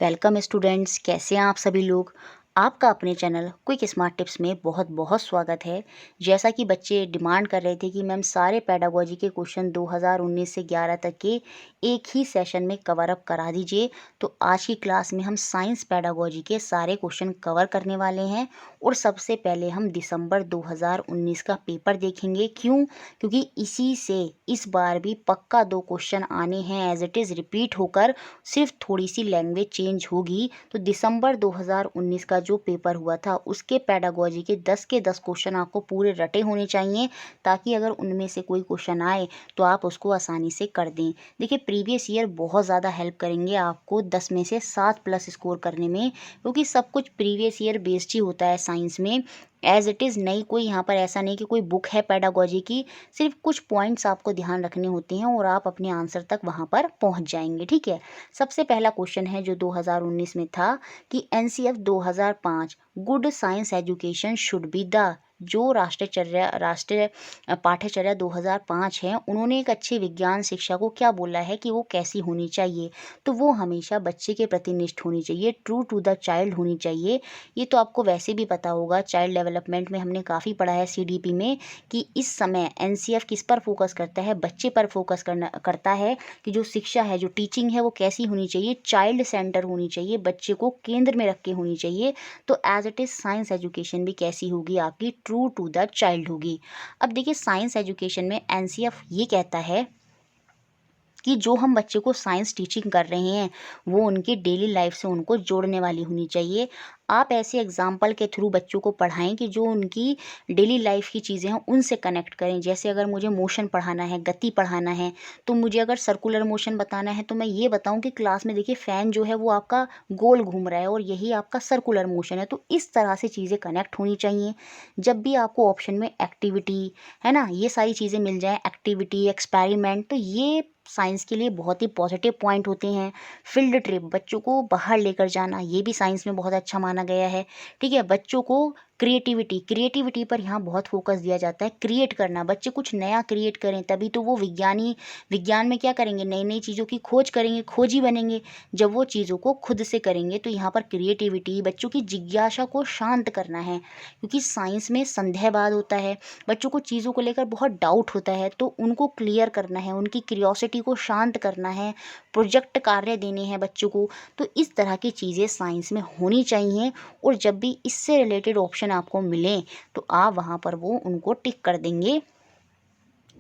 Welcome students, कैसे हैं आप सभी लोग। आपका अपने चैनल क्विक स्मार्ट टिप्स में बहुत बहुत स्वागत है। जैसा कि बच्चे डिमांड कर रहे थे कि मैम सारे पेडागोजी के क्वेश्चन 2019 से 11 तक के एक ही सेशन में कवर अप करा दीजिए, तो आज की क्लास में हम साइंस पेडागोजी के सारे क्वेश्चन कवर करने वाले हैं। और सबसे पहले हम दिसंबर 2019 का पेपर देखेंगे। क्यों? क्योंकि इसी से इस बार भी पक्का 2 क्वेश्चन आने हैं, एज इट इज़ रिपीट होकर, सिर्फ थोड़ी सी लैंग्वेज चेंज होगी। तो दिसंबर 2019 का जो पेपर हुआ था उसके पेडागोजी के 10 क्वेश्चन आपको पूरे रटे होने चाहिए, ताकि अगर उनमें से कोई क्वेश्चन आए तो आप उसको आसानी से कर दें। देखिए, प्रीवियस ईयर बहुत ज़्यादा हेल्प करेंगे आपको 10 में से 7 प्लस स्कोर करने में, क्योंकि सब कुछ प्रीवियस ईयर बेस्ड ही होता है साइंस में। एज इट इज़ नहीं, कोई यहाँ पर ऐसा नहीं कि कोई बुक है पेडागोजी की, सिर्फ कुछ पॉइंट्स आपको ध्यान रखने होते हैं और आप अपने आंसर तक वहाँ पर पहुँच जाएंगे। ठीक है। सबसे पहला क्वेश्चन है जो 2019 में था कि NCF 2005 good science education should be the, जो राष्ट्रीय पाठ्यचर्या 2005 है, उन्होंने एक अच्छी विज्ञान शिक्षा को क्या बोला है कि वो कैसी होनी चाहिए। तो वो हमेशा बच्चे के प्रति निष्ठ होनी चाहिए, ट्रू टू द चाइल्ड होनी चाहिए। ये तो आपको वैसे भी पता होगा, चाइल्ड डेवलपमेंट में हमने काफ़ी पढ़ा है सीडीपी में, कि इस समय एनसीएफ किस पर फोकस करता है, बच्चे पर फोकस करता है, कि जो शिक्षा है, जो टीचिंग है, वो कैसी होनी चाहिए, चाइल्ड सेंटर होनी चाहिए, बच्चे को केंद्र में रख के होनी चाहिए। तो as it is science education भी कैसी होगी आपकी, ट्रू टू द चाइल्ड होगी। अब देखिए, साइंस एजुकेशन में एनसीएफ ये कहता है कि जो हम बच्चे को साइंस टीचिंग कर रहे हैं वो उनकी डेली लाइफ से उनको जोड़ने वाली होनी चाहिए। आप ऐसे एग्जाम्पल के थ्रू बच्चों को पढ़ाएं कि जो उनकी डेली लाइफ की चीज़ें हैं उनसे कनेक्ट करें। जैसे अगर मुझे मोशन पढ़ाना है, गति पढ़ाना है, तो मुझे अगर सर्कुलर मोशन बताना है तो मैं ये बताऊं कि क्लास में देखिए फ़ैन जो है वो आपका गोल घूम रहा है और यही आपका सर्कुलर मोशन है। तो इस तरह से चीज़ें कनेक्ट होनी चाहिए। जब भी आपको ऑप्शन में एक्टिविटी, है ना, ये सारी चीज़ें मिल जाएँ, एक्टिविटी, एक्सपेरिमेंट, तो ये साइंस के लिए बहुत ही पॉजिटिव पॉइंट होते हैं। फील्ड ट्रिप, बच्चों को बाहर लेकर जाना, ये भी साइंस में बहुत अच्छा माना गया है। ठीक है। बच्चों को क्रिएटिविटी पर यहाँ बहुत फोकस दिया जाता है। क्रिएट करना, बच्चे कुछ नया क्रिएट करें, तभी तो वो विज्ञान में क्या करेंगे, नई नई चीज़ों की खोज करेंगे, खोजी बनेंगे। जब वो चीज़ों को खुद से करेंगे तो यहाँ पर क्रिएटिविटी, बच्चों की जिज्ञासा को शांत करना है, क्योंकि साइंस में संदेहवाद होता है, बच्चों को चीज़ों को लेकर बहुत डाउट होता है, तो उनको क्लियर करना है, उनकी क्यूरियोसिटी को शांत करना है, प्रोजेक्ट कार्य देने हैं बच्चों को। तो इस तरह की चीज़ें साइंस में होनी चाहिए। और जब भी इससे रिलेटेड ऑप्शन आपको मिलें तो आप वहाँ पर वो उनको टिक कर देंगे,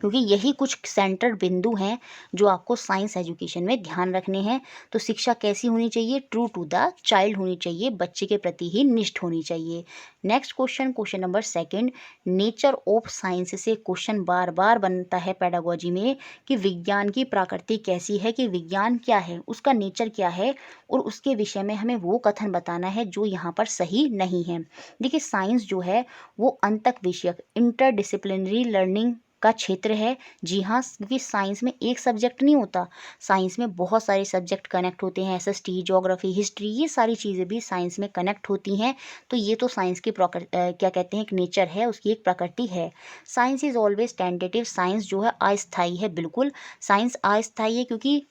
क्योंकि यही कुछ सेंटर बिंदु हैं जो आपको साइंस एजुकेशन में ध्यान रखने हैं। तो शिक्षा कैसी होनी चाहिए, ट्रू टू द चाइल्ड होनी चाहिए, बच्चे के प्रति ही निष्ठ होनी चाहिए। Next question, question number second, nature of science से क्वेश्चन बार बार बनता है पेडागोजी में, कि विज्ञान की प्रकृति कैसी है, कि विज्ञान क्या है, उसका नेचर क्या है, और उसके विषय में हमें वो कथन बताना है जो यहाँ पर सही नहीं है। देखिए, साइंस जो है वो अंतक विषयक इंटरडिसिप्लिनरी लर्निंग का क्षेत्र है। जी हाँ, क्योंकि साइंस में एक सब्जेक्ट नहीं होता, साइंस में बहुत सारे सब्जेक्ट कनेक्ट होते हैं। एसएसटी, ज्योग्राफी, हिस्ट्री, ये सारी चीज़ें भी साइंस में कनेक्ट होती हैं। तो ये तो साइंस की क्या कहते हैं, एक नेचर है, उसकी एक प्रकृति है। Science is always tentative, science जो है अस्थायी है। बिल्कुल, साइंस अस्थायी है, क्योंकि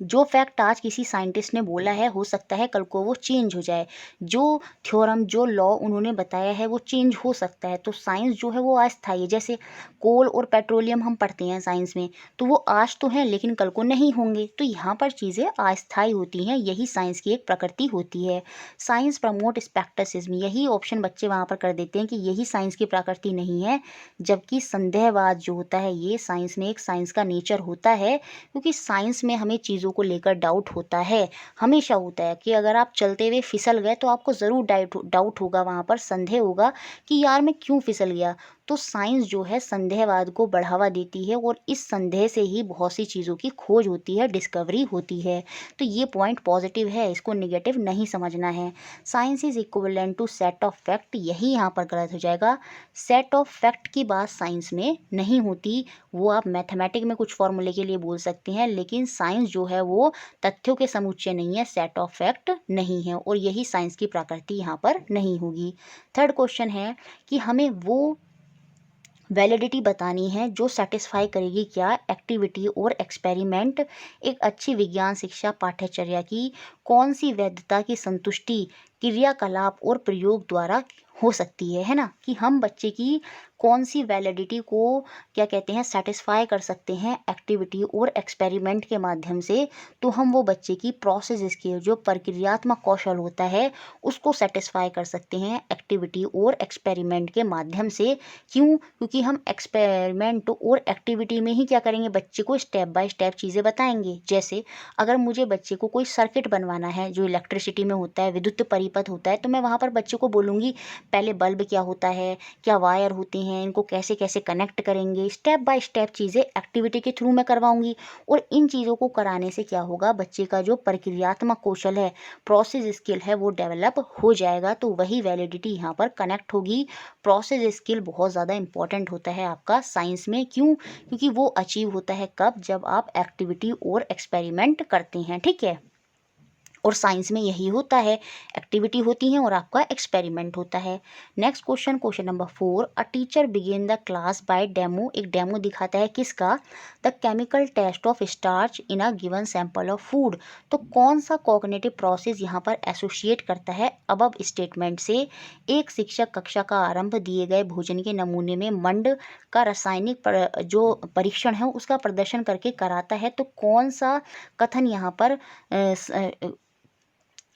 जो फैक्ट आज किसी साइंटिस्ट ने बोला है, हो सकता है कल को वो चेंज हो जाए। जो थ्योरम, जो लॉ उन्होंने बताया है वो चेंज हो सकता है। तो साइंस जो है वो अस्थायी है। जैसे कोल और पेट्रोलियम हम पढ़ते हैं साइंस में, तो वो आज तो हैं लेकिन कल को नहीं होंगे। तो यहाँ पर चीज़ें अस्थायी होती हैं, यही साइंस की एक प्रकृति होती है। साइंस प्रमोट स्पेक्टिसिज्म, यही ऑप्शन बच्चे वहाँ पर कर देते हैं कि यही साइंस की प्रकृति नहीं है, जबकि संदेहवाद जो होता है ये साइंस में एक साइंस का नेचर होता है। क्योंकि साइंस में हमें चीज़ों को लेकर डाउट होता है, हमेशा होता है, कि अगर आप चलते हुए फिसल गए तो आपको ज़रूर डाउट होगा, वहाँ पर संदेह होगा कि यार मैं क्यों फिसल गया। तो साइंस जो है संदेहवाद को बढ़ावा देती है, और इस संदेह से ही बहुत सी चीज़ों की खोज होती है, डिस्कवरी होती है। तो ये पॉइंट पॉजिटिव है, इसको निगेटिव नहीं समझना है। Science is equivalent to set of fact, यही यहाँ पर गलत हो जाएगा। सेट ऑफ फैक्ट की बात साइंस में नहीं होती, वो आप मैथमेटिक में कुछ फॉर्मूले के लिए बोल सकते हैं, लेकिन साइंस जो है वो तथ्यों के समुच्चय नहीं है, सेट ऑफ फैक्ट नहीं है, और यही साइंस की प्रकृति यहाँ पर नहीं होगी। थर्ड क्वेश्चन है कि हमें वो वैलिडिटी बतानी है जो सेटिस्फाई करेगी क्या, एक्टिविटी और एक्सपेरिमेंट। एक अच्छी विज्ञान शिक्षा पाठ्यचर्या की कौन सी वैधता की संतुष्टि क्रियाकलाप और प्रयोग द्वारा हो सकती है ना, कि हम बच्चे की कौन सी वैलिडिटी को क्या कहते हैं सेटिस्फाई कर सकते हैं एक्टिविटी और एक्सपेरिमेंट के माध्यम से। तो हम वो बच्चे की प्रोसेस स्किल जो प्रक्रियात्मक कौशल होता है उसको सेटिस्फाई कर सकते हैं एक्टिविटी और एक्सपेरिमेंट के माध्यम से। क्यों? क्योंकि हम एक्सपेरिमेंट और एक्टिविटी में ही क्या करेंगे, बच्चे को स्टेप बाय स्टेप चीज़ें बताएंगे। जैसे अगर मुझे बच्चे को कोई सर्किट बनवाना है जो इलेक्ट्रिसिटी में होता है, विद्युत परिपथ होता है, तो मैं वहाँ पर बच्चे को बोलूँगी पहले बल्ब क्या होता है, क्या वायर होते हैं, इनको कैसे कैसे कनेक्ट करेंगे, स्टेप बाय स्टेप चीज़ें एक्टिविटी के थ्रू मैं करवाऊँगी। और इन चीज़ों को कराने से क्या होगा, बच्चे का जो प्रक्रियात्मक कौशल है, प्रोसेस स्किल है, वो डेवलप हो जाएगा। तो वही वैलिडिटी यहाँ पर कनेक्ट होगी। प्रोसेस स्किल बहुत ज़्यादा इंपॉर्टेंट होता है आपका साइंस में। क्यों? क्योंकि वो अचीव होता है कब, जब आप एक्टिविटी और एक्सपेरिमेंट करते हैं। ठीक है, और साइंस में यही होता है, एक्टिविटी होती है और आपका एक्सपेरिमेंट होता है। Next question, question number 4, a teacher begin the class by demo. एक डेमो दिखाता है किसका, the chemical test of starch in a given sample of food. तो कौन सा कॉग्निटिव प्रोसेस यहाँ पर एसोसिएट करता है अबव स्टेटमेंट से। एक शिक्षक कक्षा का आरंभ दिए गए भोजन के नमूने में मंड का रासायनिक जो परीक्षण है उसका प्रदर्शन करके कराता है। तो कौन सा कथन यहाँ पर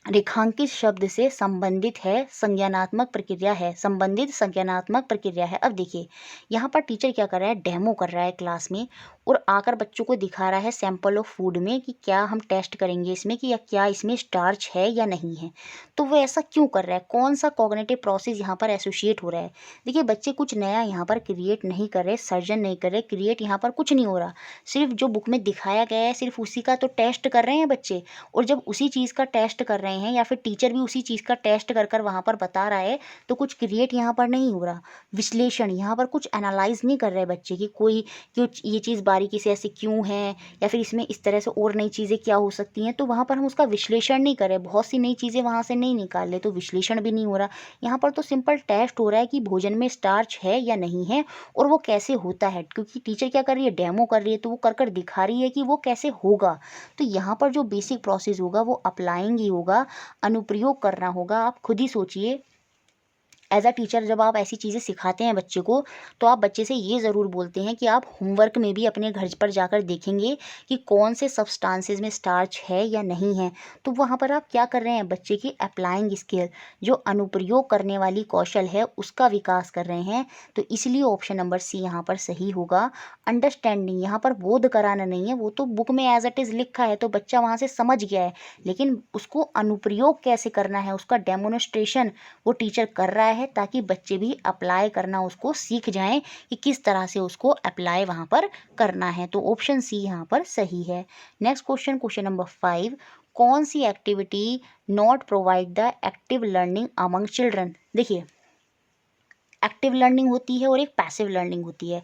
रेखांकित शब्द से संबंधित है, संज्ञानात्मक प्रक्रिया है, संबंधित संज्ञानात्मक प्रक्रिया है। अब देखिए यहाँ पर टीचर क्या कर रहा है, डेमो कर रहा है क्लास में और आकर बच्चों को दिखा रहा है सैंपल ऑफ फूड में कि क्या हम टेस्ट करेंगे इसमें कि या क्या इसमें स्टार्च है या नहीं है। तो वो ऐसा क्यों कर रहा है, कौन सा कॉग्निटिव प्रोसेस यहाँ पर एसोसिएट हो रहा है। देखिए बच्चे कुछ नया यहाँ पर क्रिएट नहीं कर रहे, सर्जन नहीं कर रहे, क्रिएट यहाँ पर कुछ नहीं हो रहा। सिर्फ जो बुक में दिखाया गया है सिर्फ उसी का तो टेस्ट कर रहे हैं बच्चे। और जब उसी चीज़ का टेस्ट कर रहे हैं या फिर टीचर भी उसी चीज़ का टेस्ट कर कर वहाँ पर बता रहा है, तो कुछ क्रिएट यहाँ पर नहीं हो रहा। विश्लेषण यहाँ पर कुछ एनालाइज नहीं कर रहे बच्चे की कोई, क्यों ये चीज़ बारीकी से ऐसे क्यों है, या फिर इसमें इस तरह से और नई चीज़ें क्या हो सकती हैं। तो वहाँ पर हम उसका विश्लेषण नहीं कर रहे, बहुत सी नई चीज़ें वहाँ से नहीं निकाल रहे, तो विश्लेषण भी नहीं हो रहा। यहाँ पर तो सिंपल टेस्ट हो रहा है कि भोजन में स्टार्च है या नहीं है और वो कैसे होता है। क्योंकि टीचर क्या कर रही है, डेमो कर रही है, तो वो कर कर दिखा रही है कि वो कैसे होगा। तो यहाँ पर जो बेसिक प्रोसेस होगा वो अप्लाइंग ही होगा, अनुप्रयोग करना होगा। आप खुद ही सोचिए, एज अ टीचर जब आप ऐसी चीज़ें सिखाते हैं बच्चे को, तो आप बच्चे से ये ज़रूर बोलते हैं कि आप होमवर्क में भी अपने घर पर जाकर देखेंगे कि कौन से सब्सटेंसेस में स्टार्च है या नहीं है। तो वहाँ पर आप क्या कर रहे हैं, बच्चे की अप्लाइंग स्किल जो अनुप्रयोग करने वाली कौशल है उसका विकास कर रहे हैं। तो इसलिए ऑप्शन नंबर सी यहाँ पर सही होगा। अंडरस्टैंडिंग यहाँ पर बोध कराना नहीं है, वो तो बुक में एज इट इज़ लिखा है तो बच्चा वहाँ से समझ गया है, लेकिन उसको अनुप्रयोग कैसे करना है उसका डेमोन्स्ट्रेशन वो टीचर कर रहा है, ताकि बच्चे भी अप्लाई करना उसको सीख जाएं कि किस तरह से उसको अप्लाई वहाँ पर करना है। तो ऑप्शन सी यहाँ पर सही है। नेक्स्ट क्वेश्चन, क्वेश्चन नंबर 5, कौन सी activity not provide the active learning among children. देखिए एक्टिव लर्निंग होती है और एक पैसिव लर्निंग होती है।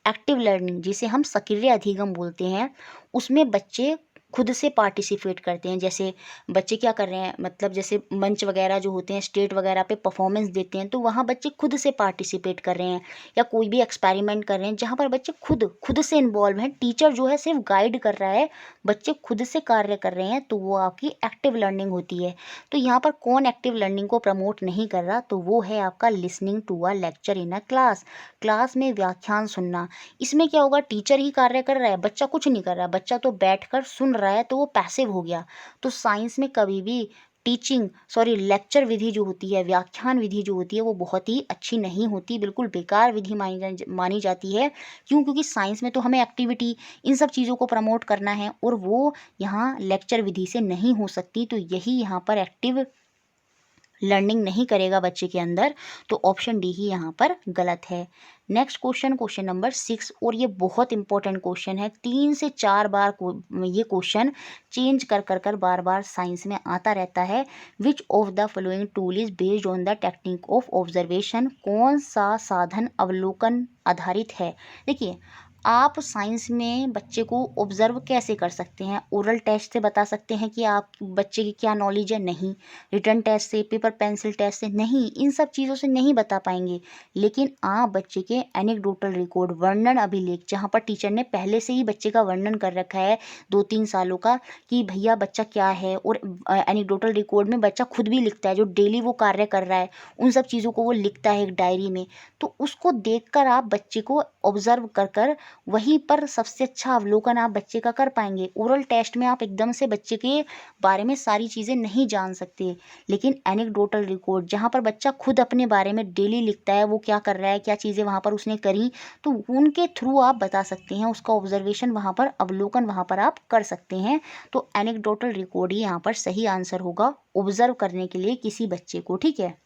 एक्टिव लर्निंग जिसे हम सक्रिय अधिगम बोलते हैं, उसमें बच्चे खुद से पार्टिसिपेट करते हैं। जैसे बच्चे क्या कर रहे हैं, मतलब जैसे मंच वगैरह जो होते हैं स्टेट वगैरह पे परफॉर्मेंस देते हैं, तो वहाँ बच्चे खुद से पार्टिसिपेट कर रहे हैं। या कोई भी एक्सपेरिमेंट कर रहे हैं जहाँ पर बच्चे खुद खुद से इन्वॉल्व हैं, टीचर जो है सिर्फ गाइड कर रहा है, बच्चे खुद से कार्य कर रहे हैं, तो वो आपकी एक्टिव लर्निंग होती है। तो यहाँ पर कौन एक्टिव लर्निंग को प्रमोट नहीं कर रहा, तो वो है आपका listening to a lecture in a class. Class में व्याख्यान सुनना, इसमें क्या होगा, टीचर ही कार्य कर रहा है, बच्चा कुछ नहीं कर रहा, बच्चा तो बैठकर सुन रहा है, तो वो पैसिव हो गया। तो साइंस में कभी भी लेक्चर विधि जो होती है, व्याख्यान विधि जो होती है, वो बहुत ही अच्छी नहीं होती, बिल्कुल बेकार विधि मानी जाती है। क्यों? क्योंकि साइंस में तो हमें एक्टिविटी इन सब चीज़ों को प्रमोट करना है और वो यहाँ लेक्चर विधि से नहीं हो सकती। तो यही यहाँ पर एक्टिव लर्निंग नहीं करेगा बच्चे के अंदर। तो ऑप्शन डी ही यहाँ पर गलत है। नेक्स्ट क्वेश्चन, क्वेश्चन नंबर 6, और ये बहुत इंपॉर्टेंट क्वेश्चन है, 3 से 4 बार ये क्वेश्चन चेंज कर कर कर बार बार साइंस में आता रहता है। Which of the following tool is based on the technique of observation. कौन सा साधन अवलोकन आधारित है। देखिए आप साइंस में बच्चे को ऑब्जर्व कैसे कर सकते हैं? ओरल टेस्ट से बता सकते हैं कि आप बच्चे की क्या नॉलेज है? नहीं। रिटन टेस्ट से, पेपर पेंसिल टेस्ट से नहीं, इन सब चीज़ों से नहीं बता पाएंगे। लेकिन आप बच्चे के एनेक्डोटल रिकॉर्ड, वर्णन अभिलेख, जहाँ पर टीचर ने पहले से ही बच्चे का वर्णन कर रखा है 2-3 सालों का कि भैया बच्चा क्या है, और एनेक्डोटल रिकॉर्ड में बच्चा खुद भी लिखता है, जो डेली वो कार्य कर रहा है उन सब चीज़ों को वो लिखता है एक डायरी में। तो उसको देखकर आप बच्चे को ऑब्जर्व कर कर वहीं पर सबसे अच्छा अवलोकन आप बच्चे का कर पाएंगे। ओरल टेस्ट में आप एकदम से बच्चे के बारे में सारी चीज़ें नहीं जान सकते, लेकिन एनेक्डोटल रिकॉर्ड जहाँ पर बच्चा खुद अपने बारे में डेली लिखता है, वो क्या कर रहा है, क्या चीज़ें वहाँ पर उसने करी, तो उनके थ्रू आप बता सकते हैं, उसका ऑब्जर्वेशन वहाँ पर, अवलोकन वहाँ पर आप कर सकते हैं। तो एनेक्डोटल रिकॉर्ड ही यहाँ पर सही आंसर होगा ऑब्जर्व करने के लिए किसी बच्चे को। ठीक है।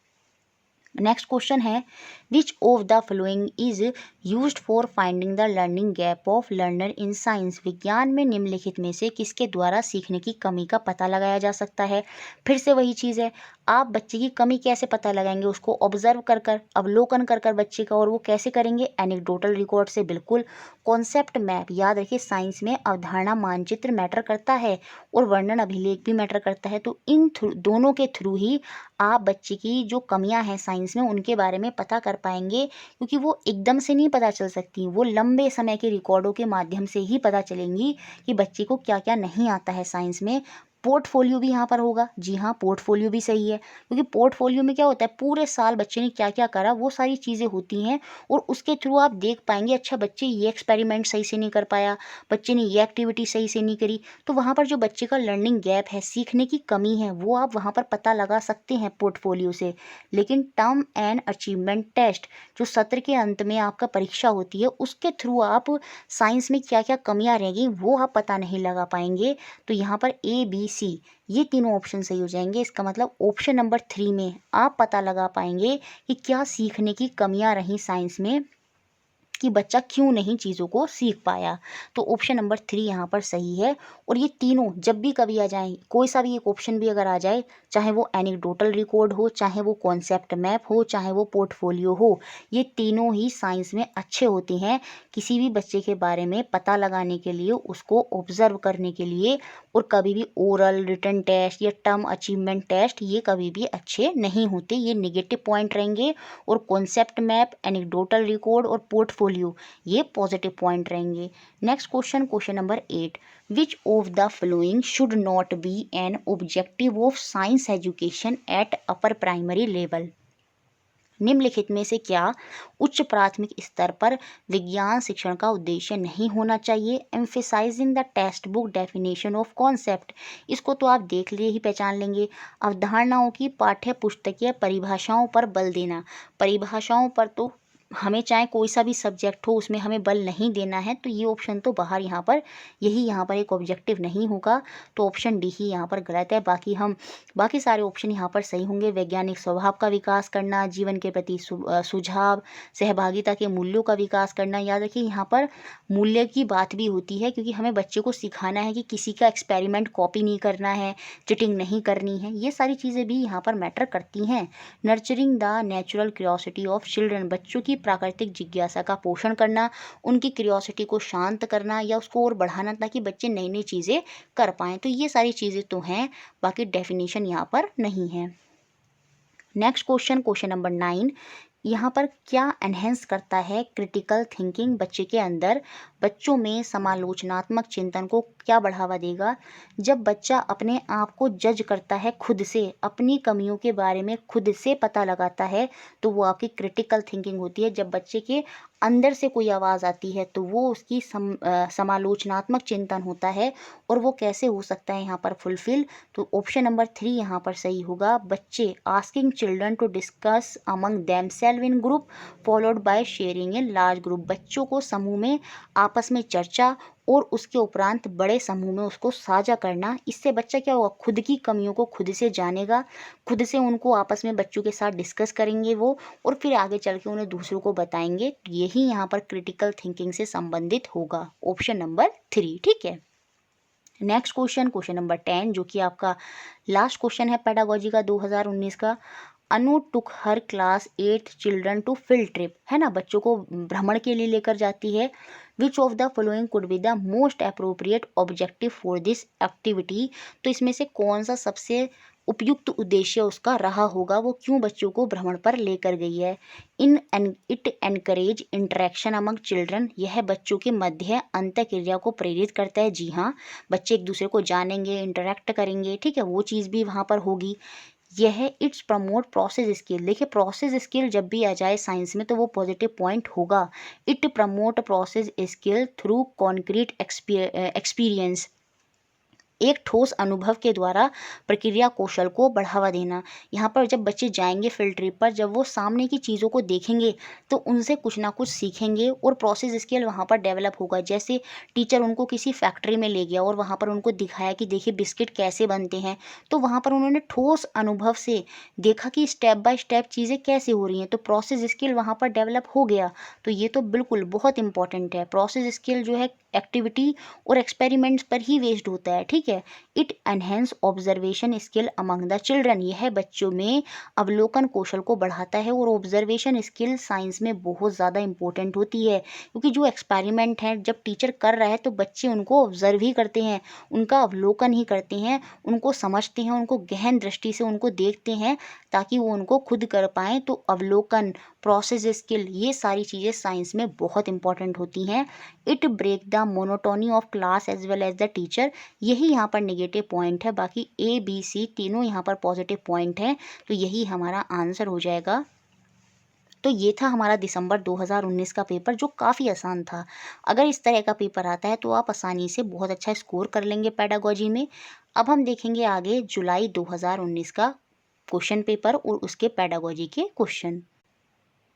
नेक्स्ट क्वेश्चन है, which of the following is used for finding the learning gap of learner in science? विज्ञान में निम्नलिखित में से किसके द्वारा सीखने की कमी का पता लगाया जा सकता है? फिर से वही चीज़ है, आप बच्चे की कमी कैसे पता लगाएंगे? उसको ऑब्जर्व कर कर, अवलोकन कर कर बच्चे का, और वो कैसे करेंगे? एनेक्डोटल रिकॉर्ड से। बिल्कुल। कॉन्सेप्ट मैप, याद रखिए साइंस में अवधारणा मानचित्र मैटर करता है और वर्णन अभिलेख भी मैटर करता है। तो इन दोनों के थ्रू ही आप बच्चे की जो कमियां हैं साइंस में उनके बारे में पता कर पाएंगे, क्योंकि वो एकदम से नहीं पता चल सकती, वो लंबे समय के रिकॉर्डों के माध्यम से ही पता चलेंगी कि बच्चे को क्या क्या नहीं आता है साइंस में। पोर्टफोलियो भी यहाँ पर होगा। जी हाँ, पोर्टफोलियो भी सही है, क्योंकि पोर्टफोलियो में क्या होता है, पूरे साल बच्चे ने क्या क्या करा वो सारी चीज़ें होती हैं, और उसके थ्रू आप देख पाएंगे अच्छा बच्चे ये एक्सपेरिमेंट सही से नहीं कर पाया, बच्चे ने ये एक्टिविटी सही से नहीं करी। तो वहाँ पर जो बच्चे का लर्निंग गैप है, सीखने की कमी है, वो आप वहाँ पर पता लगा सकते हैं पोर्टफोलियो से। लेकिन टर्म एंड अचीवमेंट टेस्ट जो सत्र के अंत में आपका परीक्षा होती है, उसके थ्रू आप साइंस में क्या क्या कमियाँ रह गई वो आप पता नहीं लगा पाएंगे। तो यहाँ पर ए बी सी ये तीनों ऑप्शन सही हो जाएंगे। इसका मतलब ऑप्शन नंबर 3 में आप पता लगा पाएंगे कि क्या सीखने की कमियां रहीं साइंस में, कि बच्चा क्यों नहीं चीज़ों को सीख पाया। तो ऑप्शन नंबर 3 यहाँ पर सही है। और ये तीनों जब भी कभी आ जाए, कोई सा भी एक ऑप्शन भी अगर आ जाए, चाहे वो एनेक्डोटल रिकॉर्ड हो, चाहे वो कॉन्सेप्ट मैप हो, चाहे वो पोर्टफोलियो हो, ये तीनों ही साइंस में अच्छे होते हैं किसी भी बच्चे के बारे में पता लगाने के लिए, उसको ऑब्जर्व करने के लिए। और कभी भी ओरल, रिटन टेस्ट या टर्म अचीवमेंट टेस्ट ये कभी भी अच्छे नहीं होते, ये नेगेटिव पॉइंट रहेंगे। और कॉन्सेप्ट मैप, एनेक्डोटल रिकॉर्ड और पोर्टफोलियो ये पॉजिटिव पॉइंट रहेंगे। Next question, question number 8, which of the following should not be an objective of science education at upper primary level? निम्नलिखित में से क्या उच्च प्राथमिक स्तर पर विज्ञान शिक्षण का उद्देश्य नहीं होना चाहिए? Emphasizing the text book definition of concept, इसको तो आप देख लिए ही पहचान लेंगे। अवधारणाओं की पाठ्य पुस्तकीय परिभाषाओं पर बल देना, परिभाषाओं पर तो हमें चाहे कोई सा भी सब्जेक्ट हो उसमें हमें बल नहीं देना है, तो ये ऑप्शन तो बाहर यहाँ पर, यही यहाँ पर एक ऑब्जेक्टिव नहीं होगा। तो ऑप्शन डी ही यहाँ पर गलत है। बाकी सारे ऑप्शन यहाँ पर सही होंगे। वैज्ञानिक स्वभाव का विकास करना, जीवन के प्रति सुझाव, सहभागिता के मूल्यों का विकास करना। याद रखिए यहाँ पर मूल्य की बात भी होती है, क्योंकि हमें बच्चे को सिखाना है कि किसी का एक्सपेरिमेंट कॉपी नहीं करना है, चिटिंग नहीं करनी है, ये सारी चीज़ें भी यहाँ पर मैटर करती हैं। Nurturing the natural curiosity of children, बच्चों की प्राकृतिक जिज्ञासा का पोषण करना, उनकी क्यूरियोसिटी को शांत करना या उसको और बढ़ाना, ताकि बच्चे नई नई चीज़ें कर पाएँ। तो ये सारी चीज़ें तो हैं, बाकी डेफिनेशन यहाँ पर नहीं है। नेक्स्ट क्वेश्चन, क्वेश्चन नंबर 9, यहाँ पर क्या एनहेंस करता है क्रिटिकल थिंकिंग बच्चे के अंदर? बच्चों में समालोचनात्मक चिंतन को क्या बढ़ावा देगा? जब बच्चा अपने आप को जज करता है खुद से, अपनी कमियों के बारे में खुद से पता लगाता है, तो वो आपकी क्रिटिकल थिंकिंग होती है। जब बच्चे के अंदर से कोई आवाज़ आती है तो वो उसकी समालोचनात्मक चिंतन होता है। और वो कैसे हो सकता है यहाँ पर फुलफिल? तो ऑप्शन नंबर 3 यहाँ पर सही होगा। बच्चे asking children to discuss among themselves in group followed by sharing in large group, बच्चों को समूह में आपस में चर्चा और उसके उपरांत बड़े समूह में उसको साझा करना। इससे बच्चा क्या होगा, खुद की कमियों को खुद से जानेगा, खुद से उनको आपस में बच्चों के साथ डिस्कस करेंगे वो, और फिर आगे चल के उन्हें दूसरों को बताएंगे। यही यहाँ पर क्रिटिकल थिंकिंग से संबंधित होगा, ऑप्शन नंबर 3। ठीक है। नेक्स्ट क्वेश्चन, क्वेश्चन नंबर 10, जो कि आपका लास्ट क्वेश्चन है पेडागोजी का 2019 का। Anu took her class 8 children to field trip, है ना, बच्चों को भ्रमण के लिए लेकर जाती है। Which of the following could be the most appropriate objective for this activity. तो इसमें से कौन सा सबसे उपयुक्त उद्देश्य उसका रहा होगा, वो क्यों बच्चों को भ्रमण पर लेकर गई है। It encourage interaction among children, यह बच्चों के मध्य अंतःक्रिया को प्रेरित करता है। जी हाँ, बच्चे एक दूसरे को जानेंगे, इंटरेक्ट करेंगे, ठीक है, वो चीज़ भी वहाँ पर होगी। यह इट्स प्रमोट प्रोसेस स्किल। देखिए प्रोसेस स्किल जब भी आ जाए साइंस में तो वो पॉजिटिव पॉइंट होगा। It promote process skill through concrete experience, एक ठोस अनुभव के द्वारा प्रक्रिया कौशल को बढ़ावा देना। यहाँ पर जब बच्चे जाएंगे फील्ड ट्रिप पर, जब वो सामने की चीज़ों को देखेंगे तो उनसे कुछ ना कुछ सीखेंगे और प्रोसेस स्किल वहाँ पर डेवलप होगा। जैसे टीचर उनको किसी फैक्ट्री में ले गया और वहाँ पर उनको दिखाया कि देखिए बिस्किट कैसे बनते हैं, तो वहाँ पर उन्होंने ठोस अनुभव से देखा कि स्टेप बाय स्टेप चीज़ें कैसे हो रही हैं, तो प्रोसेस स्किल वहाँ पर डेवलप हो गया। तो ये तो बिल्कुल बहुत इंपॉर्टेंट है। प्रोसेस स्किल जो है एक्टिविटी और एक्सपेरिमेंट्स पर ही बेस्ड होता है, ठीक है। It enhance observation skill among the children, यह बच्चों में अवलोकन कौशल को बढ़ाता है। और ऑब्जर्वेशन स्किल साइंस में बहुत ज़्यादा इंपॉर्टेंट होती है, क्योंकि जो एक्सपेरिमेंट है जब टीचर कर रहा है तो बच्चे उनको ऑब्जर्व ही करते हैं, उनका अवलोकन ही करते हैं, उनको समझते हैं, उनको गहन दृष्टि से उनको देखते हैं ताकि वो उनको खुद कर पाएँ। तो अवलोकन, प्रोसेस स्किल, ये सारी चीज़ें साइंस में बहुत इंपॉर्टेंट होती हैं। It break the monotony of class as well as the teacher, यही यहाँ पर नेगेटिव पॉइंट है। बाकी ए बी सी तीनों यहाँ पर पॉजिटिव पॉइंट हैं, तो यही हमारा आंसर हो जाएगा। तो ये था हमारा दिसंबर 2019 का पेपर जो काफ़ी आसान था। अगर इस तरह का पेपर आता है तो आप आसानी से बहुत अच्छा स्कोर कर लेंगे पेडागोजी में। अब हम देखेंगे आगे जुलाई 2019 का क्वेश्चन पेपर और उसके पेडागोजी के क्वेश्चन।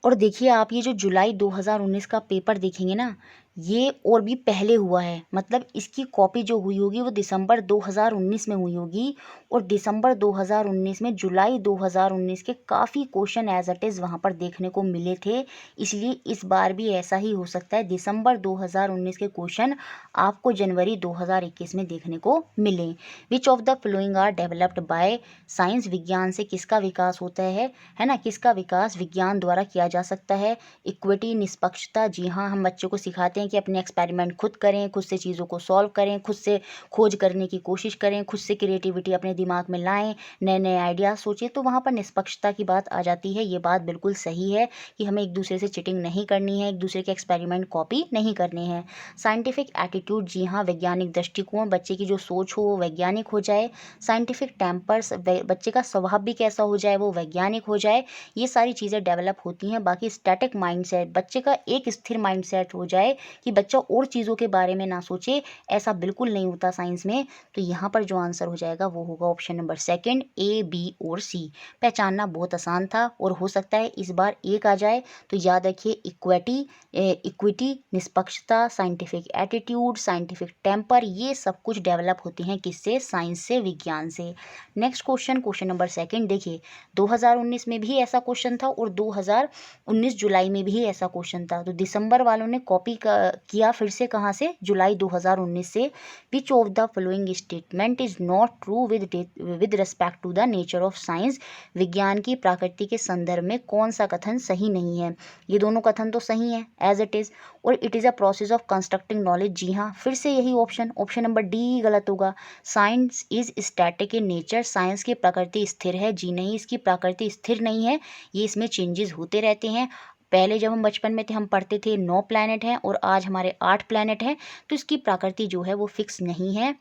और देखिए आप ये जो जुलाई 2019 का पेपर देखेंगे ना, ये और भी पहले हुआ है, मतलब इसकी कॉपी जो हुई होगी वो दिसंबर 2019 में हुई होगी। और दिसंबर 2019 में जुलाई 2019 के काफ़ी क्वेश्चन एज इट इज़ वहाँ पर देखने को मिले थे। इसलिए इस बार भी ऐसा ही हो सकता है, दिसंबर 2019 के क्वेश्चन आपको जनवरी 2021 में देखने को मिले। Which of the following are developed by science, विज्ञान से किसका विकास होता है ना, किसका विकास विज्ञान द्वारा किया जा सकता है। इक्विटी, निष्पक्षता, जी हाँ, हम बच्चों को सिखाते हैं कि अपने एक्सपेरिमेंट खुद करें, खुद से चीज़ों को सॉल्व करें, खुद से खोज करने की कोशिश करें, खुद से क्रिएटिविटी अपने दिमाग में लाएं, नए नए आइडियाज सोचें। तो वहाँ पर निष्पक्षता की बात आ जाती है। ये बात बिल्कुल सही है कि हमें एक दूसरे से चिटिंग नहीं करनी है, एक दूसरे के एक्सपेरिमेंट कॉपी नहीं करने हैं। साइंटिफिक एटीट्यूड, जी हाँ, वैज्ञानिक दृष्टिकोण, बच्चे की जो सोच हो वो वैज्ञानिक हो जाए। साइंटिफिक टेम्पर्स, बच्चे का स्वभाव भी कैसा हो जाए, वो वैज्ञानिक हो जाए। ये सारी चीज़ें डेवलप होती हैं। बाकी स्टैटिक माइंडसेट, बच्चे का एक स्थिर माइंडसेट हो जाए कि बच्चा और चीज़ों के बारे में ना सोचे, ऐसा बिल्कुल नहीं होता साइंस में। तो यहाँ पर जो आंसर हो जाएगा वो होगा ऑप्शन नंबर सेकंड, ए, बी और सी। पहचानना बहुत आसान था और हो सकता है इस बार एक आ जाए। तो याद रखिए इक्विटी, निष्पक्षता, साइंटिफिक एटीट्यूड, साइंटिफिक टेम्पर, ये सब कुछ डेवलप होते हैं किससे, साइंस से, विज्ञान से। Next question, question number second देखिए, 2019 में भी ऐसा क्वेश्चन था और 2019 जुलाई में भी ऐसा क्वेश्चन था। तो दिसंबर वालों ने कॉपी किया फिर से, कहाँ से, जुलाई 2019 से। Which of the following statement is not true with respect to the nature of science, विज्ञान की प्रकृति के संदर्भ में कौन सा कथन सही नहीं है। ये दोनों कथन तो सही है एज इट इज़। और it is a process of constructing knowledge, जी हाँ, फिर से यही ऑप्शन, ऑप्शन नंबर डी गलत होगा। Science is static in nature, science की प्रकृति स्थिर है, जी नहीं, इसकी प्रकृति स्थिर नहीं है, ये इसमें चेंजेस होते रहते हैं। पहले जब हम बचपन में थे हम पढ़ते थे 9 प्लैनेट हैं और आज हमारे 8 प्लैनेट हैं, तो इसकी प्रकृति जो है वो फिक्स नहीं है,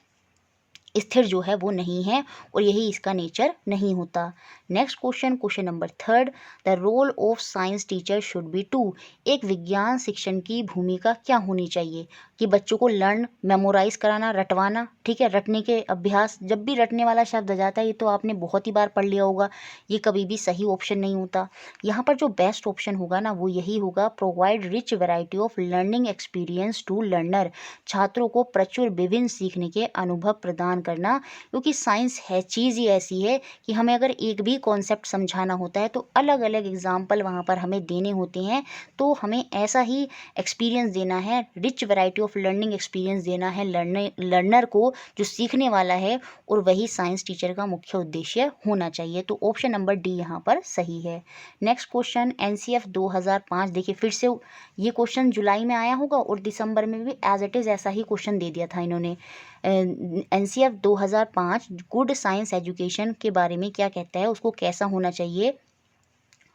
स्थिर जो है वो नहीं है, और यही इसका नेचर नहीं होता। Next question, question number third, the role of science teacher should be to, एक विज्ञान शिक्षण की भूमिका क्या होनी चाहिए, कि बच्चों को लर्न, मेमोराइज कराना, रटवाना, ठीक है, रटने के अभ्यास। जब भी रटने वाला शब्द आ जाता है ये तो आपने बहुत ही बार पढ़ लिया होगा, ये कभी भी सही ऑप्शन नहीं होता। यहाँ पर जो बेस्ट ऑप्शन होगा ना वो यही होगा, provide rich variety of learning experience to learner, छात्रों को प्रचुर विभिन्न सीखने के अनुभव प्रदान परेशान करना, क्योंकि साइंस है चीज़ ही ऐसी है कि हमें अगर एक भी कॉन्सेप्ट समझाना होता है तो अलग अलग एग्जाम्पल वहाँ पर हमें देने होते हैं। तो हमें ऐसा ही एक्सपीरियंस देना है, rich variety of learning experience देना है लर्नर को, जो सीखने वाला है, और वही साइंस टीचर का मुख्य उद्देश्य होना चाहिए। तो ऑप्शन नंबर डी यहाँ पर सही है। Next question NCF 2005। देखिए फिर से ये क्वेश्चन जुलाई में आया होगा और दिसंबर में भी एज इट इज़ ऐसा ही क्वेश्चन दे दिया था इन्होंने। NCF 2005 गुड साइंस एजुकेशन के बारे में क्या कहता है, उसको कैसा होना चाहिए।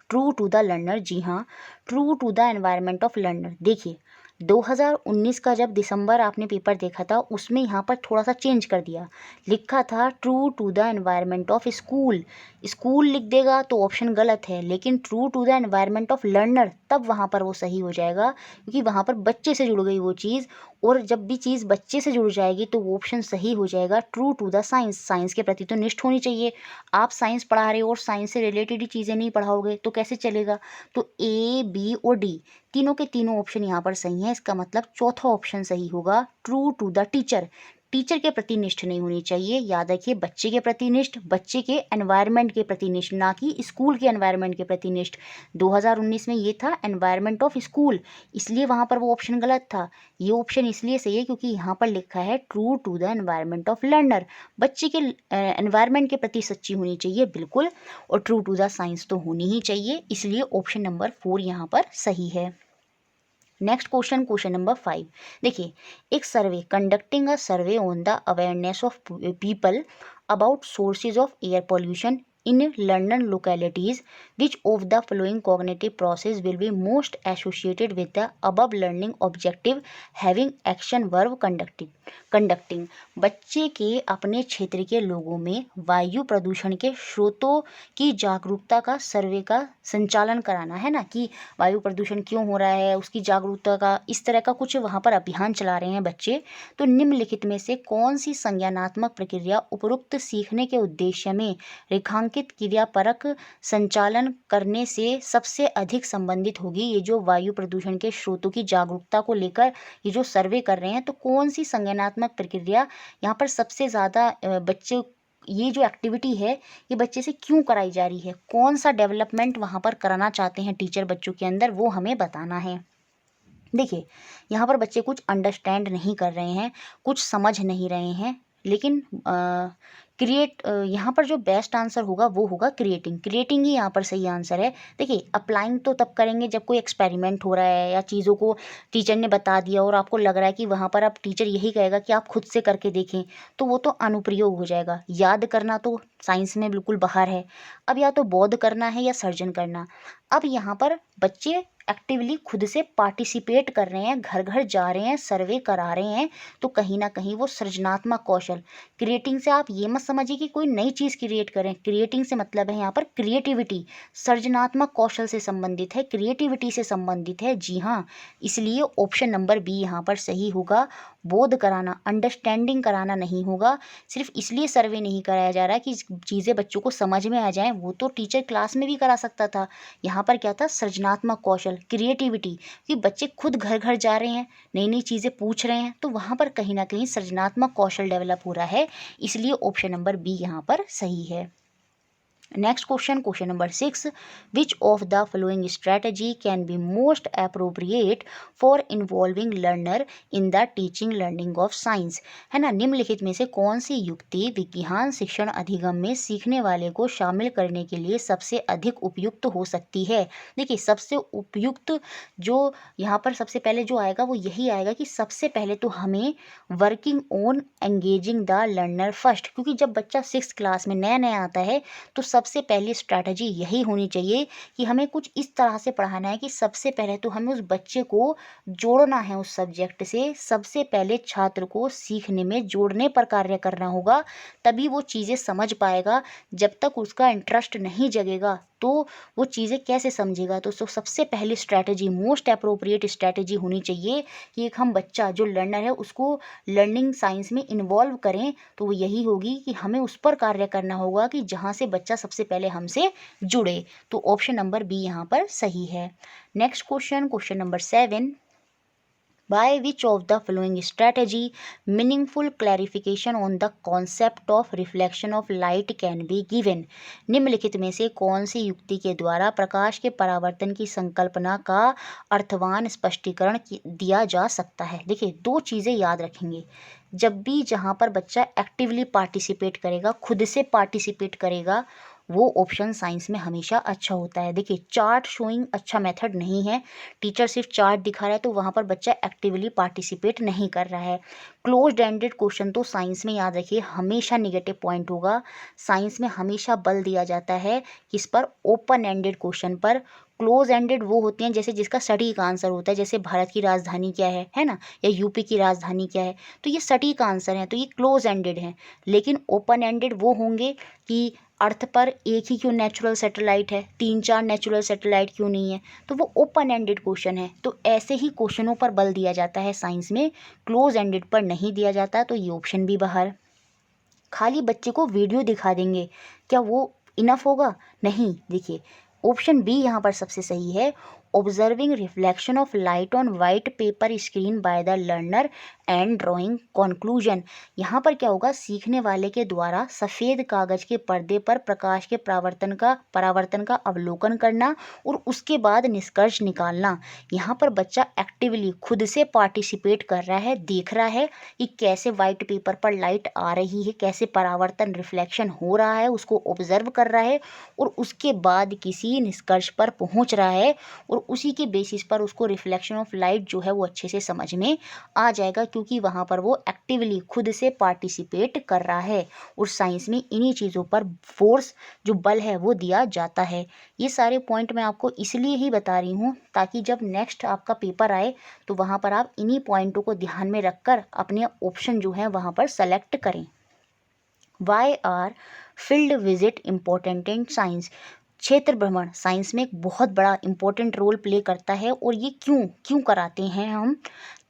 ट्रू टू द लर्नर, जी हाँ, true to the environment of learner. देखिए 2019 का जब दिसंबर आपने पेपर देखा था उसमें यहाँ पर थोड़ा सा चेंज कर दिया, लिखा था true to the environment of school. School लिख देगा तो ऑप्शन गलत है, लेकिन true to the environment of learner तब वहाँ पर वो सही हो जाएगा, क्योंकि वहाँ पर बच्चे से जुड़ गई वो चीज़, और जब भी चीज़ बच्चे से जुड़ जाएगी तो वो ऑप्शन सही हो जाएगा true to the science. Science के प्रति तो निष्ठ होनी चाहिए। आप साइंस पढ़ा रहे हो और साइंस से रिलेटेड ही चीज़ें नहीं पढ़ाओगे तो कैसे चलेगा। तो A, B और D तीनों के तीनों ऑप्शन यहाँ पर सही हैं। इसका मतलब चौथा ऑप्शन सही होगा, true to the teacher. Teacher के प्रति निष्ठ नहीं होनी चाहिए, याद रखिए, बच्चे के प्रति निष्ठ, बच्चे के एनवायरनमेंट के प्रति निष्ठ, ना कि स्कूल के एनवायरनमेंट के प्रति निष्ठ। 2019 में ये था एनवायरनमेंट ऑफ स्कूल, इसलिए वहाँ पर वो ऑप्शन गलत था। ये ऑप्शन इसलिए सही है क्योंकि यहाँ पर लिखा है true to the environment of learner. बच्चे के एनवायरनमेंट के प्रति सच्ची होनी चाहिए बिल्कुल, और ट्रू टू द साइंस तो होनी ही चाहिए, इसलिए ऑप्शन नंबर 4 यहाँ पर सही है। Next question, question number 5। देखिए, एक survey conducting a survey on the awareness of people about sources of air pollution in London localities, which of the following cognitive process will be most associated with the above learning objective having action verb conducting। बच्चे के अपने क्षेत्र के लोगों में वायु प्रदूषण के स्रोतों की जागरूकता का सर्वे का संचालन कराना है ना, कि वायु प्रदूषण क्यों हो रहा है उसकी जागरूकता का, इस तरह का कुछ वहाँ पर अभियान चला रहे हैं बच्चे। तो निम्नलिखित में से कौन सी संज्ञानात्मक प्रक्रिया उपरोक्त सीखने के उद्देश्य में रेखांकित क्रियापरक संचालन करने से सबसे अधिक संबंधित होगी। ये जो वायु प्रदूषण के स्रोतों की जागरूकता को लेकर ये जो सर्वे कर रहे हैं, तो कौन सी संज्ञानात्मक प्रक्रिया यहाँ पर सबसे ज़्यादा बच्चे, ये जो एक्टिविटी है ये बच्चे से क्यों कराई जा रही है, कौन सा डेवलपमेंट वहाँ पर कराना चाहते हैं टीचर बच्चों के अंदर, वो हमें बताना है। देखिए यहाँ पर बच्चे कुछ अंडरस्टैंड नहीं कर रहे हैं, कुछ समझ नहीं रहे हैं, लेकिन यहाँ पर जो बेस्ट आंसर होगा वो होगा क्रिएटिंग ही यहाँ पर सही आंसर है। देखिए अप्लाइंग तो तब करेंगे जब कोई एक्सपेरिमेंट हो रहा है या चीज़ों को टीचर ने बता दिया और आपको लग रहा है कि वहाँ पर अब टीचर यही कहेगा कि आप खुद से करके देखें, तो वो तो अनुप्रयोग हो जाएगा। याद करना तो साइंस में बिल्कुल बाहर है, अब या तो बोध करना है या सर्जन करना। अब यहाँ पर बच्चे एक्टिवली खुद से पार्टिसिपेट कर रहे हैं, घर घर जा रहे हैं, सर्वे करा रहे हैं, तो कहीं ना कहीं वो सृजनात्मक कौशल, क्रिएटिंग से आप ये मत समझिए कि कोई नई चीज़ क्रिएट करें, क्रिएटिंग से मतलब है यहाँ पर क्रिएटिविटी, सृजनात्मक कौशल से संबंधित है, क्रिएटिविटी से संबंधित है, जी हाँ। इसलिए ऑप्शन नंबर बी यहाँ पर सही होगा। बोध कराना, अंडरस्टैंडिंग कराना नहीं होगा। सिर्फ इसलिए सर्वे नहीं कराया जा रहा है कि चीज़ें बच्चों को समझ में आ जाएं, वो तो टीचर क्लास में भी करा सकता था। यहाँ पर क्या था, सृजनात्मक कौशल, क्रिएटिविटी, कि बच्चे खुद घर घर जा रहे हैं, नई नई चीज़ें पूछ रहे हैं, तो वहाँ पर कहीं ना कहीं सृजनात्मक कौशल डेवलप हो रहा है, इसलिए ऑप्शन नंबर बी यहाँ पर सही है। Next question, question number 6। Which of the following strategy can be most appropriate for involving learner in the teaching learning of science, है ना। निम्नलिखित में से कौन सी युक्ति विज्ञान शिक्षण अधिगम में सीखने वाले को शामिल करने के लिए सबसे अधिक उपयुक्त हो सकती है। देखिए सबसे उपयुक्त जो यहाँ पर सबसे पहले जो आएगा वो यही आएगा कि सबसे पहले तो हमें working on engaging the learner first, क्योंकि जब बच्चा 6th क्लास में नया नया आता है तो सबसे पहली स्ट्रैटेजी यही होनी चाहिए कि हमें कुछ इस तरह से पढ़ाना है कि सबसे पहले तो हमें उस बच्चे को जोड़ना है उस सब्जेक्ट से, सबसे पहले छात्र को सीखने में जोड़ने पर कार्य करना होगा, तभी वो चीज़ें समझ पाएगा। जब तक उसका इंटरेस्ट नहीं जगेगा तो वो चीज़ें कैसे समझेगा। तो सबसे पहली स्ट्रैटेजी, मोस्ट अप्रोप्रिएट स्ट्रैटेजी होनी चाहिए कि एक हम बच्चा जो लर्नर है उसको लर्निंग साइंस में इन्वॉल्व करें, तो वो यही होगी कि हमें उस पर कार्य करना होगा कि जहाँ से बच्चा सबसे पहले हमसे जुड़े। तो ऑप्शन नंबर बी यहाँ पर सही है। Next question, question number 7। By which of the following strategy meaningful clarification on the concept of reflection of light can be given? निम्नलिखित में से कौन सी युक्ति के द्वारा प्रकाश के परावर्तन की संकल्पना का अर्थवान स्पष्टीकरण दिया जा सकता है? देखिए, दो चीज़ें याद रखेंगे। जब भी जहाँ पर बच्चा एक्टिवली पार्टिसिपेट करेगा, खुद से पार्टिसिपेट करेगा, वो ऑप्शन साइंस में हमेशा अच्छा होता है। देखिए, चार्ट शोइंग अच्छा मेथड नहीं है। टीचर सिर्फ चार्ट दिखा रहा है तो वहाँ पर बच्चा एक्टिवली पार्टिसिपेट नहीं कर रहा है। क्लोज्ड एंडेड क्वेश्चन तो साइंस में याद रखिए हमेशा नेगेटिव पॉइंट होगा। साइंस में हमेशा बल दिया जाता है किस पर? ओपन एंडेड क्वेश्चन पर। क्लोज एंडेड वो होते हैं जैसे जिसका सटीक आंसर होता है, जैसे भारत की राजधानी क्या है ना, या यूपी की राजधानी क्या है, तो ये सटीक आंसर है, तो ये क्लोज एंडेड हैं। लेकिन ओपन एंडेड वो होंगे कि अर्थ पर एक ही क्यों नेचुरल सैटेलाइट है, 3-4 नेचुरल सैटेलाइट क्यों नहीं है, तो वो ओपन एंडेड क्वेश्चन है। तो ऐसे ही क्वेश्चनों पर बल दिया जाता है साइंस में, क्लोज एंडेड पर नहीं दिया जाता। तो ये ऑप्शन भी बाहर। खाली बच्चे को वीडियो दिखा देंगे, क्या वो इनफ होगा? नहीं। देखिए, ऑप्शन बी यहाँ पर सबसे सही है। Observing reflection of light on white paper screen by the learner and drawing conclusion. यहाँ पर क्या होगा? सीखने वाले के द्वारा सफ़ेद कागज के पर्दे पर प्रकाश के परावर्तन का अवलोकन करना और उसके बाद निष्कर्ष निकालना। यहाँ पर बच्चा एक्टिवली खुद से पार्टिसिपेट कर रहा है, देख रहा है कि कैसे वाइट पेपर पर लाइट आ रही है, कैसे परावर्तन रिफ्लेक्शन हो रहा है, उसको ऑब्जर्व कर रहा है और उसके बाद किसी निष्कर्ष पर पहुंच रहा है और उसी के बेसिस पर उसको रिफ्लेक्शन ऑफ लाइट जो है वो अच्छे से समझ में आ जाएगा, क्योंकि वहाँ पर वो एक्टिवली खुद से पार्टिसिपेट कर रहा है। और साइंस में इन्हीं चीज़ों पर फोर्स जो बल है वो दिया जाता है। ये सारे पॉइंट मैं आपको इसलिए ही बता रही हूँ ताकि जब नेक्स्ट आपका पेपर आए तो वहाँ पर आप इन्हीं पॉइंटों को ध्यान में रखकर अपने ऑप्शन जो है वहाँ पर सेलेक्ट करें। Why are field visit important in science? क्षेत्र भ्रमण साइंस में एक बहुत बड़ा इंपॉर्टेंट रोल प्ले करता है। और ये क्यों क्यों कराते हैं हम?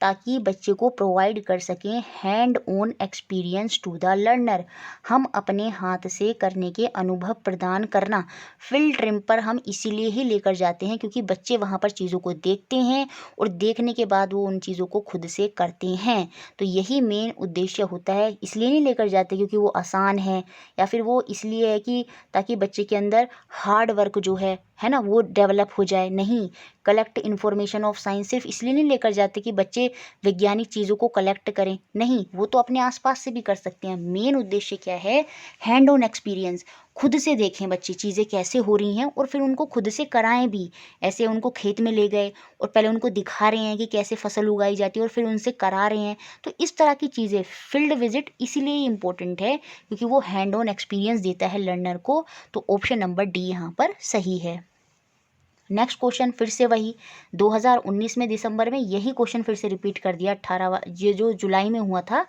ताकि बच्चे को प्रोवाइड कर सकें hand on experience to the learner. हम अपने हाथ से करने के अनुभव प्रदान करना। फील्ड ट्रिप पर हम इसीलिए ही लेकर जाते हैं क्योंकि बच्चे वहाँ पर चीज़ों को देखते हैं और देखने के बाद वो उन चीज़ों को खुद से करते हैं। तो यही मेन उद्देश्य होता है। इसलिए नहीं लेकर जाते क्योंकि वो आसान है, या फिर वो इसलिए है कि ताकि बच्चे के अंदर हार्ड वर्क जो है ना, वो डेवलप हो जाए। नहीं, कलेक्ट इन्फॉर्मेशन ऑफ साइंस सिर्फ इसलिए नहीं लेकर जाते कि बच्चे वैज्ञानिक चीज़ों को कलेक्ट करें। नहीं, वो तो अपने आसपास से भी कर सकते हैं। मेन उद्देश्य क्या है? Hand on experience. खुद से देखें बच्चे चीज़ें कैसे हो रही हैं और फिर उनको खुद से कराएं भी। ऐसे उनको खेत में ले गए और पहले उनको दिखा रहे हैं कि कैसे फसल उगाई जाती है और फिर उनसे करा रहे हैं। तो इस तरह की चीज़ें फील्ड विजिट इसीलिए इम्पोर्टेंट है क्योंकि वो हैंड ऑन एक्सपीरियंस देता है लर्नर को। तो ऑप्शन नंबर डी यहाँ पर सही है। नेक्स्ट क्वेश्चन फिर से वही 2019 में दिसंबर में यही क्वेश्चन फिर से रिपीट कर दिया। 18 ये जो जुलाई में हुआ था।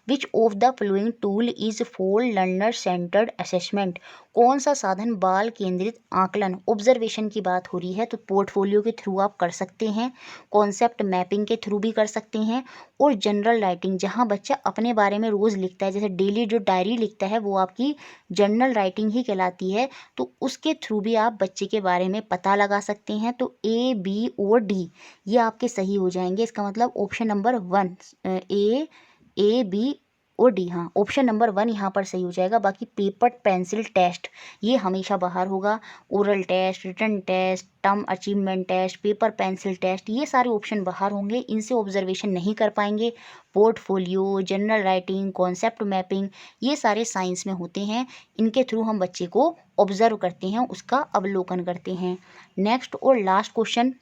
विच of the following tool is for learner centred assessment? कौन सा साधन बाल केंद्रित आकलन ऑब्जर्वेशन की बात हो रही है तो पोर्टफोलियो के थ्रू आप कर सकते हैं, कॉन्सेप्ट मैपिंग के थ्रू भी कर सकते हैं, और जनरल राइटिंग जहां बच्चा अपने बारे में रोज़ लिखता है, जैसे डेली जो डायरी लिखता है वो आपकी जनरल राइटिंग ही कहलाती है। तो उसके थ्रू भी आप बच्चे के बारे में पता लगा सकते हैं। तो ए, बी और डी ये आपके सही हो जाएंगे। इसका मतलब ऑप्शन नंबर 1 ए, बी और डी, हाँ ऑप्शन नंबर 1 यहाँ पर सही हो जाएगा। बाकी पेपर पेंसिल टेस्ट ये हमेशा बाहर होगा। Oral test, written test, term achievement test, paper pencil test ये सारे ऑप्शन बाहर होंगे। इनसे ऑब्जर्वेशन नहीं कर पाएंगे। Portfolio, general writing, concept mapping ये सारे साइंस में होते हैं। इनके थ्रू हम बच्चे को ऑब्जर्व करते हैं, उसका अवलोकन करते हैं। नेक्स्ट और लास्ट क्वेश्चन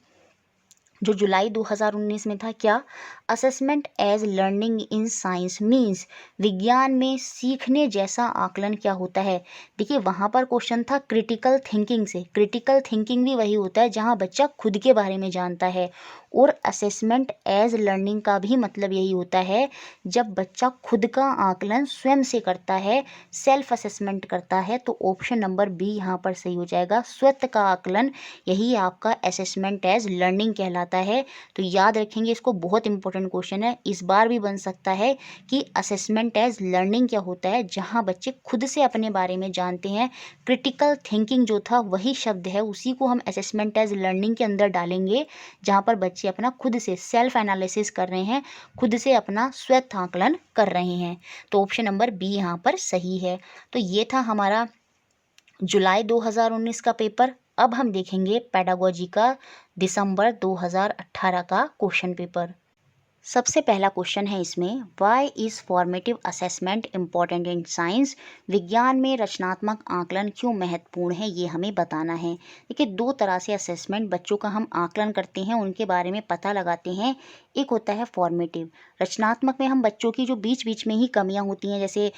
जो जुलाई 2019 में था, क्या assessment as learning in science means? विज्ञान में सीखने जैसा आकलन क्या होता है? देखिए वहाँ पर क्वेश्चन था क्रिटिकल थिंकिंग से। क्रिटिकल थिंकिंग भी वही होता है जहाँ बच्चा खुद के बारे में जानता है। और असेसमेंट एज लर्निंग का भी मतलब यही होता है जब बच्चा खुद का आकलन स्वयं से करता है, सेल्फ असेसमेंट करता है। तो ऑप्शन नंबर बी यहाँ पर सही हो जाएगा। स्वतः का आकलन यही आपका असेसमेंट एज लर्निंग कहलाता आता है। तो याद रखेंगे इसको, बहुत इंपॉर्टेंट क्वेश्चन है। इस बार भी बन सकता है कि असेसमेंट एज लर्निंग क्या होता है, जहाँ बच्चे खुद से अपने बारे में जानते हैं। क्रिटिकल थिंकिंग जो था वही शब्द है, उसी को हम असेसमेंट एज लर्निंग के अंदर डालेंगे, जहाँ पर बच्चे अपना खुद से सेल्फ एनालिसिस कर रहे हैं, खुद से अपना स्वयं आकलन कर रहे हैं। तो ऑप्शन नंबर बी यहाँ पर सही है। तो ये था हमारा जुलाई 2019 का पेपर। अब हम देखेंगे पेडागोजी का दिसंबर 2018 का क्वेश्चन पेपर। सबसे पहला क्वेश्चन है इसमें, why is formative assessment important in science. विज्ञान में रचनात्मक आकलन क्यों महत्वपूर्ण है, ये हमें बताना है। देखिए, दो तरह से असेसमेंट बच्चों का हम आकलन करते हैं, उनके बारे में पता लगाते हैं। एक होता है फॉर्मेटिव, रचनात्मक में हम बच्चों की जो बीच बीच में ही कमियां होती हैं, जैसे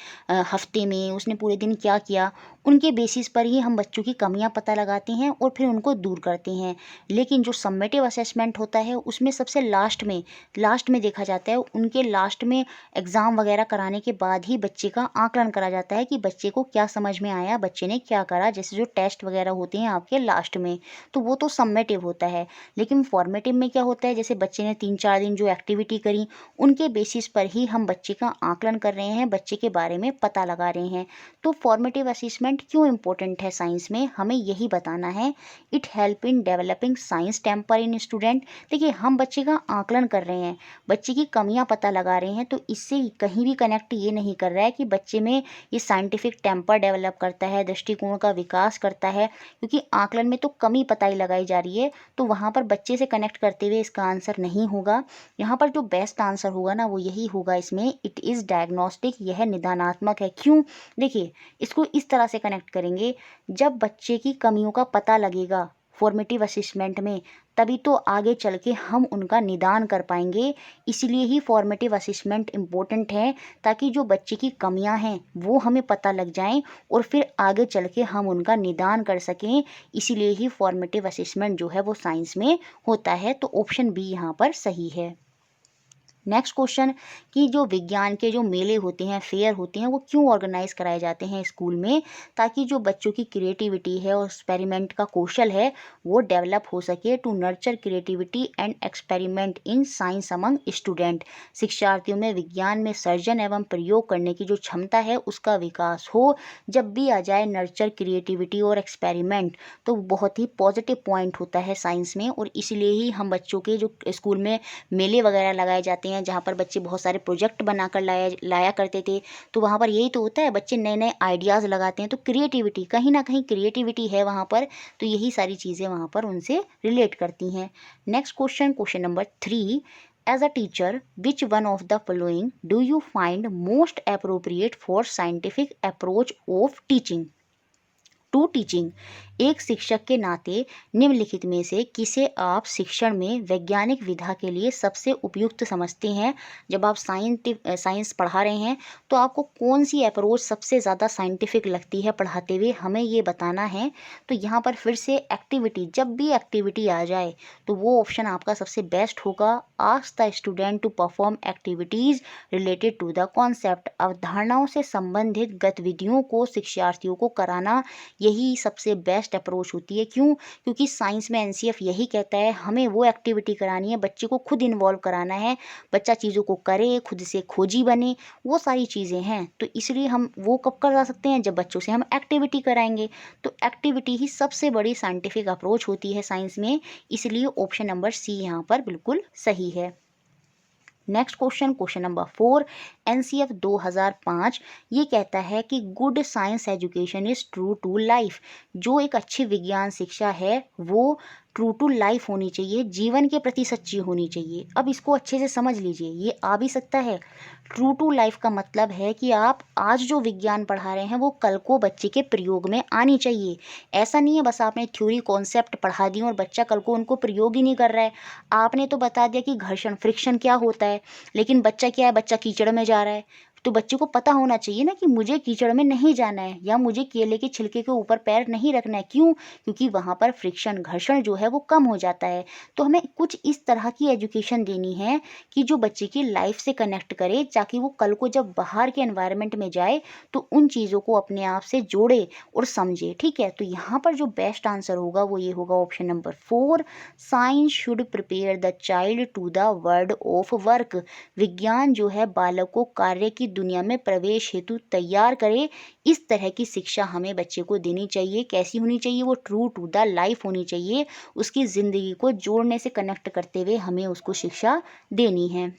हफ्ते में उसने पूरे दिन क्या किया, उनके बेसिस पर ही हम बच्चों की कमियां पता लगाते हैं और फिर उनको दूर करते हैं। लेकिन जो सम्मेटिव असेसमेंट होता है उसमें सबसे लास्ट में देखा जाता है, उनके लास्ट में एग्ज़ाम वगैरह कराने के बाद ही बच्चे का आकलन करा जाता है कि बच्चे को क्या समझ में आया, बच्चे ने क्या करा। जैसे जो टेस्ट वगैरह होते हैं आपके लास्ट में, तो वो तो सम्मेटिव होता है। लेकिन फॉर्मेटिव में क्या होता है, जैसे बच्चे ने 3-4 दिन जो एक्टिविटी करी, उनके बेसिस पर ही हम बच्चे का आकलन कर रहे हैं, बच्चे के बारे में पता लगा रहे हैं। तो फॉर्मेटिव असेसमेंट क्यों इंपॉर्टेंट है साइंस में, हमें यही बताना है। It help in developing science temper in student. देखिए, हम बच्चे का आकलन कर रहे हैं, बच्चे की कमियां पता लगा रहे हैं, तो इससे कहीं भी कनेक्ट ये नहीं कर रहा है कि बच्चे में ये साइंटिफिक टेम्पर डेवलप करता है, दृष्टिकोण का विकास करता है। क्योंकि आकलन में तो कमी पता ही लगाई जा रही है, तो वहाँ पर बच्चे से कनेक्ट करते हुए इसका आंसर नहीं होगा। यहाँ पर जो बेस्ट आंसर होगा ना वो यही होगा इसमें, इट इज़ डायग्नोस्टिक, यह निदानात्मक है। क्यों? देखिए, इसको इस तरह से कनेक्ट करेंगे, जब बच्चे की कमियों का पता लगेगा फॉर्मेटिव असेसमेंट में, तभी तो आगे चल के हम उनका निदान कर पाएंगे। इसलिए ही फॉर्मेटिव असेसमेंट इम्पोर्टेंट है, ताकि जो बच्चे की कमियां हैं वो हमें पता लग जाएं और फिर आगे चल के हम उनका निदान कर सकें। इसीलिए ही फॉर्मेटिव असेसमेंट जो है वो साइंस में होता है। तो ऑप्शन बी यहाँ पर सही है। नेक्स्ट क्वेश्चन, कि जो विज्ञान के जो मेले होते हैं, फेयर होते हैं, वो क्यों ऑर्गेनाइज कराए जाते हैं स्कूल में, ताकि जो बच्चों की क्रिएटिविटी है और एक्सपेरिमेंट का कौशल है वो डेवलप हो सके। To nurture creativity and experiment in science among student. शिक्षार्थियों में विज्ञान में सर्जन एवं प्रयोग करने की जो क्षमता है उसका विकास हो। जब भी आ जाए नर्चर क्रिएटिविटी और एक्सपेरिमेंट, तो बहुत ही पॉजिटिव पॉइंट होता है साइंस में। और इसलिए ही हम बच्चों के जो स्कूल में मेले वगैरह लगाए जाते हैं, जहाँ पर बच्चे बहुत सारे प्रोजेक्ट बनाकर लाया करते थे, तो वहाँ पर यही तो होता है, बच्चे नए नए आइडियाज़ लगाते हैं। तो क्रिएटिविटी, कहीं ना कहीं क्रिएटिविटी है वहाँ पर, तो यही सारी चीज़ें वहाँ पर उनसे रिलेट करती हैं। Next question, question number 3, as a teacher which one of the following do you find most appropriate for scientific approach of teaching to teaching. एक शिक्षक के नाते निम्नलिखित में से किसे आप शिक्षण में वैज्ञानिक विधा के लिए सबसे उपयुक्त समझते हैं। जब आप साइंस पढ़ा रहे हैं तो आपको कौन सी अप्रोच सबसे ज़्यादा साइंटिफिक लगती है पढ़ाते हुए, हमें ये बताना है। तो यहाँ पर फिर से एक्टिविटी, जब भी एक्टिविटी आ जाए तो वो ऑप्शन आपका सबसे बेस्ट होगा। Ask the student to perform activities related to the concept. अवधारणाओं से संबंधित गतिविधियों को शिक्षार्थियों को कराना, यही सबसे बेस्ट अप्रोच होती है। क्यों? क्योंकि साइंस में एनसीएफ यही कहता है, हमें वो एक्टिविटी करानी है, बच्चे को खुद इन्वॉल्व कराना है, बच्चा चीज़ों को करे, खुद से खोजी बने, वो सारी चीज़ें हैं। तो इसलिए हम वो कब करा सकते हैं, जब बच्चों से हम एक्टिविटी कराएंगे। तो एक्टिविटी ही सबसे बड़ी साइंटिफिक अप्रोच होती है साइंस में। इसलिए ऑप्शन नंबर सी यहाँ पर बिल्कुल सही है। Next question, question number 4, NCF 2005 ये कहता है कि good science education is true to life. जो एक अच्छी विज्ञान शिक्षा है वो ट्रू टू लाइफ होनी चाहिए, जीवन के प्रति सच्ची होनी चाहिए। अब इसको अच्छे से समझ लीजिए, ये आ भी सकता है। ट्रू टू लाइफ का मतलब है कि आप आज जो विज्ञान पढ़ा रहे हैं वो कल को बच्चे के प्रयोग में आनी चाहिए। ऐसा नहीं है बस आपने थ्योरी कॉन्सेप्ट पढ़ा दी और बच्चा कल को उनको प्रयोग ही नहीं कर रहा है। आपने तो बता दिया कि घर्षण फ्रिक्शन क्या होता है, लेकिन बच्चा क्या है, बच्चा कीचड़ में जा रहा है, तो बच्चे को पता होना चाहिए ना कि मुझे कीचड़ में नहीं जाना है या मुझे केले के छिलके के ऊपर पैर नहीं रखना है। क्यों? क्योंकि वहाँ पर फ्रिक्शन, घर्षण जो है वो कम हो जाता है। तो हमें कुछ इस तरह की एजुकेशन देनी है कि जो बच्चे की लाइफ से कनेक्ट करे, ताकि वो कल को जब बाहर के एनवायरनमेंट में जाए तो उन चीज़ों को अपने आप से जोड़े और समझे। ठीक है, तो यहाँ पर जो बेस्ट आंसर होगा वो ये होगा option number 4, science should prepare the child to the world of work. विज्ञान जो है बालक को कार्य की दुनिया में प्रवेश हेतु तैयार करे। इस तरह की शिक्षा हमें बच्चे को देनी चाहिए। कैसी होनी चाहिए? वो ट्रू टू द लाइफ होनी चाहिए। उसकी ज़िंदगी को जोड़ने से कनेक्ट करते हुए हमें उसको शिक्षा देनी है।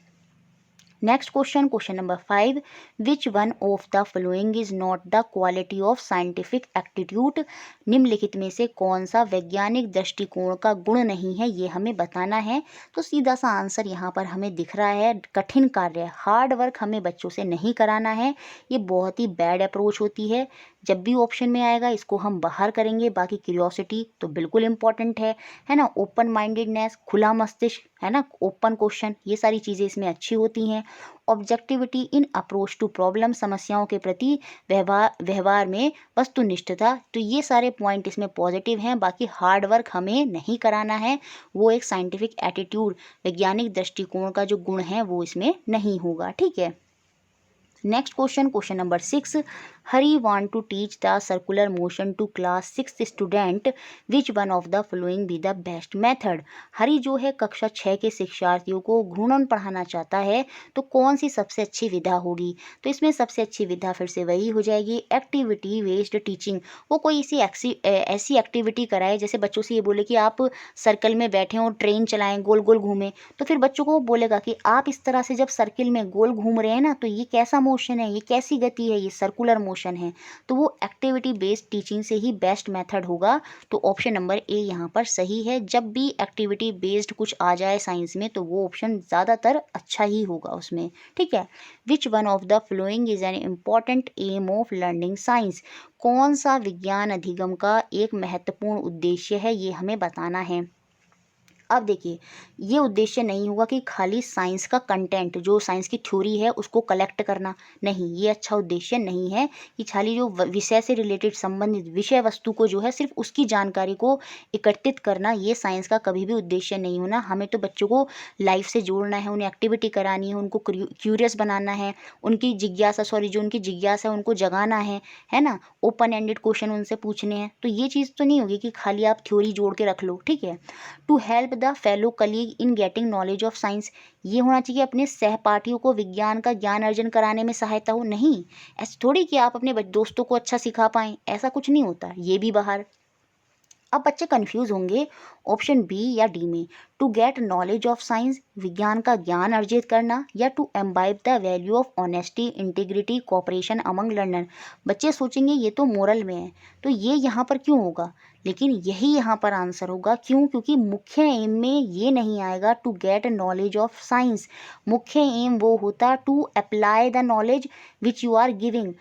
Next question, question number 5, which one of the following is not the quality of scientific aptitude. निम्नलिखित में से कौन सा वैज्ञानिक दृष्टिकोण का गुण नहीं है, ये हमें बताना है। तो सीधा सा आंसर यहाँ पर हमें दिख रहा है, कठिन कार्य, हार्ड वर्क हमें बच्चों से नहीं कराना है। ये बहुत ही बैड अप्रोच होती है। जब भी ऑप्शन में आएगा इसको हम बाहर करेंगे। बाकी क्यूरियोसिटी तो बिल्कुल इंपॉर्टेंट है ना, ओपन माइंडेडनेस, खुला मस्तिष्क, है ना, ओपन क्वेश्चन, ये सारी चीज़ें इसमें अच्छी होती हैं। Objectivity in approach to problem, समस्याओं के प्रति व्यवहार में वस्तुनिष्ठता, तो ये सारे पॉइंट इसमें पॉजिटिव हैं। बाकी हार्ड वर्क हमें नहीं कराना है, वो एक साइंटिफिक एटीट्यूड, वैज्ञानिक दृष्टिकोण का जो गुण है वो इसमें नहीं होगा। ठीक है, next question, question number 6, Hari want to teach the circular motion to class 6 student, which one of the following be the best method. Hari जो है कक्षा 6 के शिक्षार्थियों को घूर्णन पढ़ाना चाहता है, तो कौन सी सबसे अच्छी विधा होगी? तो इसमें सबसे अच्छी विधा फिर से वही हो जाएगी, एक्टिविटी बेस्ड टीचिंग। वो कोई ऐसी एक्टिविटी कराए, जैसे बच्चों से ये बोले कि आप सर्कल में बैठें और ट्रेन चलाएं, गोल गोल घूमें, तो फिर बच्चों को वो बोलेगा कि आप इस तरह से जब सर्किल में गोल घूम रहे हैं ना, तो ये कैसा मोशन है, ये कैसी गति है, ये सर्कुलर मोशन है। तो वो एक्टिविटी बेस्ड टीचिंग से ही बेस्ट मेथड होगा। तो ऑप्शन नंबर ए यहाँ पर सही है। जब भी एक्टिविटी बेस्ड कुछ आ जाए साइंस में तो वो ऑप्शन ज़्यादातर अच्छा ही होगा उसमें। ठीक है, which one of the following is an important aim of learning science. कौन सा विज्ञान अधिगम का एक महत्वपूर्ण उद्देश्य है, ये हमें बताना है। अब देखिए, ये उद्देश्य नहीं होगा कि खाली साइंस का कंटेंट, जो साइंस की थ्योरी है उसको कलेक्ट करना, नहीं, ये अच्छा उद्देश्य नहीं है कि खाली जो विषय से रिलेटेड संबंधित विषय वस्तु को जो है सिर्फ उसकी जानकारी को एकत्रित करना, ये साइंस का कभी भी उद्देश्य नहीं होना। हमें तो बच्चों को लाइफ से जोड़ना है, उन्हें एक्टिविटी करानी है, उनको क्यूरियस बनाना है, उनकी जिज्ञासा, जो उनकी जिज्ञासा है उनको जगाना है ना, ओपन एंडेड क्वेश्चन उनसे पूछने हैं। तो ये चीज़ तो नहीं होगी कि खाली आप थ्योरी जोड़ के रख लो। ठीक है, to help the fellow colleague in getting knowledge of science, ये होना चाहिए अपने सहपाठियों को विज्ञान का ज्ञान अर्जन कराने में सहायता हो। नहीं, ऐसे थोड़ी कि आप अपने दोस्तों को अच्छा सिखा पाएँ, ऐसा कुछ नहीं होता, ये भी बाहर। अब बच्चे कंफ्यूज होंगे ऑप्शन बी या डी में, to get knowledge of science, विज्ञान का ज्ञान अर्जित करना, या to imbibe the value of honesty, integrity, cooperation among learner. बच्चे सोचेंगे ये तो मोरल में है, तो ये यहाँ पर क्यों होगा, लेकिन यही यहाँ पर आंसर होगा। क्यों? क्योंकि मुख्य एम में ये नहीं आएगा to get knowledge of science. मुख्य एम वो होता to apply the knowledge which you are giving.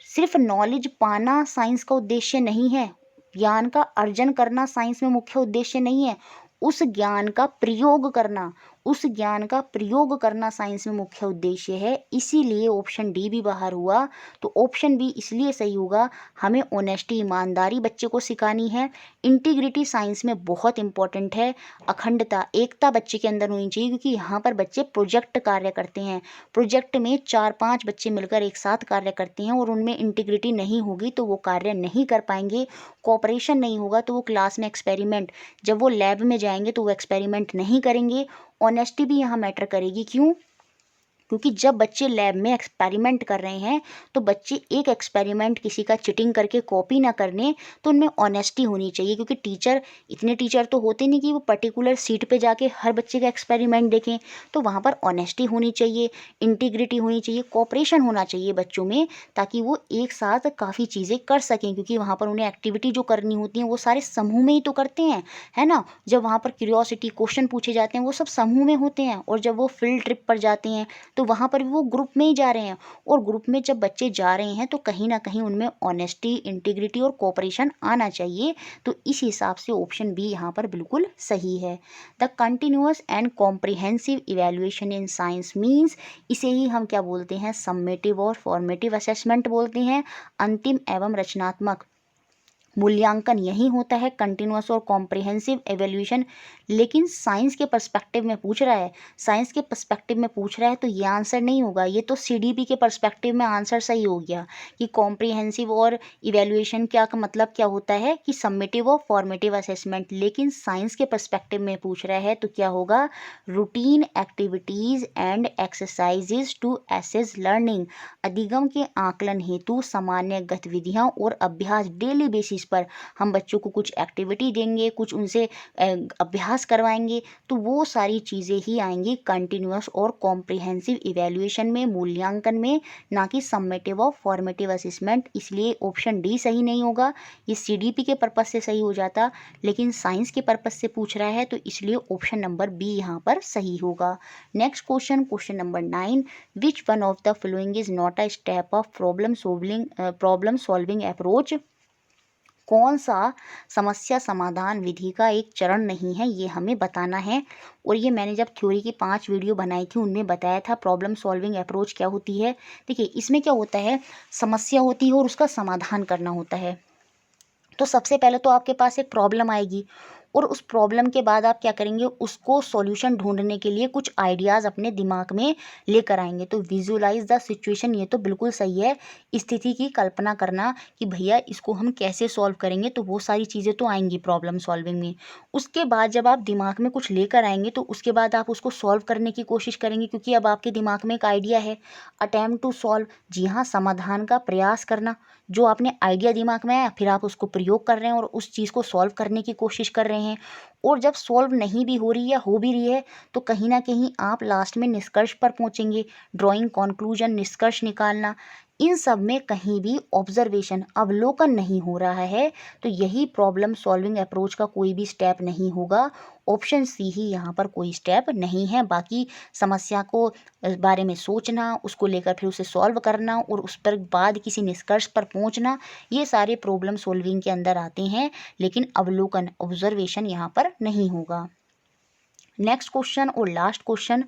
सिर्फ नॉलेज पाना साइंस का उद्देश्य नहीं है, ज्ञान का अर्जन करना साइंस में मुख्य उद्देश्य नहीं है, उस ज्ञान का प्रयोग करना, उस ज्ञान का प्रयोग करना साइंस में मुख्य उद्देश्य है। इसीलिए ऑप्शन डी भी बाहर हुआ। तो ऑप्शन बी इसलिए सही होगा, हमें ऑनेस्टी, ईमानदारी बच्चे को सिखानी है। इंटीग्रिटी साइंस में बहुत इंपॉर्टेंट है। अखंडता, एकता बच्चे के अंदर होनी चाहिए, क्योंकि यहाँ पर बच्चे प्रोजेक्ट कार्य करते हैं। प्रोजेक्ट में 4-5 बच्चे मिलकर एक साथ कार्य करते हैं और उनमें इंटीग्रिटी नहीं होगी तो वो कार्य नहीं कर पाएंगे। कोऑपरेशन नहीं होगा तो वो क्लास में एक्सपेरिमेंट, जब वो लैब में जाएंगे तो वो एक्सपेरिमेंट नहीं करेंगे। ऑनेस्टी भी यहाँ मैटर करेगी। क्यों? क्योंकि जब बच्चे लैब में एक्सपेरिमेंट कर रहे हैं तो बच्चे एक एक्सपेरिमेंट किसी का चिटिंग करके कॉपी ना करने, तो उनमें ऑनेस्टी होनी चाहिए। क्योंकि इतने टीचर तो होते नहीं कि वो पर्टिकुलर सीट पे जाके हर बच्चे का एक्सपेरिमेंट देखें, तो वहाँ पर ऑनेस्टी होनी चाहिए, इंटीग्रिटी होनी चाहिए, कोऑपरेशन होना चाहिए बच्चों में, ताकि वो एक साथ काफ़ी चीज़ें कर सकें। क्योंकि वहाँ पर उन्हें एक्टिविटी जो करनी होती है वो सारे समूह में ही तो करते हैं, है ना। जब वहाँ पर क्यूरियोसिटी क्वेश्चन पूछे जाते हैं वो सब समूह में होते हैं, और जब वो फील्ड ट्रिप पर जाते हैं तो वहाँ पर भी वो ग्रुप में ही जा रहे हैं, और ग्रुप में जब बच्चे जा रहे हैं तो कहीं ना कहीं उनमें ऑनेस्टी, इंटीग्रिटी और कोऑपरेशन आना चाहिए। तो इस हिसाब से ऑप्शन बी यहाँ पर बिल्कुल सही है। The continuous and comprehensive evaluation in science means, इसे ही हम क्या बोलते हैं, सम्मेटिव और फॉर्मेटिव असेसमेंट बोलते हैं। अंतिम एवं रचनात्मक मूल्यांकन यही होता है, कंटिन्यूअस और कॉम्प्रिहेंसिव एवेल्यूशन। लेकिन साइंस के पर्सपेक्टिव में पूछ रहा है, साइंस के पर्सपेक्टिव में पूछ रहा है तो ये आंसर नहीं होगा। ये तो सीडीपी के पर्सपेक्टिव में आंसर सही हो गया कि कॉम्प्रिहेंसिव और इवेल्यूएशन क्या का मतलब क्या होता है कि सम्मेटिव और फॉर्मेटिव असेसमेंट। लेकिन साइंस के पर्सपेक्टिव में पूछ रहा है तो क्या होगा, routine activities and exercises to assess learning. अधिगम के आकलन हेतु सामान्य गतिविधियां और अभ्यास, डेली बेसिस पर हम बच्चों को कुछ एक्टिविटी देंगे, कुछ उनसे अभ्यास करवाएंगे, तो वो सारी चीज़ें ही आएंगी कंटिन्यूअस और कॉम्प्रिहेंसिव इवेल्युएशन में, मूल्यांकन में, ना कि सम्मेटिव और फॉर्मेटिव असेसमेंट। इसलिए ऑप्शन डी सही नहीं होगा। ये सीडीपी के पर्पज से सही हो जाता, लेकिन साइंस के पर्पज से पूछ रहा है तो इसलिए ऑप्शन नंबर बी यहाँ पर सही होगा। Next question, question number 9, which one of the following is not a step of problem solving approach. कौन सा समस्या समाधान विधि का एक चरण नहीं है, ये हमें बताना है। और ये मैंने जब थ्योरी की 5 वीडियो बनाई थी उनमें बताया था प्रॉब्लम सॉल्विंग अप्रोच क्या होती है। देखिए इसमें क्या होता है, समस्या होती है और उसका समाधान करना होता है। तो सबसे पहले तो आपके पास एक प्रॉब्लम आएगी, और उस प्रॉब्लम के बाद आप क्या करेंगे, उसको सॉल्यूशन ढूंढने के लिए कुछ आइडियाज़ अपने दिमाग में लेकर आएंगे। तो विजुअलाइज द सिचुएशन, ये तो बिल्कुल सही है। स्थिति की कल्पना करना कि भैया इसको हम कैसे सॉल्व करेंगे, तो वो सारी चीज़ें तो आएंगी प्रॉब्लम सॉल्विंग में। उसके बाद जब आप दिमाग में कुछ लेकर आएंगे तो उसके बाद आप उसको सॉल्व करने की कोशिश करेंगे, क्योंकि अब आपके दिमाग में एक आइडिया है। अटेम्प्ट टू सॉल्व, जी हाँ, समाधान का प्रयास करना। जो आपने आइडिया दिमाग में आया फिर आप उसको प्रयोग कर रहे हैं और उस चीज़ को सॉल्व करने की कोशिश कर रहे हैं। और जब सॉल्व नहीं भी हो रही या हो भी रही है तो कहीं ना कहीं आप लास्ट में निष्कर्ष पर पहुंचेंगे। ड्राइंग कंक्लूजन, निष्कर्ष निकालना, इन सब में कहीं भी ऑब्जर्वेशन, अवलोकन नहीं हो रहा है। तो यही प्रॉब्लम सॉल्विंग अप्रोच का कोई भी स्टेप नहीं होगा। ऑप्शन सी ही यहाँ पर कोई स्टेप नहीं है। बाकी समस्या को बारे में सोचना, उसको लेकर फिर उसे सॉल्व करना और उस पर बाद किसी निष्कर्ष पर पहुँचना, ये सारे प्रॉब्लम सॉल्विंग के अंदर आते हैं। लेकिन अवलोकन, ऑब्जर्वेशन यहाँ पर नहीं होगा। नेक्स्ट क्वेश्चन और last question,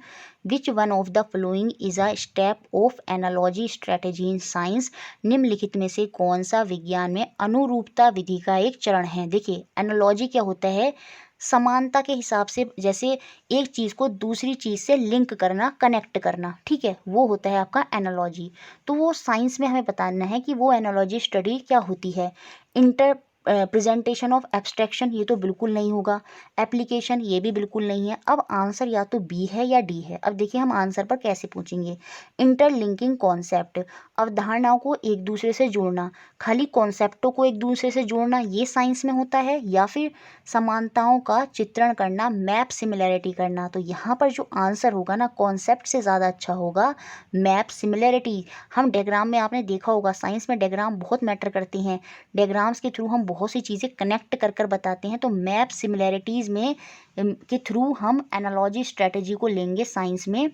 which one of the following is a step of analogy strategy in science. निम्नलिखित में से कौन सा विज्ञान में अनुरूपता विधि का एक चरण है। देखिए एनालॉजी क्या होता है, समानता के हिसाब से, जैसे एक चीज़ को दूसरी चीज़ से लिंक करना, कनेक्ट करना, ठीक है, वो होता है आपका एनालॉजी। तो वो साइंस में हमें बताना है कि वो एनालॉजी स्टडी क्या होती है। इंटर प्रेजेंटेशन ऑफ एब्स्ट्रैक्शन, ये तो बिल्कुल नहीं होगा। एप्लीकेशन, ये भी बिल्कुल नहीं है। अब आंसर या तो बी है या डी है। अब देखिए हम आंसर पर कैसे पूछेंगे। इंटरलिंकिंग कॉन्सेप्ट, अवधारणाओं को एक दूसरे से जोड़ना, खाली कॉन्सेप्टों को एक दूसरे से जोड़ना, ये साइंस में होता है। या फिर समानताओं का चित्रण करना, मैप सिमिलैरिटी करना। तो यहाँ पर जो आंसर होगा ना, कॉन्सेप्ट से ज़्यादा अच्छा होगा मैप सिमिलैरिटी। हम डायग्राम में, आपने देखा होगा साइंस में डायग्राम बहुत मैटर करते हैं। डायग्राम्स के थ्रू हम बहुत सी चीज़ें कनेक्ट कर कर बताते हैं। तो मैप सिमिलैरिटीज़ में के थ्रू हम एनालॉजी स्ट्रेटजी को लेंगे साइंस में।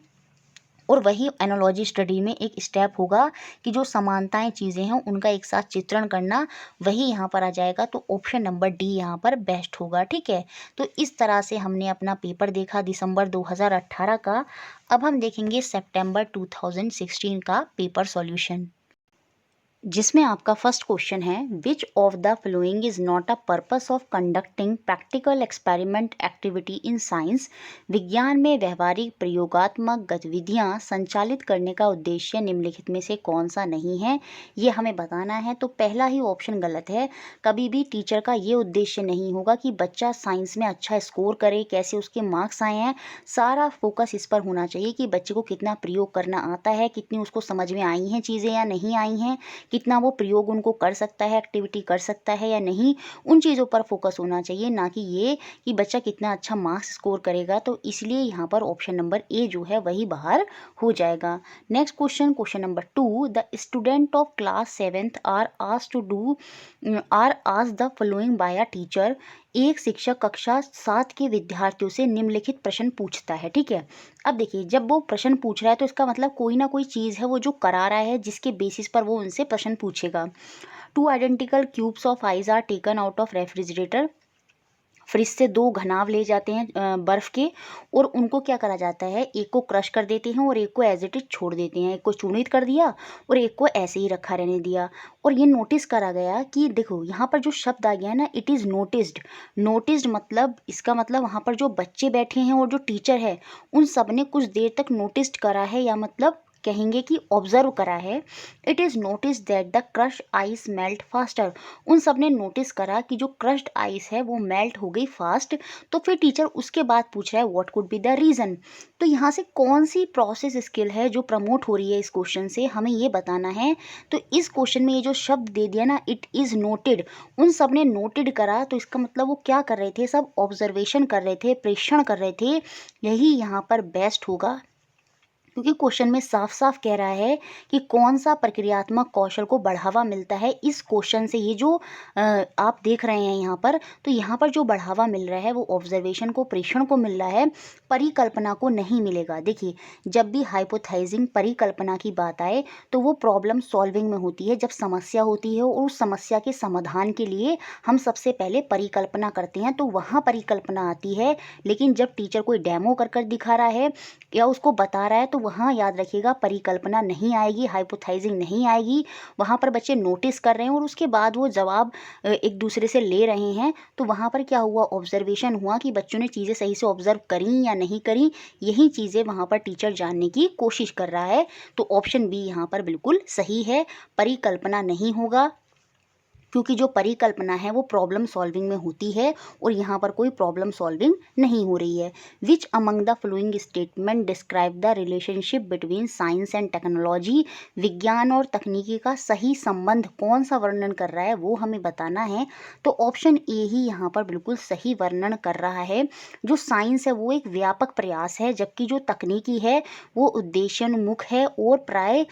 और वही एनालॉजी स्टडी में एक स्टेप होगा कि जो समानताएं चीज़ें हैं उनका एक साथ चित्रण करना, वही यहाँ पर आ जाएगा। तो ऑप्शन नंबर डी यहाँ पर बेस्ट होगा। ठीक है, तो इस तरह से हमने अपना पेपर देखा दिसंबर 2018 का। अब हम देखेंगे सितंबर 2016 का पेपर सॉल्यूशन, जिसमें आपका फर्स्ट क्वेश्चन है, which of the following is not a purpose of conducting practical experiment activity in science. विज्ञान में व्यवहारिक प्रयोगात्मक गतिविधियां संचालित करने का उद्देश्य निम्नलिखित में से कौन सा नहीं है, ये हमें बताना है। तो पहला ही ऑप्शन गलत है। कभी भी टीचर का ये उद्देश्य नहीं होगा कि बच्चा साइंस में अच्छा स्कोर करे, कैसे उसके मार्क्स आए हैं। सारा फोकस इस पर होना चाहिए कि बच्चे को कितना प्रयोग करना आता है, कितनी उसको समझ में आई हैं चीज़ें या नहीं आई हैं, कितना वो प्रयोग उनको कर सकता है, एक्टिविटी कर सकता है या नहीं, उन चीज़ों पर फोकस होना चाहिए, ना कि ये कि बच्चा कितना अच्छा मार्क्स स्कोर करेगा। तो इसलिए यहाँ पर ऑप्शन नंबर ए जो है वही बाहर हो जाएगा। Next question, question number 2, the student of class 7th are आज the following by a teacher. एक शिक्षक कक्षा 7 के विद्यार्थियों से निम्नलिखित प्रश्न पूछता है, ठीक है। अब देखिए, जब वो प्रश्न पूछ रहा है तो इसका मतलब कोई ना कोई चीज़ है वो जो करा रहा है, जिसके बेसिस पर वो उनसे प्रश्न पूछेगा। 2 identical cubes of ice are taken out of refrigerator. Fridge से 2 घनाव ले जाते हैं बर्फ़ के, और उनको क्या करा जाता है, एक को क्रश कर देते हैं और एक को एज इट इज छोड़ देते हैं। एक को चूर्णित कर दिया और एक को ऐसे ही रखा रहने दिया। और ये नोटिस करा गया कि देखो यहाँ पर जो शब्द आ गया ना, इट इज़ नोटिस्ड। नोटिस्ड मतलब, इसका मतलब वहाँ पर जो बच्चे बैठे हैं और जो टीचर है, उन सब ने कुछ देर तक नोटिस्ड करा है, या मतलब कहेंगे कि ऑब्जर्व करा है। It is notice that the crush ice melt faster. उन सब ने नोटिस करा कि जो क्रश्ड आइस है वो मेल्ट हो गई फास्ट। तो फिर टीचर उसके बाद पूछ रहा है what could be the reason. तो यहाँ से कौन सी प्रोसेस स्किल है जो प्रमोट हो रही है इस क्वेश्चन से, हमें ये बताना है। तो इस क्वेश्चन में ये जो शब्द दे दिया ना, इट इज़ नोटेड, उन सब ने नोटेड करा, तो इसका मतलब वो क्या कर रहे थे, सब ऑब्जर्वेशन कर रहे थे, प्रेक्षण कर रहे थे। यही यहाँ पर बेस्ट होगा, क्योंकि क्वेश्चन में साफ साफ कह रहा है कि कौन सा प्रक्रियात्मक कौशल को बढ़ावा मिलता है इस क्वेश्चन से। ये जो आप देख रहे हैं यहाँ पर, तो यहाँ पर जो बढ़ावा मिल रहा है वो ऑब्जर्वेशन को, प्रेक्षण को मिल रहा है, परिकल्पना को नहीं मिलेगा। देखिए, जब भी हाइपोथेसिस, परिकल्पना की बात आए तो वो प्रॉब्लम सॉल्विंग में होती है, जब समस्या होती है और उस समस्या के समाधान के लिए हम सबसे पहले परिकल्पना करते हैं, तो वहाँ परिकल्पना आती है। लेकिन जब टीचर कोई डेमो कर कर दिखा रहा है या उसको बता रहा है, तो वहाँ याद रखिएगा परिकल्पना नहीं आएगी, हाइपोथेसिस नहीं आएगी। वहाँ पर बच्चे नोटिस कर रहे हैं और उसके बाद वो जवाब एक दूसरे से ले रहे हैं। तो वहाँ पर क्या हुआ, ऑब्जर्वेशन हुआ कि बच्चों ने चीज़ें सही से ऑब्जर्व करी या नहीं करी। यही चीज़ें वहाँ पर टीचर जानने की कोशिश कर रहा है। तो ऑप्शन बी यहाँ पर बिल्कुल सही है, परिकल्पना नहीं होगा, क्योंकि जो परिकल्पना है वो प्रॉब्लम सॉल्विंग में होती है और यहाँ पर कोई प्रॉब्लम सॉल्विंग नहीं हो रही है। विच among the following statement describe the relationship between science and technology. विज्ञान और तकनीकी का सही संबंध कौन सा वर्णन कर रहा है वो हमें बताना है। तो ऑप्शन ए ही यहाँ पर बिल्कुल सही वर्णन कर रहा है। जो साइंस है वो एक व्यापक प्रयास है, जबकि जो तकनीकी है वो उद्देश्योन्मुख है और प्राय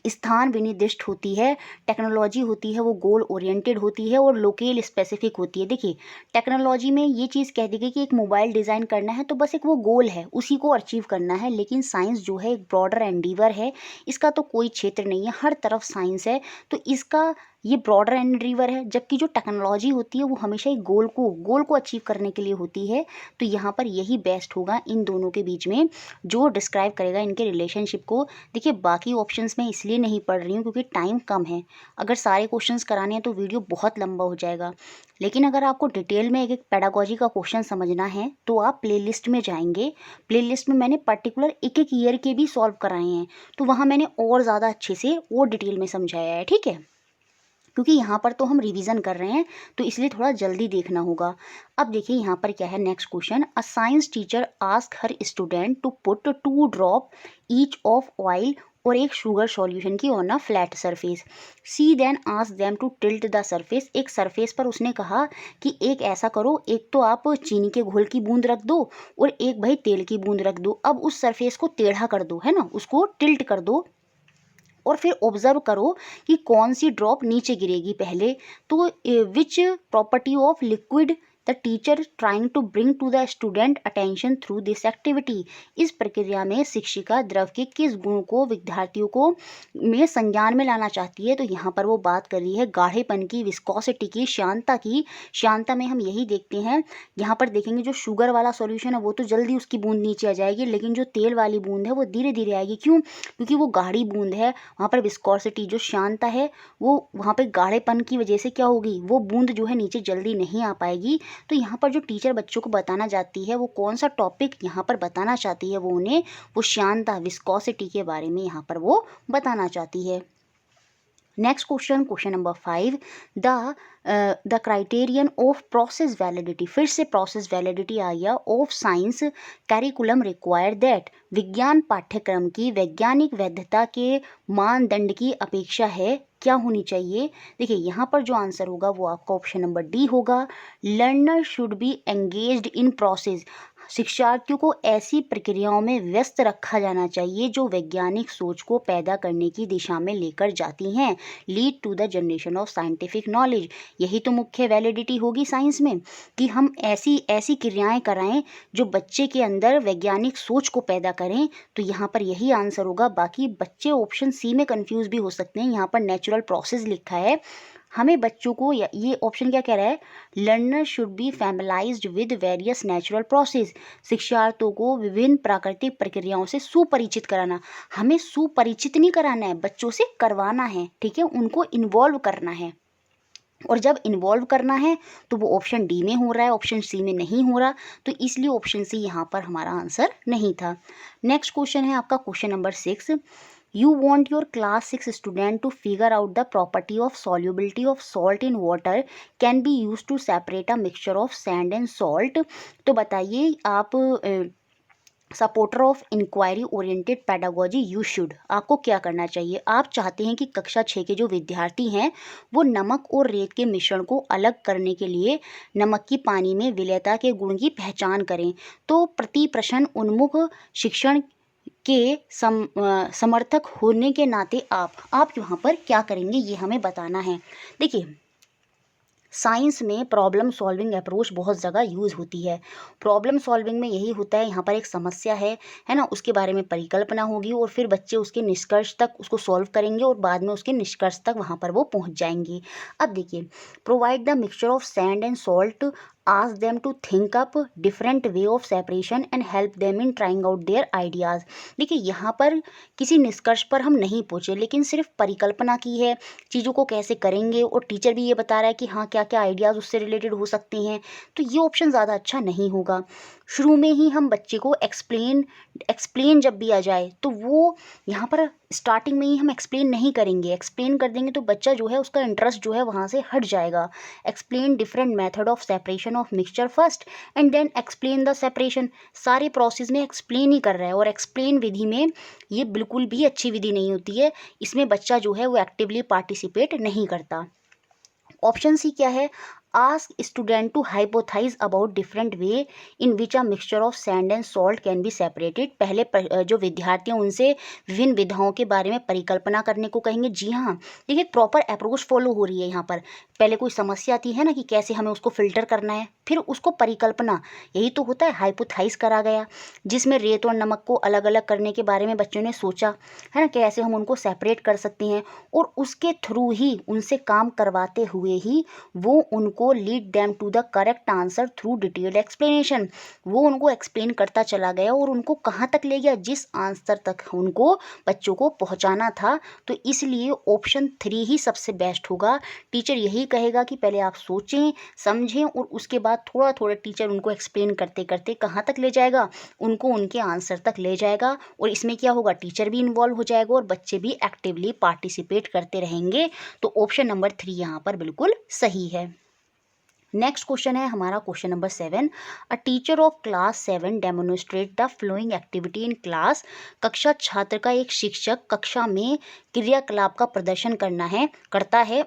स्थान विनिर्दिष्ट होती है। टेक्नोलॉजी होती है वो गोल ओरिएंटेड होती है और लोकेल स्पेसिफिक होती है। देखिए, टेक्नोलॉजी में ये चीज़ कह दी गई कि एक मोबाइल डिज़ाइन करना है तो बस एक वो गोल है, उसी को अचीव करना है। लेकिन साइंस जो है एक ब्रॉडर एंडीवर है, इसका तो कोई क्षेत्र नहीं है, हर तरफ साइंस है, तो इसका ये ब्रॉडर एंडीवर है। जबकि जो टेक्नोलॉजी होती है वो हमेशा एक गोल को अचीव करने के लिए होती है। तो यहाँ पर यही बेस्ट होगा इन दोनों के बीच में, जो डिस्क्राइब करेगा इनके रिलेशनशिप को। देखिए, बाकी ऑप्शंस मैं इसलिए नहीं पढ़ रही हूँ क्योंकि टाइम कम है। अगर सारे क्वेश्चंस कराने हैं तो वीडियो बहुत लंबा हो जाएगा। लेकिन अगर आपको डिटेल में एक एक पेडागोजी का क्वेश्चन समझना है तो आप प्लेलिस्ट में जाएंगे। प्लेलिस्ट में मैंने पर्टिकुलर एक एक ईयर के भी सॉल्व कराए हैं, तो वहाँ मैंने और ज़्यादा अच्छे से और डिटेल में समझाया है, ठीक है। क्योंकि यहाँ पर तो हम रिवीजन कर रहे हैं, तो इसलिए थोड़ा जल्दी देखना होगा। अब देखिए यहाँ पर क्या है, next question. A science teacher ask her student to put 2 drop each of oil और एक शुगर सॉल्यूशन की on a flat surface. She then ask them to tilt the surface. एक सरफेस पर उसने कहा कि एक ऐसा करो, एक तो आप चीनी के घोल की बूंद रख दो और एक भाई तेल की बूंद रख दो। अब उस सरफेस को टेढ़ा कर दो, है ना, उसको टिल्ट कर दो और फिर ऑब्जर्व करो कि कौन सी ड्रॉप नीचे गिरेगी पहले। तो which property of liquid the teacher trying to bring to the student attention through this activity. इस प्रक्रिया में शिक्षिका द्रव के किस गुण को विद्यार्थियों को में संज्ञान में लाना चाहती है। तो यहाँ पर वो बात कर रही है गाढ़ेपन की, विस्कोसिटी की, श्यानता की। श्यानता में हम यही देखते हैं, यहाँ पर देखेंगे जो शुगर वाला सॉल्यूशन है वो तो जल्दी उसकी बूंद नीचे आ जाएगी, लेकिन जो तेल वाली बूंद है वो धीरे धीरे आएगी। क्यों? क्योंकि वो गाढ़ी बूंद है, वहाँ पर विस्कोसिटी जो श्यानता है वो वहाँ पे गाढ़ेपन की वजह से क्या होगी, वो बूंद जो है नीचे जल्दी नहीं आ पाएगी। तो यहाँ पर जो टीचर बच्चों को बताना चाहती है वो कौन सा टॉपिक यहाँ पर बताना चाहती है, वो उन्हें वो श्यानता, विस्कोसिटी के बारे में यहाँ पर वो बताना चाहती है। Next question, question number 5, the criterion of process validity. फिर से प्रोसेस वैलिडिटी आ गया। Of science curriculum require that. विज्ञान पाठ्यक्रम की वैज्ञानिक वैधता के मानदंड की अपेक्षा है क्या होनी चाहिए? देखिए यहाँ पर जो आंसर होगा वो आपका ऑप्शन नंबर डी होगा। Learner should B engaged in process. शिक्षार्थियों को ऐसी प्रक्रियाओं में व्यस्त रखा जाना चाहिए जो वैज्ञानिक सोच को पैदा करने की दिशा में लेकर जाती हैं। Lead to the generation of scientific knowledge. यही तो मुख्य वैलिडिटी होगी साइंस में, कि हम ऐसी ऐसी क्रियाएं कराएं जो बच्चे के अंदर वैज्ञानिक सोच को पैदा करें। तो यहाँ पर यही आंसर होगा। बाकी बच्चे ऑप्शन सी में कंफ्यूज भी हो सकते हैं, यहाँ पर नेचुरल प्रोसेस लिखा है। हमें बच्चों को ये ऑप्शन क्या कह रहा है? Learner should be familiarised with various natural process. शिक्षार्थियों को विभिन्न प्राकृतिक प्रक्रियाओं से सुपरिचित कराना। हमें सुपरिचित नहीं कराना है, बच्चों से करवाना है, ठीक है, उनको इन्वॉल्व करना है। और जब इन्वॉल्व करना है तो वो ऑप्शन डी में हो रहा है, ऑप्शन सी में नहीं हो रहा, तो इसलिए ऑप्शन सी यहाँ पर हमारा आंसर नहीं था। नेक्स्ट क्वेश्चन है आपका question number 6। You want your class 6 student to figure out the property of solubility of salt in water can be used to separate a mixture of sand and salt। तो बताइए आप supporter of inquiry oriented pedagogy you should, आपको क्या करना चाहिए? आप चाहते हैं कि कक्षा 6 के जो विद्यार्थी हैं वो नमक और रेत के मिश्रण को अलग करने के लिए नमक की पानी में विलेयता के गुण की पहचान करें। तो प्रति प्रश्न उन्मुख शिक्षण के समर्थक होने के नाते आप यहाँ पर क्या करेंगे ये हमें बताना है। देखिए साइंस में प्रॉब्लम सॉल्विंग अप्रोच बहुत जगह यूज़ होती है। प्रॉब्लम सॉल्विंग में यही होता है, यहाँ पर एक समस्या है ना, उसके बारे में परिकल्पना होगी और फिर बच्चे उसके निष्कर्ष तक उसको सॉल्व करेंगे और बाद में उसके निष्कर्ष तक वहाँ पर वो पहुँच जाएंगे। अब देखिए, provide the mixture of sand and salt, ask them to think up different way of separation and help them in trying out their ideas। देखिए यहाँ पर किसी निष्कर्ष पर हम नहीं पहुँचे, लेकिन सिर्फ परिकल्पना की है चीज़ों को कैसे करेंगे, और टीचर भी ये बता रहा है कि हाँ क्या क्या आइडियाज़ उससे रिलेटेड हो सकते हैं। तो ये ऑप्शन ज़्यादा अच्छा नहीं होगा। शुरू में ही हम बच्चे को एक्सप्लेन जब भी आ जाए तो वो यहाँ पर स्टार्टिंग में ही हम एक्सप्लेन नहीं करेंगे। एक्सप्लेन कर देंगे तो बच्चा जो है उसका इंटरेस्ट जो है वहाँ से हट जाएगा। Explain different method of separation of mixture first and then explain the separation. सारे प्रोसेस में एक्सप्लेन ही कर रहा है, और एक्सप्लेन विधि में ये बिल्कुल भी अच्छी विधि नहीं होती है। इसमें बच्चा जो है वो एक्टिवली पार्टिसिपेट नहीं करता। ऑप्शन सी क्या है? Ask student to hypothesize about different way in which a mixture of sand and salt can be separated. पहले जो विद्यार्थी हैं उनसे विभिन्न विधाओं के बारे में परिकल्पना करने को कहेंगे। जी हाँ, देखिए प्रॉपर अप्रोच फॉलो हो रही है यहाँ पर। पहले कोई समस्या आती है ना कि कैसे हमें उसको फिल्टर करना है, फिर उसको परिकल्पना, यही तो होता है हाइपोथाइज करा गया, जिसमें रेत और नमक को अलग अलग करने के बारे में बच्चों ने सोचा है ना, कैसे हम उनको सेपरेट कर सकते हैं, और उसके थ्रू ही उनसे काम करवाते हुए ही वो उनको lead them to the correct answer through detailed explanation. वो उनको एक्सप्लेन करता चला गया और उनको कहाँ तक ले गया? जिस आंसर तक उनको बच्चों को पहुँचाना था। तो इसलिए ऑप्शन 3 ही सबसे बेस्ट होगा। टीचर यही कहेगा कि पहले आप सोचें समझें और उसके बाद थोड़ा थोड़ा टीचर उनको एक्सप्लेन करते करते कहाँ तक ले जाएगा? उनको उनके आंसर तक ले जाएगा। और इसमें क्या होगा? टीचर भी इन्वॉल्व हो जाएगा और बच्चे भी एक्टिवली पार्टिसिपेट करते रहेंगे। तो ऑप्शन नंबर 3 यहाँ पर बिल्कुल सही है। नेक्स्ट क्वेश्चन है हमारा question number 7। A teacher of class 7 demonstrate the flowing activity in class. कक्षा छात्र का एक शिक्षक कक्षा में क्रियाकलाप का प्रदर्शन करता है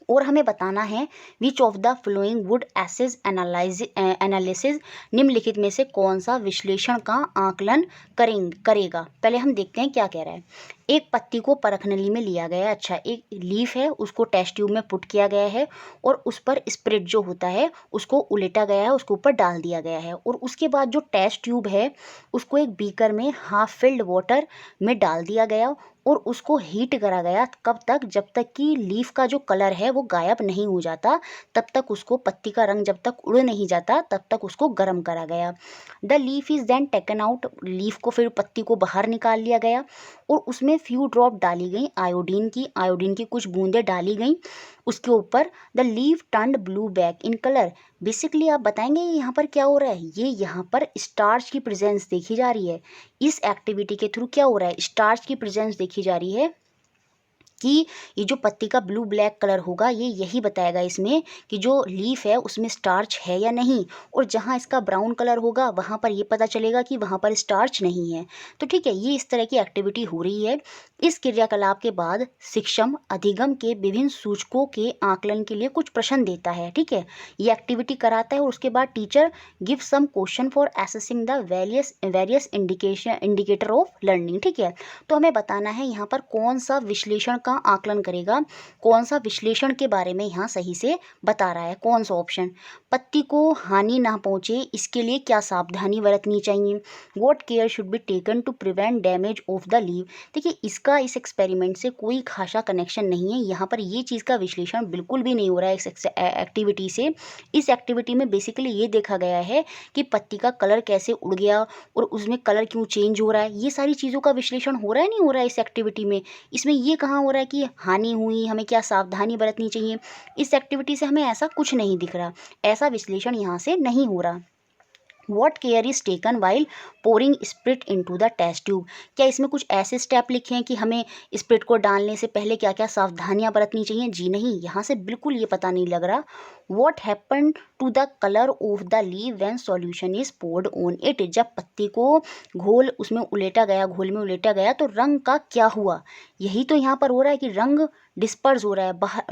और हमें बताना है which of the following would assess analysis. निम्नलिखित में से कौन सा विश्लेषण का आकलन करेगा। पहले हम देखते हैं क्या कह रहा है। एक पत्ती को परखनली में लिया गया है। अच्छा, एक लीफ है उसको टेस्ट ट्यूब में पुट किया गया है और उस पर स्प्रिट जो होता है उसको उलेटा गया है, उसके ऊपर डाल दिया गया है, और उसके बाद जो टेस्ट ट्यूब है उसको एक बीकर में हाफ फिल्ड वाटर में डाल दिया गया और उसको हीट करा गया। कब तक? जब तक कि लीफ का जो कलर है वो गायब नहीं हो जाता, तब तक उसको, पत्ती का रंग जब तक उड़ नहीं जाता तब तक उसको गर्म करा गया। The leaf is then taken out. Leaf को, फिर पत्ती को बाहर निकाल लिया गया और उसमें फ्यू ड्रॉप डाली गई आयोडीन की कुछ बूंदें डाली गई उसके ऊपर। The leaf turned blue back in colour. Basically आप बताएंगे यहाँ पर क्या हो रहा है? ये यहाँ पर स्टार्च की प्रेजेंस देखी जा रही है। इस एक्टिविटी के थ्रू क्या हो रहा है? स्टार्च की प्रेजेंस देखी जा रही है कि ये जो पत्ती का ब्लू ब्लैक कलर होगा ये यही बताएगा इसमें कि जो लीफ है उसमें स्टार्च है या नहीं, और जहाँ इसका ब्राउन कलर होगा वहाँ पर ये पता चलेगा कि वहाँ पर स्टार्च नहीं है। तो ठीक है, ये इस तरह की एक्टिविटी हो रही है। इस क्रियाकलाप के बाद शिक्षम अधिगम के विभिन्न सूचकों के आकलन के लिए कुछ प्रश्न देता है। ठीक है, ये एक्टिविटी कराता है और उसके बाद teacher give some question for assessing the various indicator of learning. ठीक है, तो हमें बताना है यहाँ पर कौन सा विश्लेषण का आकलन करेगा, कौन सा विश्लेषण के बारे में यहाँ सही से बता रहा है, कौन सा ऑप्शन। पत्ती को हानि ना पहुँचे इसके लिए क्या सावधानी बरतनी चाहिए, what care should be taken to prevent damage of the leave. देखिए, इसका इस एक्सपेरिमेंट से कोई खासा कनेक्शन नहीं है, यहाँ पर ये चीज़ का विश्लेषण बिल्कुल भी नहीं हो रहा है इस एक्टिविटी से। इस एक्टिविटी में बेसिकली ये देखा गया है कि पत्ती का कलर कैसे उड़ गया और उसमें कलर क्यों चेंज हो रहा है, ये सारी चीज़ों का विश्लेषण हो रहा है नहीं हो रहा है इस एक्टिविटी में। इसमें ये कहाँ हो रहा है कि हानि हुई, हमें क्या सावधानी बरतनी चाहिए, इस एक्टिविटी से हमें ऐसा कुछ नहीं दिख रहा, ऐसा विश्लेषण यहाँ से नहीं हो रहा। What care is taken while pouring spirit into the test tube, क्या इसमें कुछ ऐसे स्टेप लिखे हैं कि हमें स्प्रिट को डालने से पहले क्या क्या सावधानियां बरतनी चाहिए? जी नहीं, यहाँ से बिल्कुल ये पता नहीं लग रहा। What happen to the colour of the leave when solution is poured on it, जब पत्ती को घोल उसमें उलेटा गया, घोल में उलेटा गया तो रंग का क्या हुआ? यही तो यहाँ पर हो रहा है कि रंग डिस्पर्स हो रहा है, बाहर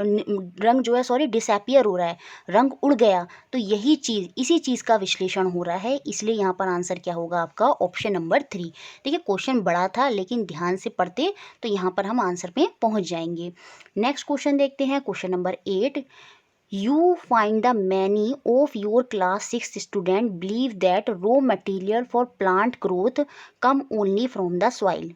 रंग जो है डिसएपियर हो रहा है, रंग उड़ गया। तो यही चीज़, इसी चीज़ का विश्लेषण हो रहा है, इसलिए यहाँ पर आंसर क्या होगा आपका? Option number 3। देखिए, क्वेश्चन बड़ा था लेकिन ध्यान से पढ़ते तो यहाँ पर हम आंसर पे पहुँच जाएंगे। नेक्स्ट क्वेश्चन देखते हैं, question number 8। You find the many of your class 6 students believe that raw material for plant growth come only from the soil।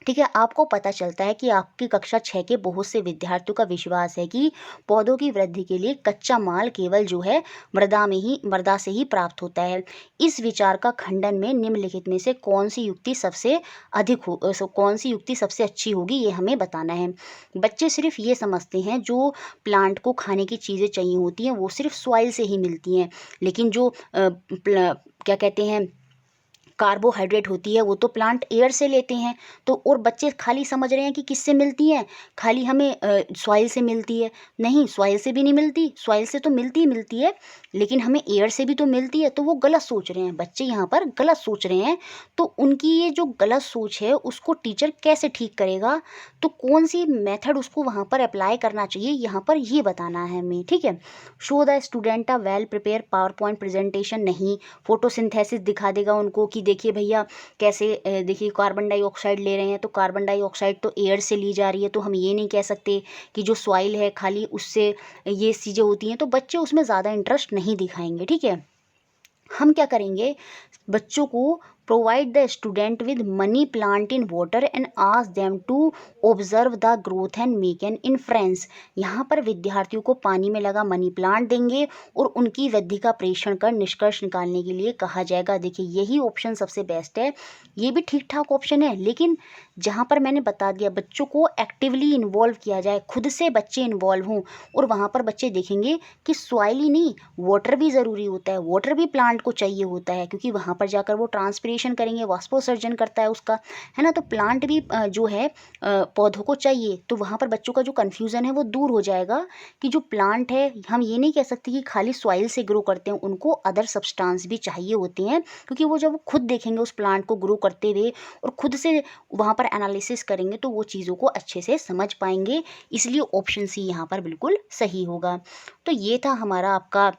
ठीक है, आपको पता चलता है कि आपकी कक्षा 6 के बहुत से विद्यार्थियों का विश्वास है कि पौधों की वृद्धि के लिए कच्चा माल केवल जो है मृदा से ही प्राप्त होता है। इस विचार का खंडन में निम्नलिखित में से कौन सी युक्ति सबसे अच्छी होगी, ये हमें बताना है। बच्चे सिर्फ ये समझते हैं जो प्लांट को खाने की चीज़ें चाहिए होती हैं वो सिर्फ सॉइल से ही मिलती हैं, लेकिन जो क्या कहते हैं कार्बोहाइड्रेट होती है वो तो प्लांट एयर से लेते हैं। तो और बच्चे खाली समझ रहे हैं कि किससे मिलती हैं, खाली हमें सॉइल से मिलती है। नहीं, सॉइल से भी नहीं मिलती, सॉइल से तो मिलती है लेकिन हमें एयर से भी तो मिलती है। तो वो गलत सोच रहे हैं, बच्चे यहाँ पर गलत सोच रहे हैं। तो उनकी ये जो गलत सोच है उसको टीचर कैसे ठीक करेगा, तो कौन सी मेथड उसको वहाँ पर अप्लाई करना चाहिए, यहाँ पर ये बताना है हमें। ठीक है, show the student a well prepare power point presentation, नहीं फोटोसिंथेसिस दिखा देगा उनको कि देखिए भैया कैसे, देखिए कार्बन डाइऑक्साइड ले रहे हैं तो कार्बन डाइऑक्साइड तो एयर से ली जा रही है, तो हम ये नहीं कह सकते कि जो सॉइल है खाली उससे ये चीज़ें होती हैं। तो बच्चे उसमें ज़्यादा इंटरेस्ट नहीं दिखाएंगे। ठीक है, हम क्या करेंगे, बच्चों को provide the student with money plant in water and ask them to observe the growth and make an inference. यहाँ पर विद्यार्थियों को पानी में लगा मनी प्लांट देंगे और उनकी वृद्धि का प्रेक्षण कर निष्कर्ष निकालने के लिए कहा जाएगा। देखिए, यही ऑप्शन सबसे बेस्ट है, ये भी ठीक ठाक ऑप्शन है, लेकिन जहाँ पर मैंने बता दिया बच्चों को एक्टिवली इन्वॉल्व किया जाए, खुद से बच्चे इन्वॉल्व हों, और वहाँ पर बच्चे देखेंगे कि सॉइल ही नहीं वाटर भी ज़रूरी होता है, वाटर भी प्लांट को चाहिए होता है, क्योंकि वहाँ पर जाकर वो ट्रांसपिरेशन करेंगे, वाष्पोत्सर्जन करता है उसका, है ना। तो प्लांट भी जो है पौधों को चाहिए। तो वहाँ पर बच्चों का जो कन्फ्यूज़न है वो दूर हो जाएगा कि जो प्लांट है हम ये नहीं कह सकते कि खाली सॉइल से ग्रो करते हैं, उनको अदर सब्सटेंस भी चाहिए होते हैं, क्योंकि वो जब खुद देखेंगे उस प्लांट को ग्रो करते हुए और खुद से वहाँ पर एनालिसिस करेंगे तो वो चीज़ों को अच्छे से समझ पाएंगे। इसलिए ऑप्शन सी यहाँ पर बिल्कुल सही होगा। तो ये था हमारा आपका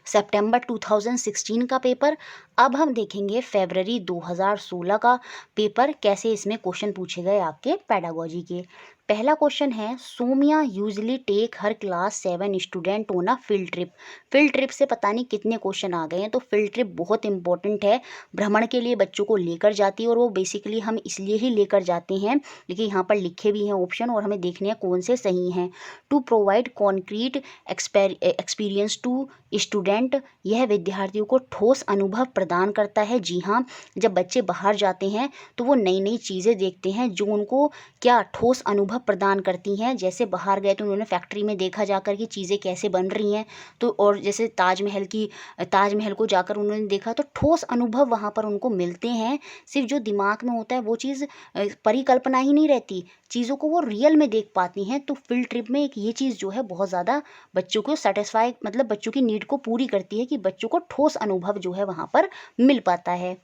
सितंबर 2016 का पेपर। अब हम देखेंगे फरवरी 2016 का पेपर, कैसे इसमें क्वेश्चन पूछे गए आपके पेडागोजी के। पहला क्वेश्चन है, Saumya usually take her class 7 student on a field trip. Field trip से पता नहीं कितने क्वेश्चन आ गए हैं। तो फील्ड ट्रिप बहुत इंपॉर्टेंट है, भ्रमण के लिए बच्चों को लेकर जाती है, और वो बेसिकली हम इसलिए ही लेकर जाते हैं, लेकिन यहाँ पर लिखे भी हैं ऑप्शन और हमें देखने हैं कौन से सही हैं। To provide concrete experience to student, यह विद्यार्थियों को ठोस अनुभव प्रदान करता है। जी हाँ, जब बच्चे बाहर जाते हैं तो वो नई नई चीज़ें देखते हैं जो उनको क्या ठोस अनुभव प्रदान करती हैं। जैसे बाहर गए तो उन्होंने फैक्ट्री में देखा जाकर कि चीज़ें कैसे बन रही हैं, तो और जैसे ताजमहल को जाकर उन्होंने देखा तो ठोस अनुभव वहाँ पर उनको मिलते हैं। सिर्फ जो दिमाग में होता है वो चीज़ परिकल्पना ही नहीं रहती, चीज़ों को वो रियल में देख पाती हैं। तो फील्ड ट्रिप में एक ये चीज़ जो है बहुत ज़्यादा बच्चों को सेटिस्फाई, मतलब बच्चों की नीड को पूरी करती है कि बच्चों को ठोस अनुभव जो है वहाँ पर मिल पाता है।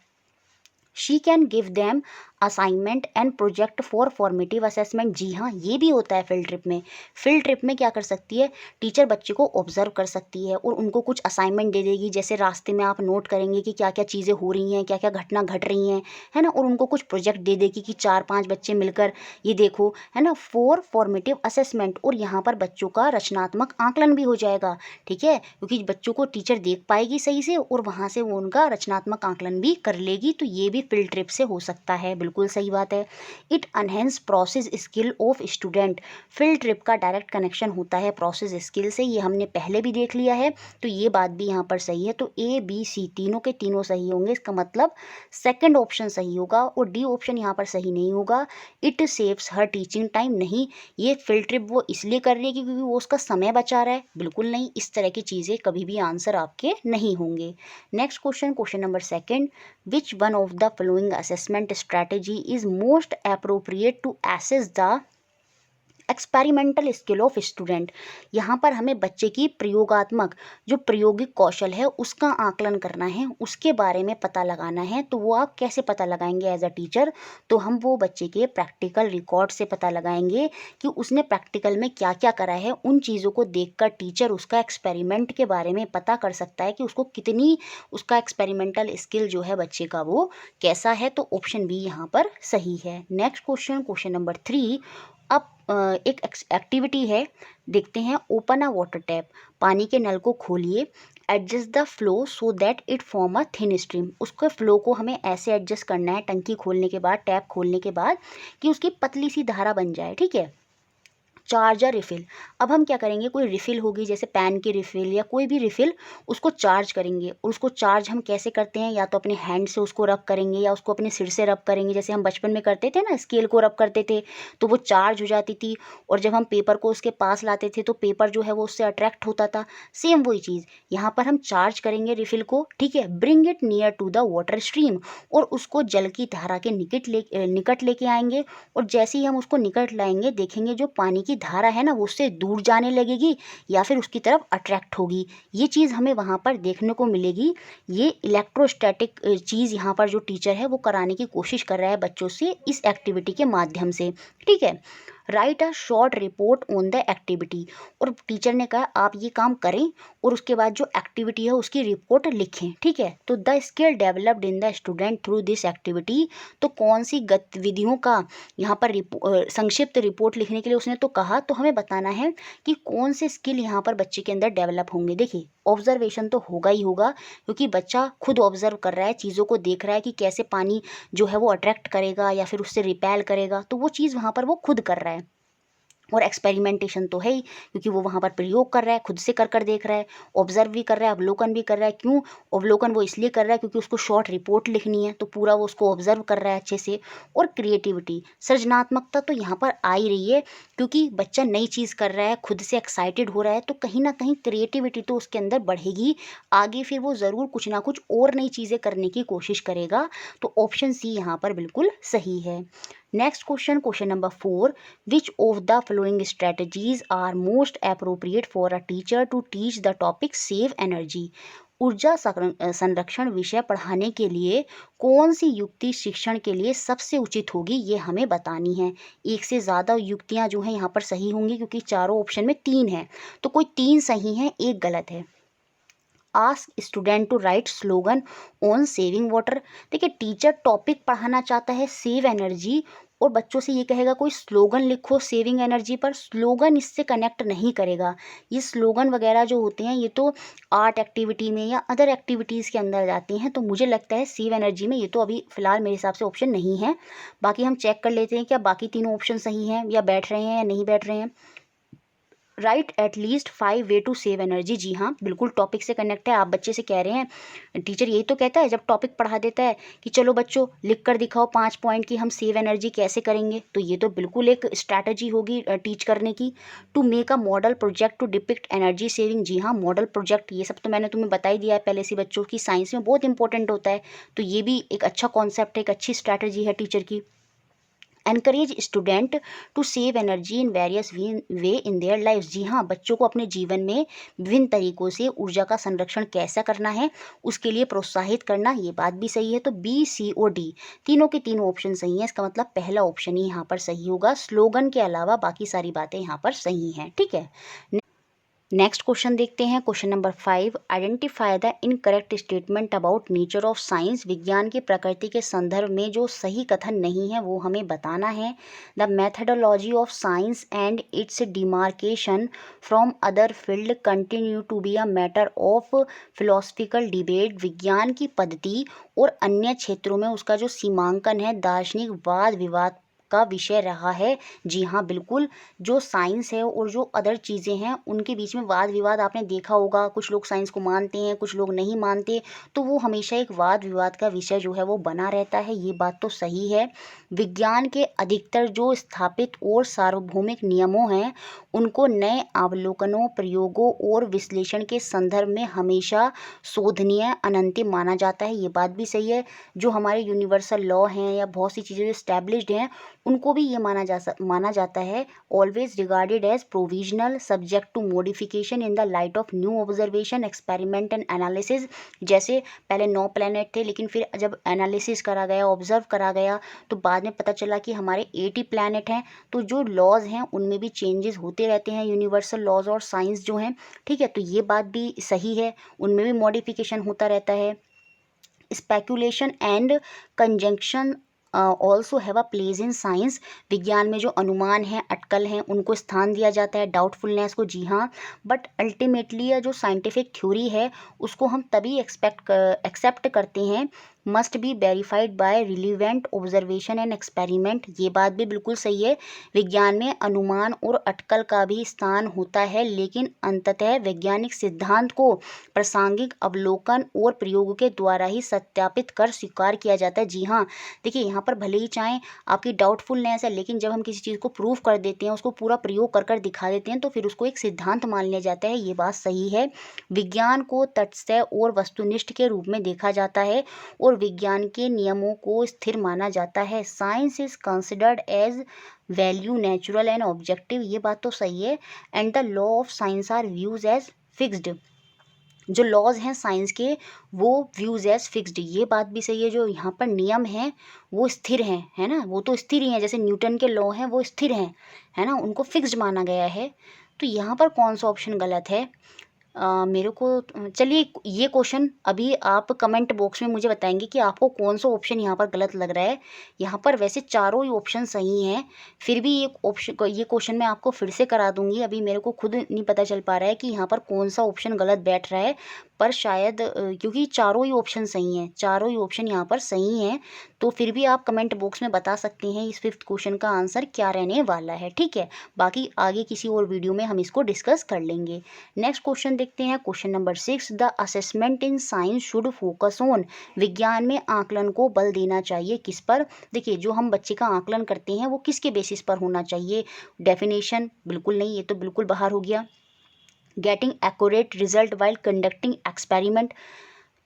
She can give them assignment and project for formative assessment. जी हाँ, ये भी होता है फील्ड ट्रिप में। फील्ड ट्रिप में क्या कर सकती है, टीचर बच्चे को ऑब्जर्व कर सकती है और उनको कुछ असाइनमेंट दे देगी। जैसे रास्ते में आप नोट करेंगे कि क्या क्या चीज़ें हो रही हैं, क्या क्या घटना घट रही हैं, है ना, और उनको कुछ प्रोजेक्ट दे देगी कि 4-5 बच्चे मिलकर ये देखो, है ना, फॉर फॉर्मेटिव असेसमेंट। और यहाँ पर बच्चों का रचनात्मक आकलन भी हो जाएगा, ठीक है, क्योंकि बच्चों को टीचर देख पाएगी सही से और वहाँ से वो उनका रचनात्मक आकलन भी कर लेगी। तो ये भी फील्ड ट्रिप से हो सकता है, बिल्कुल सही बात है। It enhance process skill of student. Field trip का डायरेक्ट कनेक्शन होता है प्रोसेस स्किल से, ये हमने पहले भी देख लिया है, तो ये बात भी यहाँ पर सही है। तो ए बी सी तीनों के तीनों सही होंगे, इसका मतलब सेकंड ऑप्शन सही होगा और डी ऑप्शन यहाँ पर सही नहीं होगा। It saves her teaching time, नहीं, ये फील्ड ट्रिप वो इसलिए कर रही है क्योंकि वो उसका समय बचा रहा है, बिल्कुल नहीं, इस तरह की चीज़ें कभी भी आंसर आपके नहीं होंगे। Next question, question number second, which one of the following assessment strategy is most appropriate to assess the experimental skill of student. यहाँ पर हमें बच्चे की प्रयोगात्मक जो प्रायोगिक कौशल है उसका आकलन करना है, उसके बारे में पता लगाना है। तो वो आप कैसे पता लगाएंगे एज अ टीचर, तो हम वो बच्चे के प्रैक्टिकल रिकॉर्ड से पता लगाएंगे कि उसने प्रैक्टिकल में क्या क्या करा है। उन चीज़ों को देखकर टीचर उसका एक्सपेरिमेंट के बारे में पता कर सकता है कि उसको कितनी, उसका एक्सपेरिमेंटल स्किल जो है बच्चे का वो कैसा है। तो ऑप्शन बी यहाँ पर सही है। नेक्स्ट क्वेश्चन, क्वेश्चन नंबर 3, अब एक एक्टिविटी है, देखते हैं। ओपन अ वाटर टैप, पानी के नल को खोलिए। Adjust the flow so that it form a thin stream, उसके फ्लो को हमें ऐसे एडजस्ट करना है टंकी खोलने के बाद, टैप खोलने के बाद, कि उसकी पतली सी धारा बन जाए, ठीक है। चार्जर रिफ़िल, अब हम क्या करेंगे, कोई रिफ़िल होगी जैसे पेन की रिफ़िल या कोई भी रिफ़िल, उसको चार्ज करेंगे। और उसको चार्ज हम कैसे करते हैं, या तो अपने हैंड से उसको रब करेंगे या उसको अपने सिर से रब करेंगे, जैसे हम बचपन में करते थे ना, स्केल को रब करते थे तो वो चार्ज हो जाती थी। और जब हम पेपर को उसके पास लाते थे तो पेपर जो है वो उससे अट्रैक्ट होता था। सेम वही चीज़ यहाँ पर हम चार्ज करेंगे रिफ़िल को, ठीक है। Bring it near to the water stream, और उसको जल की धारा के निकट लेके आएंगे। और जैसे ही हम उसको निकट लाएंगे देखेंगे जो पानी की धारा है ना वो उससे दूर जाने लगेगी या फिर उसकी तरफ अट्रैक्ट होगी। ये चीज़ हमें वहाँ पर देखने को मिलेगी। ये इलेक्ट्रोस्टैटिक चीज़ यहाँ पर जो टीचर है वो कराने की कोशिश कर रहा है बच्चों से इस एक्टिविटी के माध्यम से, ठीक है। Right a short report on the activity, और टीचर ने कहा आप ये काम करें और उसके बाद जो एक्टिविटी है उसकी रिपोर्ट लिखें, ठीक है। तो the skill developed in the student through this activity, तो कौन सी गतिविधियों का यहाँ पर संक्षिप्त रिपोर्ट लिखने के लिए उसने तो कहा, तो हमें बताना है कि कौन से स्किल यहाँ पर बच्चे के अंदर डेवलप होंगे। देखिए, ऑब्जर्वेशन तो होगा ही होगा, क्योंकि बच्चा खुद ऑब्जर्व कर रहा है, चीज़ों को देख रहा है कि कैसे पानी जो है वो अट्रैक्ट करेगा या फिर उससे रिपेल करेगा, तो वो चीज़ वहाँ पर वो खुद कर रहा है। और एक्सपेरिमेंटेशन तो है ही, क्योंकि वो वहाँ पर प्रयोग कर रहा है, खुद से कर कर देख रहा है, ऑब्जर्व भी कर रहा है, अवलोकन भी कर रहा है। क्यों अवलोकन वो इसलिए कर रहा है क्योंकि उसको शॉर्ट रिपोर्ट लिखनी है, तो पूरा वो उसको ऑब्जर्व कर रहा है अच्छे से। और क्रिएटिविटी, सृजनात्मकता तो यहाँ पर आ ही रही है, क्योंकि बच्चा नई चीज़ कर रहा है, खुद से एक्साइटेड हो रहा है, तो कहीं ना कहीं क्रिएटिविटी तो उसके अंदर बढ़ेगी। आगे फिर वो ज़रूर कुछ ना कुछ और नई चीज़ें करने की कोशिश करेगा। तो ऑप्शन सी यहाँ पर बिल्कुल सही है। Next question, question number 4, which of the following strategies are most appropriate for a teacher to teach the topic save energy. ऊर्जा संरक्षण विषय पढ़ाने के लिए कौन सी युक्ति शिक्षण के लिए सबसे उचित होगी, ये हमें बतानी है। एक से ज़्यादा युक्तियाँ जो हैं यहाँ पर सही होंगी, क्योंकि चारों ऑप्शन में 3 हैं, तो कोई 3 सही हैं, एक गलत है। Ask student to write slogan on saving water. देखिए, टीचर टॉपिक पढ़ाना चाहता है सेव एनर्जी, और बच्चों से ये कहेगा कोई स्लोगन लिखो सेविंग एनर्जी पर, स्लोगन इससे कनेक्ट नहीं करेगा। ये स्लोगन वगैरह जो होते हैं ये तो आर्ट एक्टिविटी में या अदर एक्टिविटीज़ के अंदर जाती हैं, तो मुझे लगता है सेव एनर्जी में ये तो अभी फ़िलहाल मेरे हिसाब से ऑप्शन नहीं है। बाकी हम चेक कर लेते हैं क्या बाकी तीनों ऑप्शन सही हैं या बैठ रहे हैं या नहीं बैठ रहे हैं। Right at least 5 way to save energy. जी हाँ, बिल्कुल टॉपिक से कनेक्ट है। आप बच्चे से कह रहे हैं, टीचर यही तो कहता है जब टॉपिक पढ़ा देता है कि चलो बच्चों लिख कर दिखाओ 5 पॉइंट कि हम सेव एनर्जी कैसे करेंगे, तो ये तो बिल्कुल एक स्ट्रैटेजी होगी टीच करने की। To make a model project to depict energy saving. जी हाँ, मॉडल प्रोजेक्ट ये सब तो मैंने तुम्हें बता ही दिया है पहले से बच्चों की, साइंस में बहुत इंपॉर्टेंट होता है, तो ये भी एक अच्छा कॉन्सेप्ट है, एक अच्छी स्ट्रैटेजी है टीचर की। Encourage student to save energy in various way in their life. जी हाँ, बच्चों को अपने जीवन में विभिन्न तरीकों से ऊर्जा का संरक्षण कैसा करना है उसके लिए प्रोत्साहित करना, ये बात भी सही है। तो बी, सी और डी तीनों के तीनों ऑप्शन सही हैं। इसका मतलब पहला ऑप्शन ही यहाँ पर सही होगा। स्लोगन के अलावा बाकी सारी बातें यहाँ पर सही हैं, ठीक है। नेक्स्ट क्वेश्चन देखते हैं, question number 5। Identify the incorrect statement about nature of science. विज्ञान की प्रकृति के संदर्भ में जो सही कथन नहीं है वो हमें बताना है। The methodology of science and its demarcation from other field continue to be a matter of philosophical debate. विज्ञान की पद्धति और अन्य क्षेत्रों में उसका जो सीमांकन है दार्शनिक वाद विवाद का विषय रहा है। जी हाँ, बिल्कुल, जो साइंस है और जो अदर चीज़ें हैं उनके बीच में वाद विवाद आपने देखा होगा, कुछ लोग साइंस को मानते हैं, कुछ लोग नहीं मानते, तो वो हमेशा एक वाद विवाद का विषय जो है वो बना रहता है, ये बात तो सही है। विज्ञान के अधिकतर जो स्थापित और सार्वभौमिक नियमों हैं उनको नए अवलोकनों, प्रयोगों और विश्लेषण के संदर्भ में हमेशा शोधनीय, अनंतिम माना जाता है, ये बात भी सही है। जो हमारे यूनिवर्सल लॉ हैं या बहुत सी चीज़ें जो एस्टैब्लिश्ड हैं उनको भी ये माना जाता है always regarded as provisional subject to modification in the light of new observation, experiment and analysis. जैसे पहले 9 प्लैनेट थे, लेकिन फिर जब एनालिसिस करा गया, ऑब्जर्व करा गया, तो बाद में पता चला कि हमारे 80 प्लैनेट हैं। तो जो लॉज हैं उनमें भी चेंजेस होते रहते हैं, यूनिवर्सल लॉज और साइंस जो हैं, ठीक है। तो ये बात भी सही है, उनमें भी मॉडिफिकेशन होता रहता है। Speculation and conjunction also have a place in science. विज्ञान में जो अनुमान हैं, अटकल हैं, उनको स्थान दिया जाता है, डाउटफुलनेस को, जी हाँ। बट अल्टीमेटली जो साइंटिफिक थ्योरी है उसको हम तभी एक्सेप्ट करते हैं must be verified bye relevant observation and experiment. ये बात भी बिल्कुल सही है। विज्ञान में अनुमान और अटकल का भी स्थान होता है, लेकिन अंततः वैज्ञानिक सिद्धांत को प्रासंगिक अवलोकन और प्रयोगों के द्वारा ही सत्यापित कर स्वीकार किया जाता है। जी हाँ, देखिए यहाँ पर भले ही चाहें आपकी डाउटफुलनेस है, लेकिन जब हम किसी चीज़ को प्रूव कर देते हैं, उसको पूरा प्रयोग कर दिखा देते हैं, तो फिर उसको एक सिद्धांत मान लिया जाता है, ये बात सही है। विज्ञान को तटस्थ और वस्तुनिष्ठ के रूप में देखा जाता है और विज्ञान के नियमों को स्थिर माना जाता है। Science is considered as value natural and objective, ये बात तो सही है। And the law of science are views as fixed. जो लॉज हैं साइंस के वो व्यूज एज फिक्स्ड, ये बात भी सही है। जो यहाँ पर नियम हैं वो स्थिर हैं, है ना, वो तो स्थिर ही हैं, जैसे न्यूटन के लॉ हैं वो स्थिर हैं, है ना, उनको फिक्स्ड माना गया है। तो यहाँ पर कौन सा ऑप्शन गलत है? मेरे को चलिए ये क्वेश्चन अभी आप कमेंट बॉक्स में मुझे बताएंगे कि आपको कौन सा ऑप्शन यहाँ पर गलत लग रहा है। यहाँ पर वैसे चारों ही ऑप्शन सही हैं, फिर भी ये क्वेश्चन मैं आपको फिर से करा दूंगी। अभी मेरे को खुद नहीं पता चल पा रहा है कि यहाँ पर कौन सा ऑप्शन गलत बैठ रहा है, पर शायद क्योंकि चारों ही ऑप्शन सही हैं, चारों ही ऑप्शन यहाँ पर सही हैं, तो फिर भी आप कमेंट बॉक्स में बता सकते हैं इस 5th क्वेश्चन का आंसर क्या रहने वाला है, ठीक है। बाकी आगे किसी और वीडियो में हम इसको डिस्कस कर लेंगे। नेक्स्ट क्वेश्चन देखते हैं, question number 6। The assessment in science should focus on. विज्ञान में आकलन को बल देना चाहिए किस पर? देखिए, जो हम बच्चे का आकलन करते हैं वो किसके बेसिस पर होना चाहिए? डेफिनेशन बिल्कुल नहीं, ये तो बिल्कुल बाहर हो गया। Getting accurate result while conducting experiment,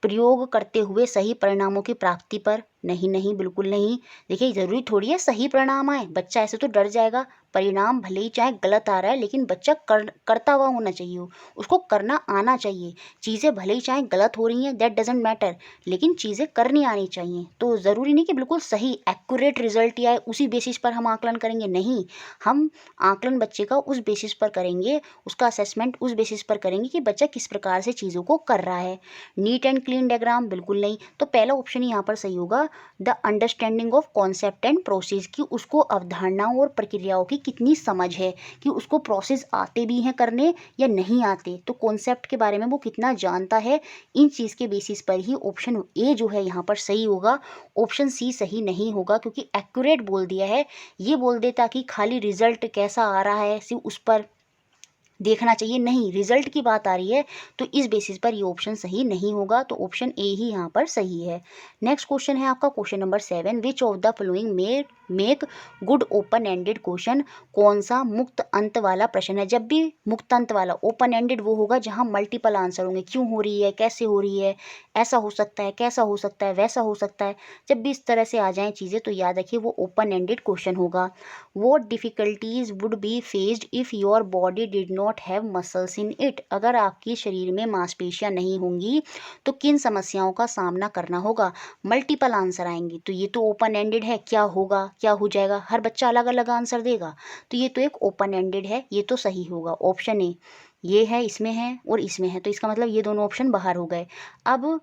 प्रयोग करते हुए सही परिणामों की प्राप्ति पर, नहीं नहीं, बिल्कुल नहीं। देखिए, ज़रूरी थोड़ी है सही परिणाम आए, बच्चा ऐसे तो डर जाएगा। परिणाम भले ही चाहे गलत आ रहा है, लेकिन बच्चा करता हुआ होना चाहिए, उसको करना आना चाहिए। चीज़ें भले ही चाहे गलत हो रही हैं, दैट डजेंट मैटर, लेकिन चीज़ें करनी आनी चाहिए। तो ज़रूरी नहीं कि बिल्कुल सही एक्यूरेट रिजल्ट ही आए उसी बेसिस पर हम आकलन करेंगे, नहीं। हम आकलन बच्चे का उस बेसिस पर करेंगे, उसका असेसमेंट उस बेसिस पर करेंगे कि बच्चा किस प्रकार से चीज़ों को कर रहा है। नीट एंड क्लीन डायग्राम बिल्कुल नहीं। तो पहला ऑप्शन ही यहाँ पर सही होगा, the understanding of concept and process, की उसको अवधारणाओं और प्रक्रियाओं की कितनी समझ है, कि उसको प्रोसेस आते भी हैं करने या नहीं आते, तो कॉन्सेप्ट के बारे में वो कितना जानता है। इन चीज़ के बेसिस पर ही ऑप्शन ए जो है यहाँ पर सही होगा। ऑप्शन सी सही नहीं होगा, क्योंकि एक्यूरेट बोल दिया है, ये बोल देता कि खाली रिजल्ट कैसा आ रहा है सिर्फ उस पर देखना चाहिए, नहीं रिजल्ट की बात आ रही है, तो इस बेसिस पर ये ऑप्शन सही नहीं होगा, तो ऑप्शन ए ही यहाँ पर सही है। नेक्स्ट क्वेश्चन है आपका question number 7, which of the following make good open ended question. कौन सा मुक्त अंत वाला प्रश्न है। जब भी मुक्त अंत वाला, ओपन एंडेड वो होगा जहाँ मल्टीपल आंसर होंगे, क्यों हो रही है, कैसे हो रही है, ऐसा हो सकता है, कैसा हो सकता है, वैसा हो सकता है, जब भी इस तरह से आ जाएं चीज़ें तो याद रखिए वो ओपन एंडेड क्वेश्चन होगा। What difficulties would be faced if your body did not have muscles in it. अगर आपके शरीर में मांसपेशियां नहीं होंगी तो किन समस्याओं का सामना करना होगा। मल्टीपल आंसर आएंगे, तो ये तो ओपन एंडेड है, क्या होगा, क्या हो जाएगा, हर बच्चा अलग अलग आंसर देगा, तो ये तो एक ओपन एंडेड है, ये तो सही होगा ऑप्शन ए। ये है, इसमें है और इसमें है, तो इसका मतलब ये दोनों ऑप्शन बाहर हो गए। अब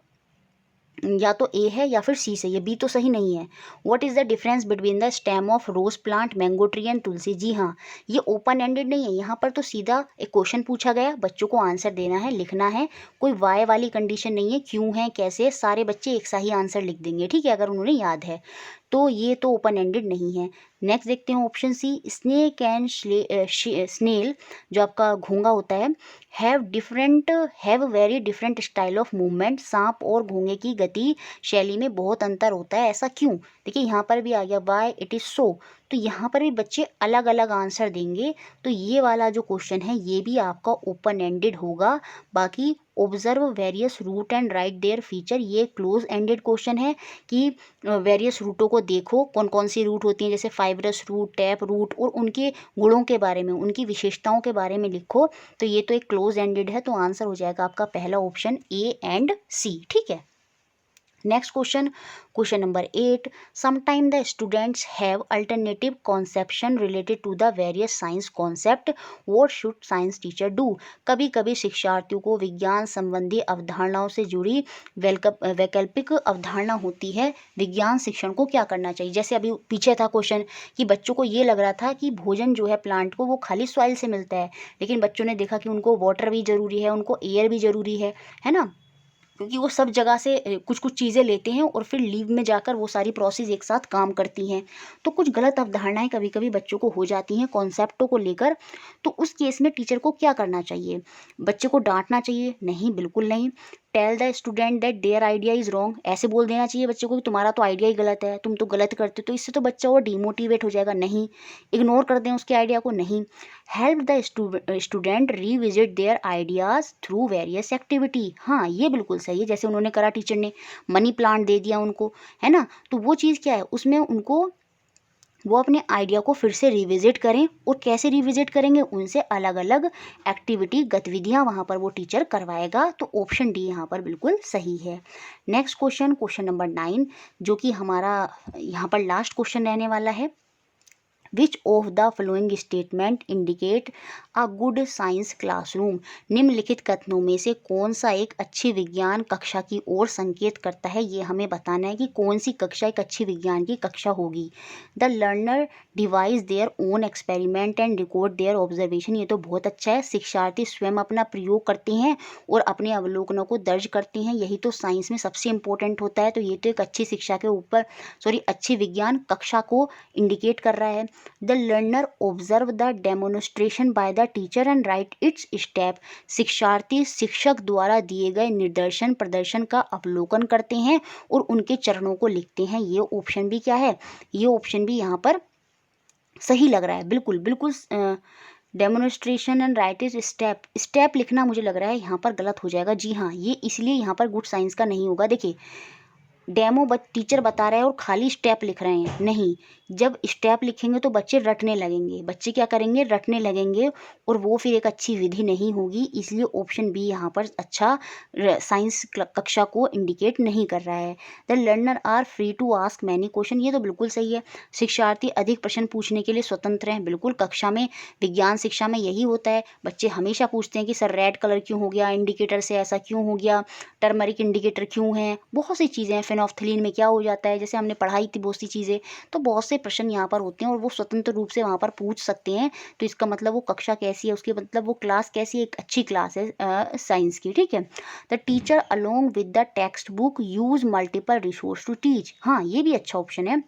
या तो ए है या फिर सी से, ये बी तो सही नहीं है। What is the difference between the stem of rose plant, mango tree and tulsi. जी हाँ, ये ओपन एंडेड नहीं है, यहाँ पर तो सीधा एक क्वेश्चन पूछा गया, बच्चों को आंसर देना है, लिखना है, कोई वाई वाली कंडीशन नहीं है, क्यों है, कैसे, सारे बच्चे एक सा ही आंसर लिख देंगे, ठीक है, अगर उन्होंने याद है, तो ये तो ओपन एंडेड नहीं है। नेक्स्ट देखते हैं option C, snake and snail, जो आपका घोंगा होता है, have very different style of movement. सांप और घोंगे की गति शैली में बहुत अंतर होता है, ऐसा क्यों। देखिए यहाँ पर भी आ गया वाई इट इज़ सो, तो यहाँ पर भी बच्चे अलग अलग आंसर देंगे, तो ये वाला जो क्वेश्चन है ये भी आपका ओपन एंडेड होगा। बाकी observe various root and write their feature, ये क्लोज एंडेड क्वेश्चन है कि वेरियस रूटों को देखो, कौन कौन सी रूट होती हैं, जैसे फाइब्रस रूट, टैप रूट, और उनके गुणों के बारे में, उनकी विशेषताओं के बारे में लिखो, तो ये तो एक क्लोज एंडेड है, तो आंसर हो जाएगा आपका पहला ऑप्शन ए एंड सी, ठीक है। Next question, question number 8, sometime the students have alternative conception related to the various science concept, what should science teacher do. कभी कभी शिक्षार्थियों को विज्ञान संबंधी अवधारणाओं से जुड़ी वैकल्पिक अवधारणा होती है, विज्ञान शिक्षण को क्या करना चाहिए। जैसे अभी पीछे था क्वेश्चन कि बच्चों को ये लग रहा था कि भोजन जो है प्लांट को वो खाली सॉइल से मिलता है, लेकिन बच्चों ने देखा कि उनको वाटर भी ज़रूरी है, उनको एयर भी ज़रूरी है ना, क्योंकि वो सब जगह से कुछ कुछ चीज़ें लेते हैं और फिर लीव में जाकर वो सारी प्रोसेस एक साथ काम करती हैं, तो कुछ गलत अवधारणाएं कभी कभी बच्चों को हो जाती हैं कॉन्सेप्टों को लेकर। तो उस केस में टीचर को क्या करना चाहिए, बच्चे को डांटना चाहिए, नहीं बिल्कुल नहीं। Tell the student that their idea is wrong, ऐसे बोल देना चाहिए बच्चे को कि तुम्हारा तो आइडिया ही गलत है, तुम तो गलत करते हो, तो इससे तो बच्चा और डिमोटिवेट हो जाएगा, नहीं। इग्नोर कर दें उसके आइडिया को, नहीं। Help the student revisit there ideas through various activity, हाँ ये बिल्कुल सही है, जैसे उन्होंने करा, टीचर ने मनी प्लांट दे दिया उनको, है ना, तो वो चीज़ क्या है उसमें उनको, वो अपने आइडिया को फिर से रिविजिट करें, और कैसे रिविजिट करेंगे, उनसे अलग अलग एक्टिविटी, गतिविधियां वहाँ पर वो टीचर करवाएगा, तो ऑप्शन डी यहाँ पर बिल्कुल सही है। नेक्स्ट क्वेश्चन, क्वेश्चन नंबर 9, जो कि हमारा यहाँ पर लास्ट क्वेश्चन रहने वाला है। Which of the following statement indicate a good science classroom. निम्नलिखित कथनों में से कौन सा एक अच्छी विज्ञान कक्षा की ओर संकेत करता है, ये हमें बताना है कि कौन सी कक्षा एक अच्छी विज्ञान की कक्षा होगी। The learner devise their own experiment and record their observation, ये तो बहुत अच्छा है, शिक्षार्थी स्वयं अपना प्रयोग करते हैं और अपने अवलोकनों को दर्ज करते हैं, यही तो साइंस में सबसे इंपॉर्टेंट होता है, तो ये तो एक अच्छी शिक्षा के ऊपर, अच्छी विज्ञान कक्षा को इंडिकेट कर रहा है। The learner observe the demonstration by the teacher and right it's step, शिक्षार्थी शिक्षक द्वारा दिए गए निर्देशन प्रदर्शन का अवलोकन करते हैं और उनके चरणों को लिखते हैं, ये ऑप्शन भी क्या है, ये ऑप्शन भी यहाँ पर सही लग रहा है, बिल्कुल बिल्कुल। Demonstration and right is step, step लिखना मुझे लग रहा है यहाँ पर गलत हो जाएगा, जी हाँ, ये इसलिए यहाँ पर गुड साइंस का नहीं होगा। देखिए डेमो टीचर बता रहे हैं और खाली स्टेप लिख रहे हैं, नहीं, जब स्टेप लिखेंगे तो बच्चे रटने लगेंगे, बच्चे क्या करेंगे, रटने लगेंगे, और वो फिर एक अच्छी विधि नहीं होगी, इसलिए ऑप्शन बी यहाँ पर अच्छा साइंस कक्षा को इंडिकेट नहीं कर रहा है। The learner are free to ask many question, ये तो बिल्कुल सही है, शिक्षार्थी अधिक प्रश्न पूछने के लिए स्वतंत्र हैं, बिल्कुल, कक्षा में विज्ञान शिक्षा में यही होता है, बच्चे हमेशा पूछते हैं कि सर रेड कलर क्यों हो गया, इंडिकेटर से ऐसा क्यों हो गया, टर्मरिक इंडिकेटर क्यों है, बहुत सी चीज़ें हैं, फिनोफ्थलीन में क्या हो जाता है, जैसे हमने पढ़ाई थी बहुत सी चीज़ें, तो बहुत से प्रश्न यहाँ पर होते हैं और वो स्वतंत्र रूप से वहाँ पर पूछ सकते हैं, तो इसका मतलब वो कक्षा कैसी है, उसके मतलब वो क्लास कैसी है, एक अच्छी क्लास है साइंस की, ठीक है। The teacher along with the text book use multiple resource to teach, हाँ ये भी अच्छा ऑप्शन है।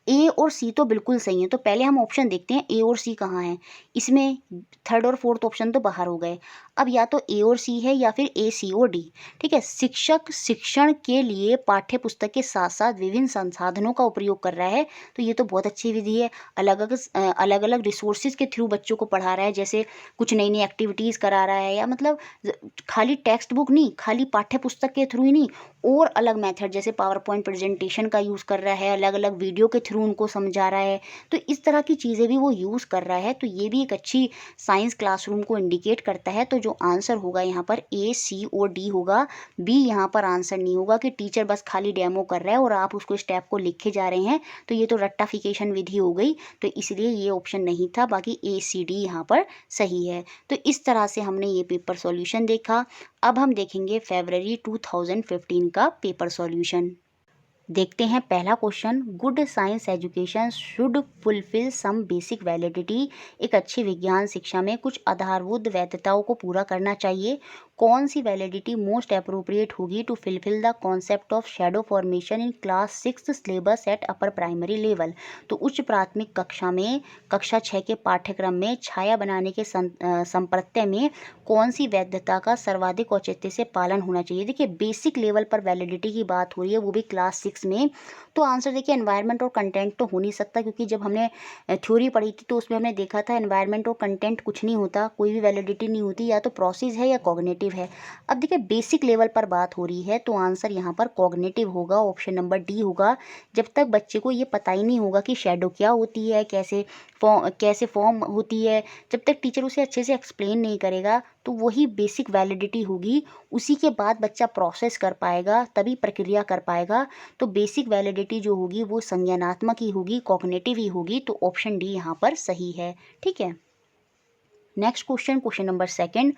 ए और सी तो बिल्कुल सही है। तो पहले हम ऑप्शन देखते हैं ए और सी कहाँ हैं। इसमें थर्ड और फोर्थ ऑप्शन तो बाहर हो गए। अब या तो ए और सी है या फिर ए सी और डी। ठीक है, शिक्षक शिक्षण के लिए पाठ्य पुस्तक के साथ साथ विभिन्न संसाधनों का उपयोग कर रहा है, तो ये तो बहुत अच्छी विधि है। अलग अलग रिसोर्सेज के थ्रू बच्चों को पढ़ा रहा है, जैसे कुछ नई नई एक्टिविटीज़ करा रहा है, या मतलब खाली टेक्स्ट बुक नहीं, खाली पाठ्य पुस्तक के थ्रू ही नहीं, और अलग मेथड जैसे पावर पॉइंट प्रेजेंटेशन का यूज़ कर रहा है, अलग अलग वीडियो के थ्रू उनको समझा रहा है। तो इस तरह की चीज़ें भी वो यूज़ कर रहा है, तो ये भी एक अच्छी साइंस क्लासरूम को इंडिकेट करता है। तो जो आंसर होगा यहाँ पर ए सी और डी होगा। बी यहाँ पर आंसर नहीं होगा कि टीचर बस खाली डेमो कर रहा है और आप उसको स्टेप को लिखे जा रहे हैं, तो ये तो रट्टाफिकेशन विधि हो गई, तो इसलिए ये ऑप्शन नहीं था। बाकी ए सी डी यहाँ पर सही है। तो इस तरह से हमने ये पेपर सॉल्यूशन देखा। अब हम देखेंगे फरवरी 2015 का पेपर सॉल्यूशन। देखते हैं पहला question, good science education should fulfil some basic validity. एक अच्छी विज्ञान शिक्षा में कुछ आधारभूत वैधताओं को पूरा करना चाहिए। कौन सी वैलिडिटी मोस्ट अप्रोप्रिएट होगी to fulfil the concept of shadow formation in class 6 syllabus at upper primary level. तो उच्च प्राथमिक कक्षा में कक्षा 6 के पाठ्यक्रम में छाया बनाने के संप्रत्यय में कौन सी वैधता का सर्वाधिक औचित्य से पालन होना चाहिए। देखिए बेसिक लेवल पर वैलिडिटी की बात हो रही है, वो भी क्लास 6 में। तो आंसर देखिए एनवायरनमेंट और कंटेंट तो हो नहीं सकता, क्योंकि जब हमने थ्योरी पढ़ी थी तो उसमें हमने देखा था एनवायरनमेंट और कंटेंट कुछ नहीं होता, कोई भी वैलिडिटी नहीं होती, या तो प्रोसेस है या कॉग्निटिव है। अब देखिए बेसिक लेवल पर बात हो रही है, तो आंसर यहाँ पर कॉग्निटिव होगा, ऑप्शन नंबर डी होगा। जब तक बच्चे को ये पता ही नहीं होगा कि शैडो क्या होती है, कैसे फॉर्म होती है, जब तक टीचर उसे अच्छे से एक्सप्लेन नहीं करेगा, तो वही बेसिक वैलिडिटी होगी। उसी के बाद बच्चा प्रोसेस कर पाएगा, तभी प्रक्रिया कर पाएगा। तो बेसिक वैलिडिटी जो होगी वो संज्ञानात्मक ही होगी, कॉग्निटिव ही होगी। तो ऑप्शन डी यहाँ पर सही है। ठीक है, next question, question number second,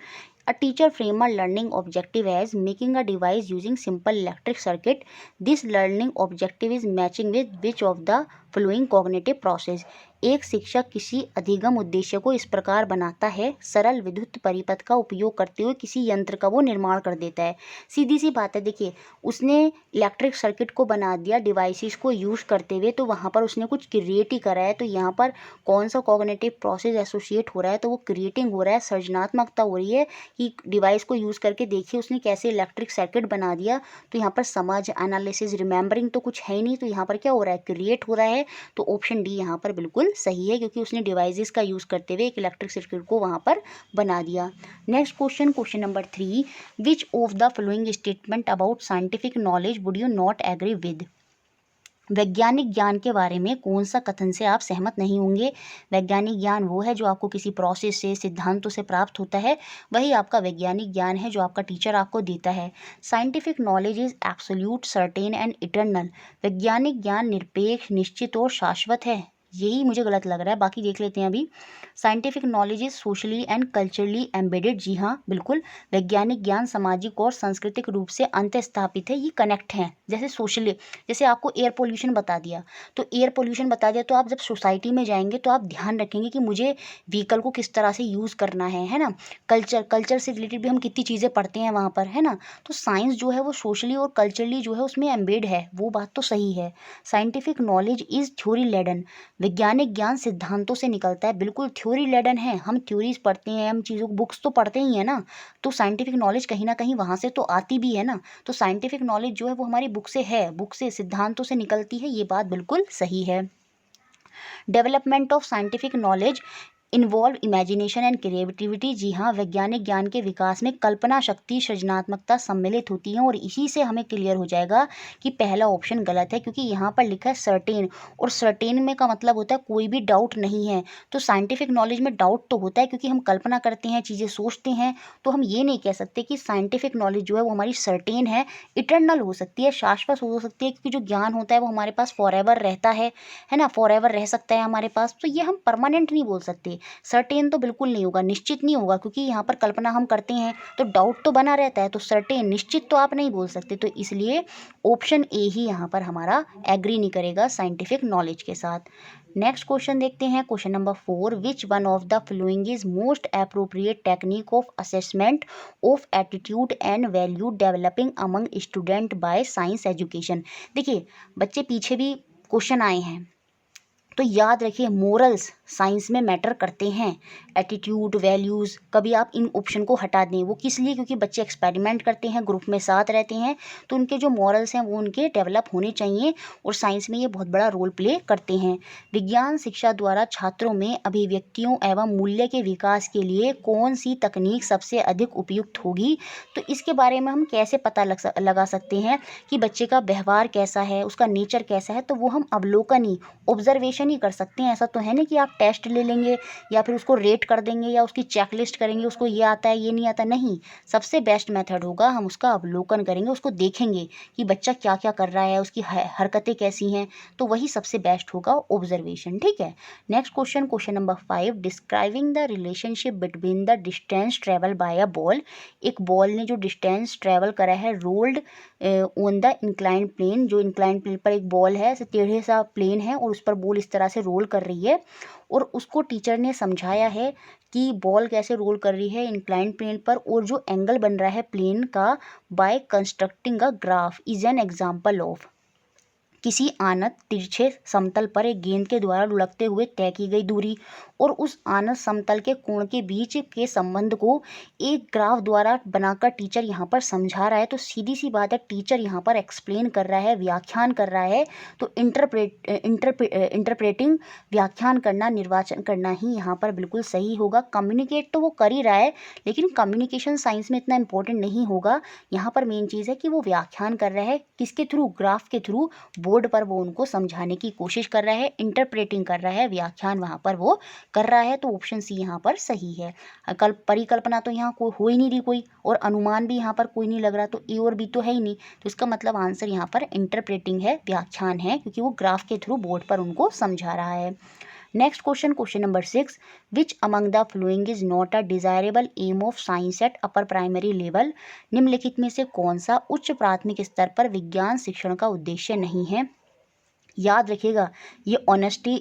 a teacher frame a learning objective as making a device using simple electric circuit. This learning objective is matching with which of the following cognitive process? एक शिक्षक किसी अधिगम उद्देश्य को इस प्रकार बनाता है, सरल विद्युत परिपथ का उपयोग करते हुए किसी यंत्र का वो निर्माण कर देता है। सीधी सी बात है, देखिए उसने इलेक्ट्रिक सर्किट को बना दिया डिवाइसेस को यूज़ करते हुए, तो वहाँ पर उसने कुछ क्रिएट ही करा है। तो यहाँ पर कौन सा कॉग्निटिव प्रोसेस एसोसिएट हो रहा है, तो वो क्रिएटिंग हो रहा है, सृजनात्मकता हो रही है कि डिवाइस को यूज़ करके देखिए उसने कैसे इलेक्ट्रिक सर्किट बना दिया। तो यहाँ पर समझ, एनालिसिस, रिमेंबरिंग तो कुछ है ही नहीं, तो यहाँ पर क्या हो रहा है, क्रिएट हो रहा है। तो ऑप्शन डी यहाँ पर बिल्कुल सही है, क्योंकि उसने डिवाइसेस का यूज़ करते हुए एक इलेक्ट्रिक सर्किट को वहाँ पर बना दिया। Next question, question number 3, which of the following statement about scientific knowledge would you not agree with. वैज्ञानिक ज्ञान के बारे में कौन सा कथन से आप सहमत नहीं होंगे। वैज्ञानिक ज्ञान वो है जो आपको किसी प्रोसेस से, सिद्धांतों से प्राप्त होता है, वही आपका वैज्ञानिक ज्ञान है जो आपका टीचर आपको देता है। Scientific knowledge is absolute, certain and eternal. वैज्ञानिक ज्ञान निरपेक्ष, निश्चित और शाश्वत है। यही मुझे गलत लग रहा है, बाकी देख लेते हैं अभी। Scientific knowledge is socially and culturally embedded. जी हाँ बिल्कुल, वैज्ञानिक ज्ञान सामाजिक और सांस्कृतिक रूप से अंतःस्थापित है, ये कनेक्ट हैं। जैसे सोशली, जैसे आपको एयर पोल्यूशन बता दिया, तो एयर पोल्यूशन बता दिया, तो आप जब सोसाइटी में जाएंगे तो आप ध्यान रखेंगे कि मुझे व्हीकल को किस तरह से यूज़ करना है ना। कल्चर से रिलेटेड भी हम कितनी चीज़ें पढ़ते हैं वहाँ पर, है ना। तो साइंस जो है वो सोशली और कल्चरली जो है उसमें एम्बेड है, वो बात तो सही है। Scientific knowledge is theory laden. वैज्ञानिक ज्ञान सिद्धांतों से निकलता है, बिल्कुल थ्योरी लेडन है। हम थ्योरीज पढ़ते हैं, हम चीज़ों बुक्स तो पढ़ते ही हैं ना, तो साइंटिफिक नॉलेज कहीं ना कहीं वहाँ से तो आती भी है ना। तो साइंटिफिक नॉलेज जो है वो हमारी बुक से है, बुक से, सिद्धांतों से निकलती है, ये बात बिल्कुल सही है। Development of scientific knowledge involve imagination and creativity. जी हाँ, वैज्ञानिक ज्ञान के विकास में कल्पना शक्ति, सृजनात्मकता सम्मिलित होती है। और इसी से हमें क्लियर हो जाएगा कि पहला ऑप्शन गलत है, क्योंकि यहाँ पर लिखा है सर्टेन, और सर्टेन में का मतलब होता है कोई भी डाउट नहीं है। तो साइंटिफिक नॉलेज में डाउट तो होता है, क्योंकि हम कल्पना करते हैं, चीज़ें सोचते हैं, तो हम ये नहीं कह सकते कि साइंटिफिक नॉलेज जो है वो हमारी सर्टेन है। इटर्नल हो सकती है, शाश्वत हो सकती है, क्योंकि जो ज्ञान होता है वो हमारे पास फॉर एवर रहता है ना, फॉर एवर रह सकता है हमारे पास। तो ये हम परमानेंट नहीं बोल सकते। सर्टेन तो बिल्कुल नहीं होगा, निश्चित नहीं होगा, क्योंकि यहाँ पर कल्पना हम करते हैं तो डाउट तो बना रहता है। तो सर्टेन, निश्चित तो आप नहीं बोल सकते। तो इसलिए ऑप्शन ए ही यहाँ पर हमारा एग्री नहीं करेगा साइंटिफिक नॉलेज के साथ। नेक्स्ट क्वेश्चन देखते हैं, question number 4, which one of the following is most appropriate technique of assessment of attitude and value developing among student by science education. देखिए बच्चे पीछे भी क्वेश्चन आए हैं, तो याद रखिए मोरल्स साइंस में मैटर करते हैं। एटीट्यूड, वैल्यूज़, कभी आप इन ऑप्शन को हटा दें। वो किस लिए? क्योंकि बच्चे एक्सपेरिमेंट करते हैं, ग्रुप में साथ रहते हैं, तो उनके जो मॉरल्स हैं वो उनके डेवलप होने चाहिए और साइंस में ये बहुत बड़ा रोल प्ले करते हैं। विज्ञान शिक्षा द्वारा छात्रों में अभिव्यक्तियों एवं मूल्य के विकास के लिए कौन सी तकनीक सबसे अधिक उपयुक्त होगी? तो इसके बारे में हम कैसे पता लगा सकते हैं कि बच्चे का व्यवहार कैसा है, उसका नेचर कैसा है? तो वो हम अवलोकन ही, ऑब्जर्वेशन ही कर सकते हैं। ऐसा तो है नहीं कि आप टेस्ट ले लेंगे या फिर उसको रेट कर देंगे या उसकी चेकलिस्ट करेंगे, उसको ये आता है ये नहीं आता। नहीं, सबसे बेस्ट मेथड होगा हम उसका अवलोकन करेंगे, उसको देखेंगे कि बच्चा क्या क्या कर रहा है, उसकी हरकतें कैसी हैं, तो वही सबसे बेस्ट होगा ऑब्जर्वेशन। ठीक है। Next question, question number 5, describing the relationship between the distance travel by a ball. एक बॉल ने जो डिस्टेंस ट्रेवल करा है rolled on the inclined plane, जो इंक्लाइंड प्लेन पर एक बॉल है, टेढ़े सा प्लेन है और उस पर बॉल इस तरह से रोल कर रही है और उसको टीचर ने समझाया है कि बॉल कैसे रोल कर रही है इंक्लाइंड प्लेन पर और जो एंगल बन रहा है प्लेन का by constructing a graph is an example of. किसी आनत तिरछे समतल पर एक गेंद के द्वारा लुढ़कते हुए तय की गई दूरी और उस आनत समतल के कोण के बीच के संबंध को एक ग्राफ द्वारा बनाकर टीचर यहाँ पर समझा रहा है। तो सीधी सी बात है, टीचर यहाँ पर एक्सप्लेन कर रहा है, व्याख्यान कर रहा है। तो इंटरप्रेटिंग, व्याख्यान करना, निर्वाचन करना ही यहाँ पर बिल्कुल सही होगा। कम्युनिकेट तो वो कर ही रहा है, लेकिन कम्युनिकेशन साइंस में इतना इंपॉर्टेंट नहीं होगा। यहाँ पर मेन चीज़ है कि वो व्याख्यान कर रहा है, किसके थ्रू? ग्राफ के थ्रू बोर्ड पर वो उनको समझाने की कोशिश कर रहा है, इंटरप्रेटिंग कर रहा है, व्याख्यान वहाँ पर वो कर रहा है। तो ऑप्शन सी यहाँ पर सही है। परिकल्पना तो यहाँ कोई हो ही नहीं रही कोई, और अनुमान भी यहाँ पर कोई नहीं लग रहा, तो ए और बी तो है ही नहीं। तो इसका मतलब आंसर यहाँ पर इंटरप्रेटिंग है, व्याख्यान है, क्योंकि वो ग्राफ के थ्रू बोर्ड पर उनको समझा रहा है। Next question, question number 6, which among the following is not a desirable aim of science at upper primary level. निम्नलिखित में से कौन सा उच्च प्राथमिक स्तर पर विज्ञान शिक्षण का उद्देश्य नहीं है? याद रखिएगा, ये ऑनेस्टी,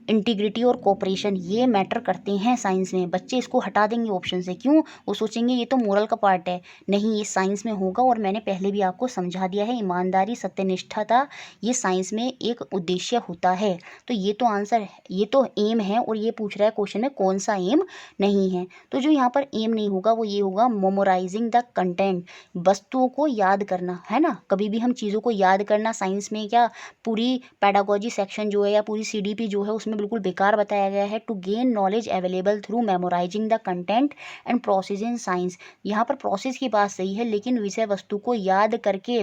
इंटीग्रिटी और कोऑपरेशन ये मैटर करते हैं साइंस में। बच्चे इसको हटा देंगे ऑप्शन से, क्यों? वो सोचेंगे ये तो मोरल का पार्ट है। नहीं, ये साइंस में होगा और मैंने पहले भी आपको समझा दिया है, ईमानदारी, सत्यनिष्ठता ये साइंस में एक उद्देश्य होता है। तो ये तो आंसर है, ये तो एम है, और ये पूछ रहा है क्वेश्चन में कौन सा एम नहीं है। तो जो यहाँ पर एम नहीं होगा वो ये होगा, मेमोराइजिंग द कंटेंट, वस्तुओं को याद करना, है ना। कभी भी हम चीज़ों को याद करना साइंस में, क्या पूरी पैडागोजी सेक्शन जो है या पूरी सीडीपी जो है उसमें बिल्कुल बेकार बताया गया है। To gain knowledge available through memorising the content and process in science. यहाँ पर प्रोसेस की बात सही है, लेकिन विषय वस्तु को याद करके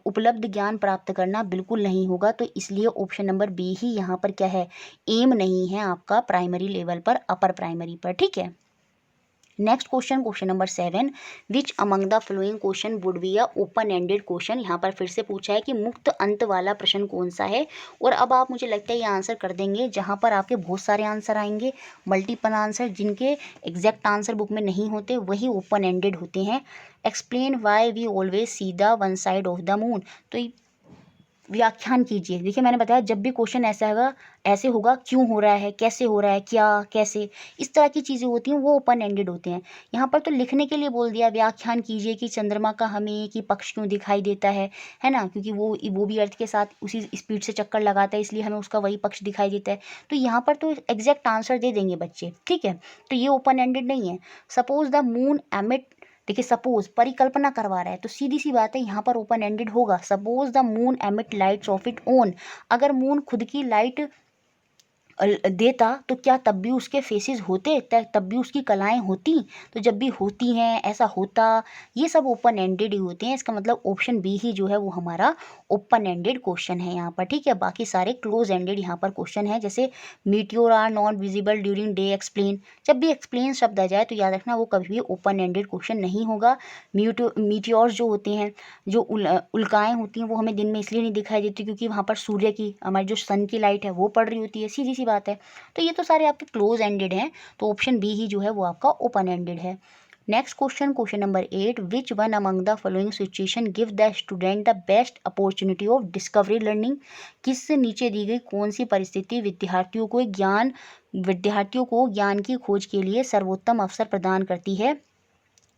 उपलब्ध ज्ञान प्राप्त करना बिल्कुल नहीं होगा। तो इसलिए ऑप्शन नंबर बी ही यहाँ पर क्या है, एम नहीं है आपका प्राइमरी लेवल पर, अपर प्राइमरी पर। ठीक है। Next question, question number 7, which among the flowing question would be a open ended question. यहाँ पर फिर से पूछा है कि मुक्त अंत वाला प्रश्न कौन सा है। और अब आप, मुझे लगता है ये आंसर कर देंगे, जहाँ पर आपके बहुत सारे आंसर आएंगे, मल्टीपल आंसर, जिनके एग्जैक्ट आंसर बुक में नहीं होते वही ओपन एंडेड होते हैं। Explain why we always see the one side of the moon. तो व्याख्यान कीजिए। देखिए मैंने बताया, जब भी क्वेश्चन ऐसे होगा, क्यों हो रहा है, कैसे हो रहा है, क्या, कैसे, इस तरह की चीज़ें होती हैं, वो ओपन एंडेड होते हैं। यहाँ पर तो लिखने के लिए बोल दिया, व्याख्यान कीजिए कि चंद्रमा का हमें एक ही पक्ष क्यों दिखाई देता है ना, क्योंकि वो भी अर्थ के साथ उसी स्पीड से चक्कर लगाता है, इसलिए हमें उसका वही पक्ष दिखाई देता है। तो यहाँ पर तो एग्जैक्ट आंसर दे देंगे बच्चे। ठीक है, तो ये ओपन एंडेड नहीं है। सपोज द मून एमिट, देखिए सपोज परिकल्पना करवा रहा है, तो सीधी सी बात है यहाँ पर ओपन एंडेड होगा। Suppose the moon emit lights off it own, अगर मून खुद की लाइट देता तो क्या तब भी उसके फेसेस होते, तब भी उसकी कलाएं होती? तो जब भी होती हैं, ऐसा होता, ये सब ओपन एंडेड ही होते हैं। इसका मतलब ऑप्शन बी ही जो है वो हमारा ओपन एंडेड क्वेश्चन है यहाँ पर। ठीक है, बाकी सारे क्लोज एंडेड यहाँ पर क्वेश्चन है। जैसे meteor are not visible during day, explain, जब भी एक्सप्लेन शब्द आ जाए तो याद रखना वो कभी भी ओपन एंडेड क्वेश्चन नहीं होगा। मीटियोर्स जो होते हैं, जो उल्काएँ होती हैं, वो हमें दिन में इसलिए नहीं दिखाई देती क्योंकि वहाँ पर सूर्य की, हमारी जो सन की लाइट है वो पड़ रही होती है, सीधी सी बात है। तो ये तो सारे आपके क्लोज एंडेड हैं, तो ऑप्शन बी ही जो है वो आपका ओपन एंडेड है। Next question, question number 8, which one among the following situation give the student the best opportunity of discovery learning. किस नीचे दी गई कौन सी परिस्थिति विद्यार्थियों को ज्ञान की खोज के लिए सर्वोत्तम अवसर प्रदान करती है?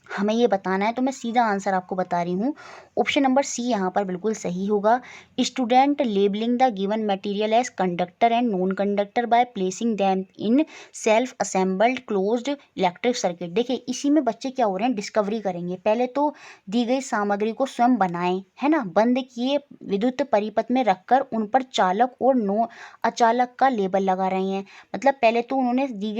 हमें ये बताना है, तो मैं सीधा आंसर आपको बता रही हूँ। ऑप्शन नंबर सी यहाँ पर बिल्कुल सही होगा। Student labelling the given material as conductor and non conductor by placing them in self assembled closed electric circuit. देखिए इसी में बच्चे क्या हो रहे हैं, डिस्कवरी करेंगे। पहले तो दी गई सामग्री को स्वयं बनाएं, है ना, बंद किए विद्युत परिपथ में रखकर उन पर चालक और नो अचालक का लेबल लगा रहे हैं। मतलब पहले तो उन्होंने दी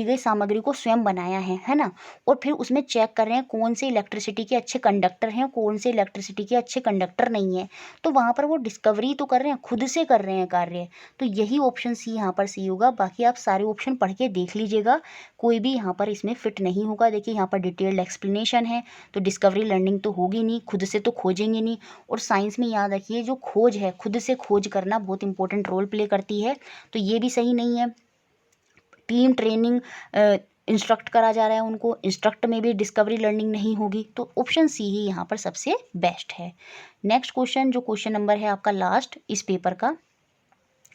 गई सामग्री को स्वयं बनाया है ना, और फिर उसमें चेक कर रहे हैं कौन से इलेक्ट्रिसिटी के अच्छे कंडक्टर हैं, कौन से इलेक्ट्रिसिटी के अच्छे कंडक्टर नहीं है। तो वहाँ पर वो डिस्कवरी तो कर रहे हैं, खुद से कर रहे हैं कार्य। तो यही ऑप्शन सी यहाँ पर सी होगा। बाकी आप सारे ऑप्शन पढ़ के देख लीजिएगा, कोई भी यहाँ पर इसमें फिट नहीं होगा। देखिए यहाँ पर डिटेल्ड एक्सप्लेनेशन है, तो डिस्कवरी लर्निंग तो होगी नहीं, खुद से तो खोजेंगे नहीं। और साइंस में याद रखिए जो खोज है, खुद से खोज करना बहुत इंपॉर्टेंट रोल प्ले करती है। तो ये भी सही नहीं है। टीम ट्रेनिंग इंस्ट्रक्ट करा जा रहा है उनको, इंस्ट्रक्ट में भी डिस्कवरी लर्निंग नहीं होगी। तो ऑप्शन सी ही यहाँ पर सबसे बेस्ट है। नेक्स्ट क्वेश्चन, जो क्वेश्चन नंबर है आपका लास्ट इस पेपर का,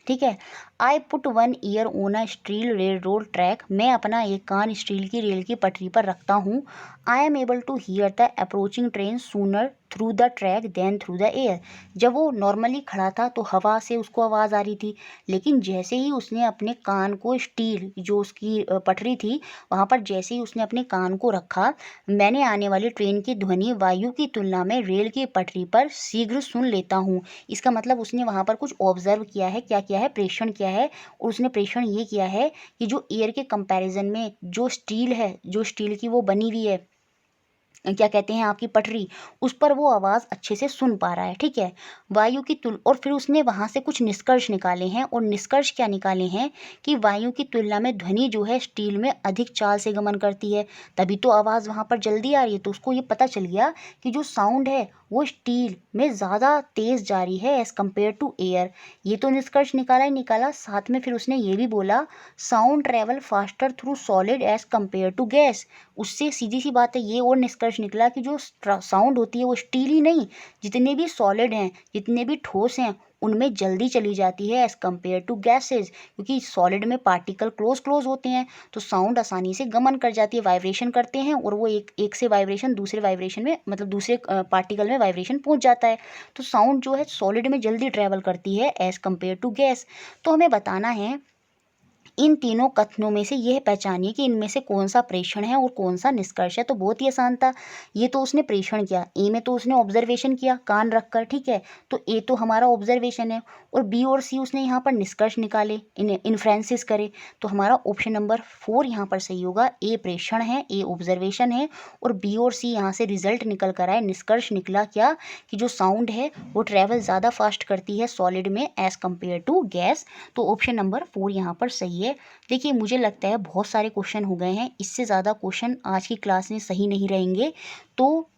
ठीक है। I put one year on a steel rail road track. मैं अपना एक कान स्टील की रेल की पटरी पर रखता हूँ। I am able to hear the approaching train sooner through the track then through the air. जब वो नॉर्मली खड़ा था तो हवा से उसको आवाज़ आ रही थी, लेकिन जैसे ही उसने अपने कान को स्टील जो उसकी पटरी थी वहाँ पर जैसे ही उसने अपने कान को रखा, मैंने आने वाली ट्रेन की ध्वनि वायु की तुलना में रेल की पटरी पर शीघ्र सुन लेता हूँ। इसका मतलब उसने वहाँ पर कुछ ऑब्जर्व किया है, क्या किया है, प्रेषण किया है। और उसने प्रेषण ये किया है कि जो एयर के कंपैरिजन में जो स्टील है, जो स्टील की वो बनी हुई है, क्या कहते हैं आपकी पटरी, उस पर वो आवाज़ अच्छे से सुन पा रहा है, ठीक है। वायु की तुल और फिर उसने वहाँ से कुछ निष्कर्ष निकाले हैं, और निष्कर्ष क्या निकाले हैं कि वायु की तुलना में ध्वनि जो है स्टील में अधिक चाल से गमन करती है, तभी तो आवाज़ वहाँ पर जल्दी आ रही है। तो उसको ये पता चल गया कि जो साउंड है वो स्टील में ज़्यादा तेज़ जा रही है एज़ कम्पेयर टू एयर। ये तो निष्कर्ष निकाला ही निकाला, साथ में फिर उसने ये भी बोला sound travel faster through solid as compare to gas. उससे सीधी सी बात है ये और निष्कर्ष निकला कि जो साउंड होती है वो स्टील ही नहीं, जितने भी सॉलिड हैं, जितने भी ठोस हैं, उनमें जल्दी चली जाती है एज़ कम्पेयर टू गैसेज। क्योंकि सॉलिड में पार्टिकल क्लोज क्लोज होते हैं, तो साउंड आसानी से गमन कर जाती है, वाइब्रेशन करते हैं, और वो एक से वाइब्रेशन दूसरे वाइब्रेशन में, मतलब दूसरे पार्टिकल में वाइब्रेशन पहुंच जाता है। तो साउंड जो है सॉलिड में जल्दी ट्रैवल करती है एज़ कम्पेयर टू गैस। तो हमें बताना है इन तीनों कथनों में से यह पहचानिए कि इनमें से कौन सा प्रेषण है और कौन सा निष्कर्ष है। तो बहुत ही आसान था, ये तो उसने प्रेषण किया, ए में तो उसने ऑब्जर्वेशन किया कान रखकर, ठीक है, तो ए तो हमारा ऑब्जर्वेशन है, और बी और सी उसने यहाँ पर निष्कर्ष निकाले, इन्फ्रेंसिस करे। तो हमारा ऑप्शन नंबर 4 यहाँ पर सही होगा। ए प्रेषण है, ए ऑब्जर्वेशन है, और बी और सी यहाँ से रिजल्ट निकल कर आए, निष्कर्ष निकला क्या कि जो साउंड है वो ट्रैवल ज़्यादा फास्ट करती है सॉलिड में एज़ कम्पेयर टू गैस। तो ऑप्शन नंबर 4 यहाँ पर सही है। देखिए मुझे लगता है बहुत सारे क्वेश्चन हो गए हैं, इससे ज़्यादा क्वेश्चन आज की क्लास में सही नहीं रहेंगे। तो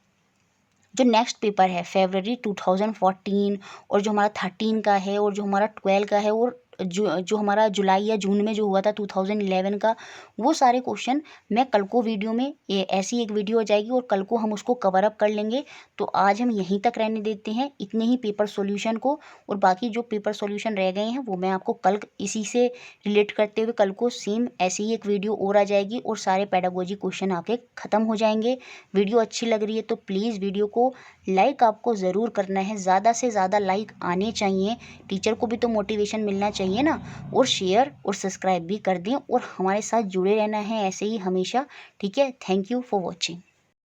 जो नेक्स्ट पेपर है फरवरी 2014, और जो हमारा 13 का है, और जो हमारा 12 का है, और जो हमारा जुलाई या जून में जो हुआ था 2011 का, वो सारे क्वेश्चन मैं कल को वीडियो में ऐसी एक वीडियो आ जाएगी और कल को हम उसको कवर अप कर लेंगे। तो आज हम यहीं तक रहने देते हैं इतने ही पेपर सॉल्यूशन को, और बाकी जो पेपर सॉल्यूशन रह गए हैं वो मैं आपको कल इसी से रिलेट करते हुए कल को सेम ऐसी ही एक वीडियो और आ जाएगी, और सारे पेडागोजी क्वेश्चन आपके ख़त्म हो जाएंगे। वीडियो अच्छी लग रही है तो प्लीज़ वीडियो को लाइक आपको ज़रूर करना है, ज़्यादा से ज़्यादा लाइक आने चाहिए, टीचर को भी तो मोटिवेशन मिलना चाहिए ना। और शेयर और सब्सक्राइब भी कर दें, और हमारे साथ जुड़े रहना है ऐसे ही हमेशा, ठीक है। Thank you for watching.